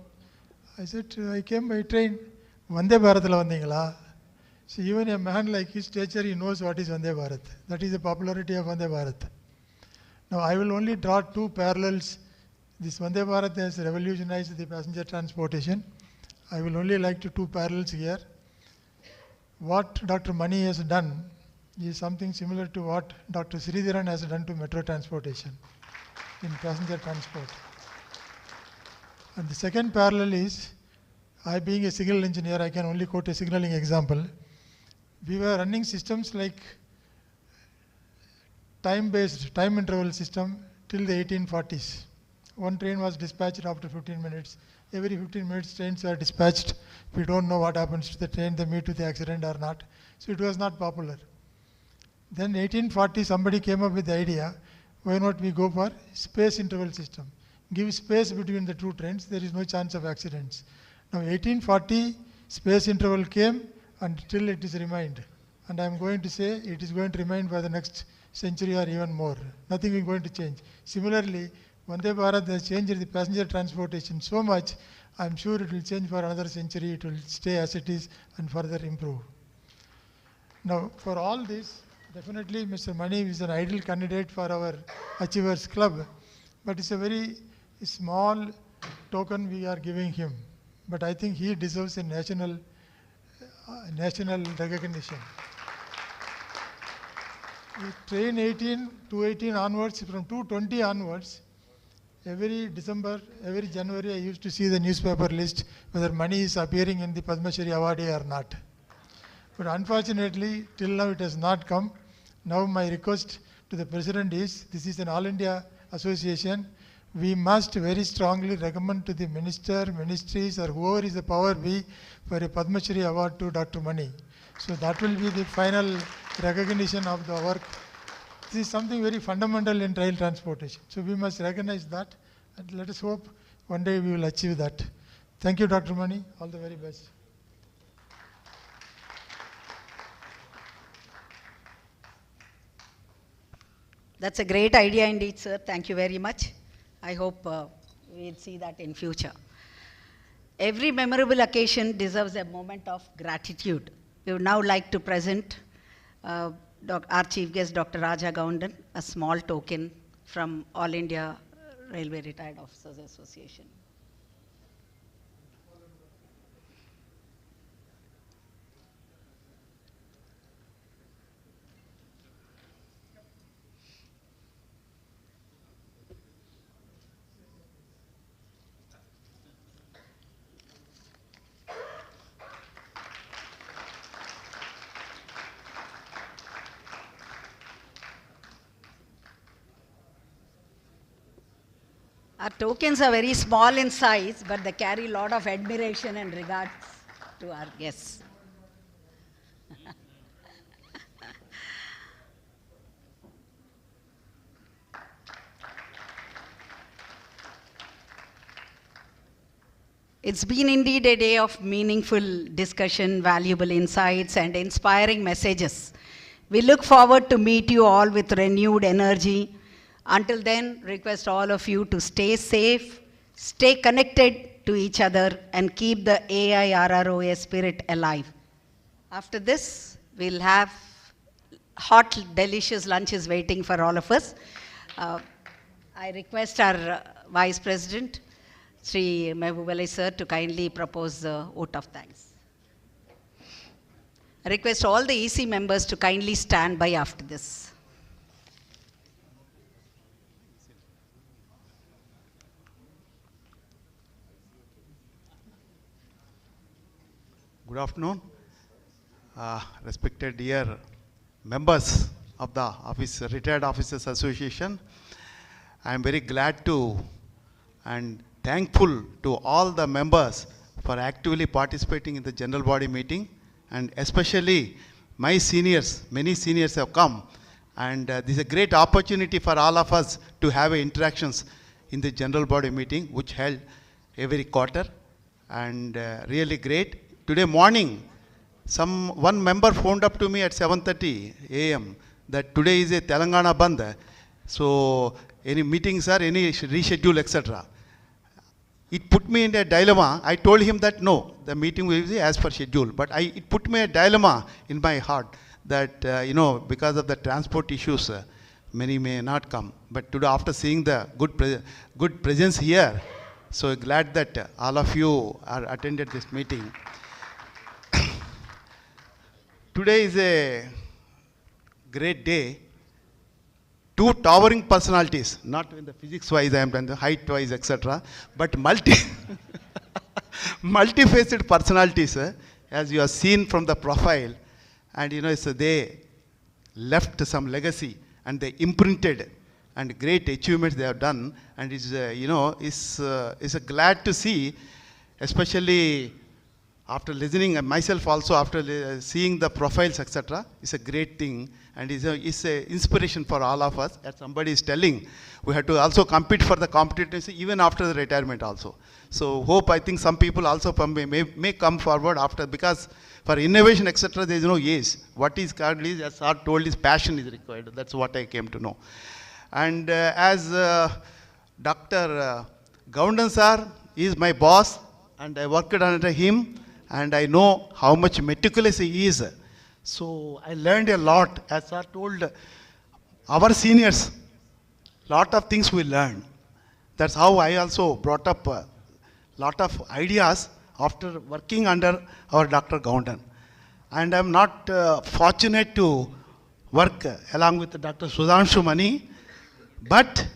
I said, "I came by train." Vande Bharatla vandingala. So even a man like his stature, he knows what is Vande Bharat. That is the popularity of Vande Bharat. Now I will only draw two parallels. This Vande Bharat has revolutionized the passenger transportation. I will only like to two parallels here. What Dr. Mani has done is something similar to what Dr. Sridharan has done to metro transportation in passenger transport. And the second parallel is, I being a signal engineer, I can only quote a signaling example. We were running systems like time-based, time interval system till the 1840s. One train was dispatched after 15 minutes. Every 15 minutes trains are dispatched. We don't know what happens to the train, they meet with the accident or not. So it was not popular. Then 1840, somebody came up with the idea, why not we go for space interval system? Give space between the two trains, there is no chance of accidents. Now 1840, space interval came and till it is remained. And I am going to say it is going to remain for the next century or even more. Nothing is going to change. Similarly, Vande Bharat has changed the passenger transportation so much, I am sure it will change for another century, it will stay as it is and further improve. Now, for all this, definitely Mr. Mani is an ideal candidate for our Achievers Club, but it's a very small token we are giving him. But I think he deserves a national recognition. Train 218 onwards, from 220 onwards, every December, every January, I used to see the newspaper list whether Mani is appearing in the Padma Shri awardee or not. But unfortunately, till now it has not come. Now my request to the President is, this is an All India association. we must very strongly recommend to the minister, ministries, or whoever is the power be for a Padma Shri award to Dr. Mani. So that will be the final recognition of the work. This is something very fundamental in rail transportation. So we must recognize that, and let us hope one day we will achieve that. Thank you, Dr. Mani. All the very best. That's a great idea indeed, sir. Thank you very much. I hope we'll see that in future. Every memorable occasion deserves a moment of gratitude. We would now like to present our chief guest, Dr. Raja Goundan, a small token from All India Railway Retired Officers Association. Our tokens are very small in size, but they carry a lot of admiration and regards to our guests. It's been indeed a day of meaningful discussion, valuable insights, and inspiring messages. We look forward to meet you all with renewed energy. Until then, request all of you to stay safe, stay connected to each other, and keep the AIRROA spirit alive. After this, we'll have hot, delicious lunches waiting for all of us. I request our Vice President, Sri Mehboob Ali sir, to kindly propose the vote of thanks. I request all the EC members to kindly stand by after this. Good afternoon, respected dear members of the Retired Officers Association. I am very glad to and thankful to all the members for actively participating in the general body meeting, and especially my seniors. Many seniors have come, and this is a great opportunity for all of us to have interactions in the general body meeting, which held every quarter, and really great. Today morning, one member phoned up to me at 7:30 a.m. that today is a Telangana Bandh, so any meetings or any reschedule, etc. It put me in a dilemma. I told him that no, the meeting will be as per schedule, but it put me a dilemma in my heart that, because of the transport issues, many may not come. But today, after seeing the good presence here, so glad that all of you are attended this meeting. Today is a great day. Two towering personalities, not in the physics-wise, I am in the height-wise, etc., but multifaceted personalities, as you have seen from the profile, and so they left some legacy, and they imprinted, and great achievements they have done, and it's glad to see, especially after listening, and myself also after seeing the profiles, etc., it's a great thing, and it's an inspiration for all of us. As somebody is telling, we have to also compete for the competitiveness even after the retirement also. So I think some people also may come forward after, because for innovation, etc., there is no age. What is currently, as sir told, is passion is required. That's what I came to know. And as Dr. Goundan sir is my boss, and I worked under him, and I know how much meticulous he is. So I learned a lot. As sir told, our seniors, lot of things we learned. That's how I also brought up a lot of ideas after working under our Dr. Goundan. And I'm not fortunate to work along with Dr. Sudhanshu Mani, but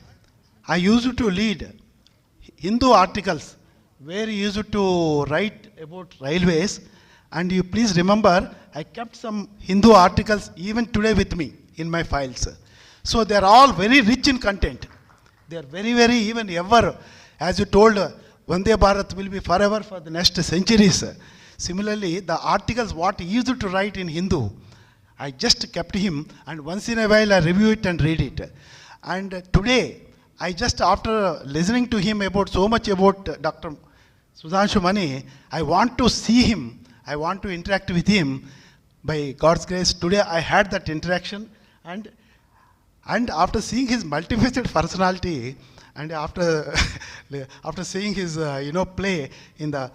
I used to lead Hindu articles where he used to write about railways, and you please remember, I kept some Hindu articles even today with me in my files. So they're all very rich in content. They are very, very even ever, as you told, Vande Bharat will be forever for the next centuries. Similarly, the articles what he used to write in Hindu, I just kept him, and once in a while I review it and read it. And today, I just after listening to him about so much about Dr. Sudhanshu Mani, I want to see him, I want to interact with him. By God's grace, today I had that interaction, and after seeing his multifaceted personality, and after seeing his play in the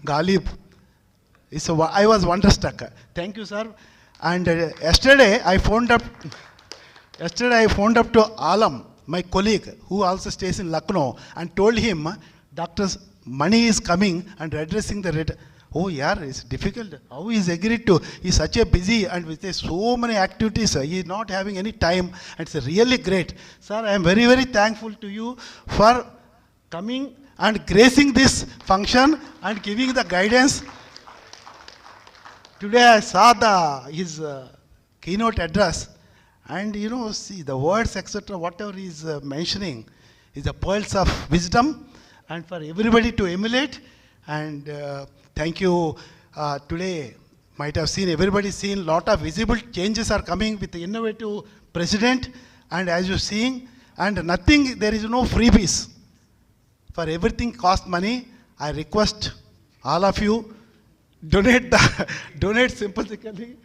Ghalib, I was wonderstruck. Thank you, sir. And yesterday I phoned up to Alam, my colleague, who also stays in Lucknow, and told him Dr. Mani is coming and addressing the oh yeah, it's difficult. How he's agreed to? He's such a busy and with so many activities. He's not having any time. It's really great. Sir, I am very, very thankful to you for coming and gracing this function and giving the guidance. Today I saw his keynote address, and see the words, etc., whatever he's mentioning is the pearls of wisdom and for everybody to emulate. And thank you. Today, might have seen, everybody seen, lot of visible changes are coming with the innovative president, and as you're seeing, and nothing, there is no freebies. For everything cost money. I request all of you, donate sympathetically.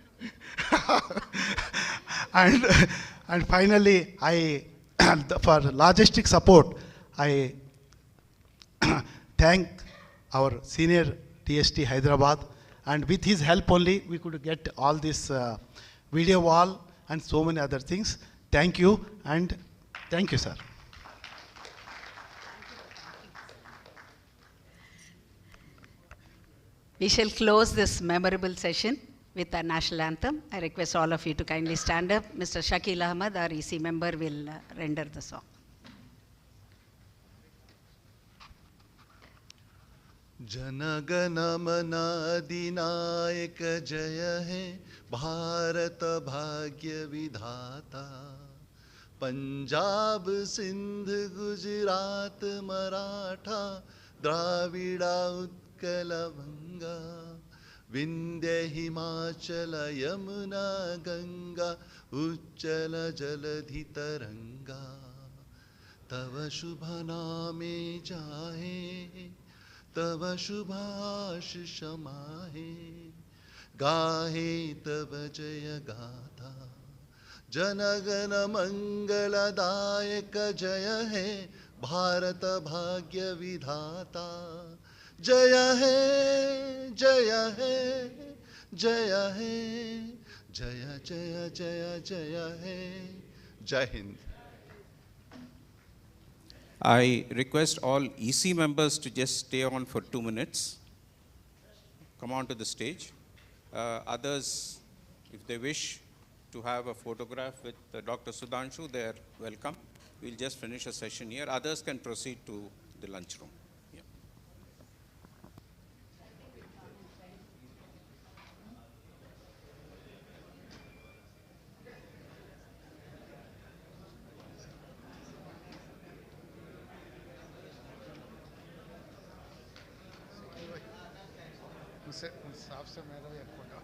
and finally, for logistic support, I thank our senior TST Hyderabad, and with his help only we could get all this video wall and so many other things. Thank you, and thank you, sir. We shall close this memorable session with our national anthem. I request all of you to kindly stand up. Mr. Shakil Ahmed, our EC member, will render the song. जनगण मन अधिनायक जय है भारत भाग्य विधाता पंजाब सिंध गुजरात मराठा द्राविड़ा उत्कल बंगा विंध्य हिमाचल यमुना गंगा उच्चल जलधि तरंगा तव शुभ नामे जाहे तव शुभाशिष समाहे गाहे तव जय गाथा जनगण मंगलदायक जय है भारत भाग्य विधाता जय है जय है जय है जय जय जय जय है जय Hind. I request all EC members to just stay on for 2 minutes. Come on to the stage. Others, if they wish to have a photograph with Dr. Sudhanshu, they are welcome. We'll just finish a session here. Others can proceed to the lunchroom. साफ से मेरा भी photo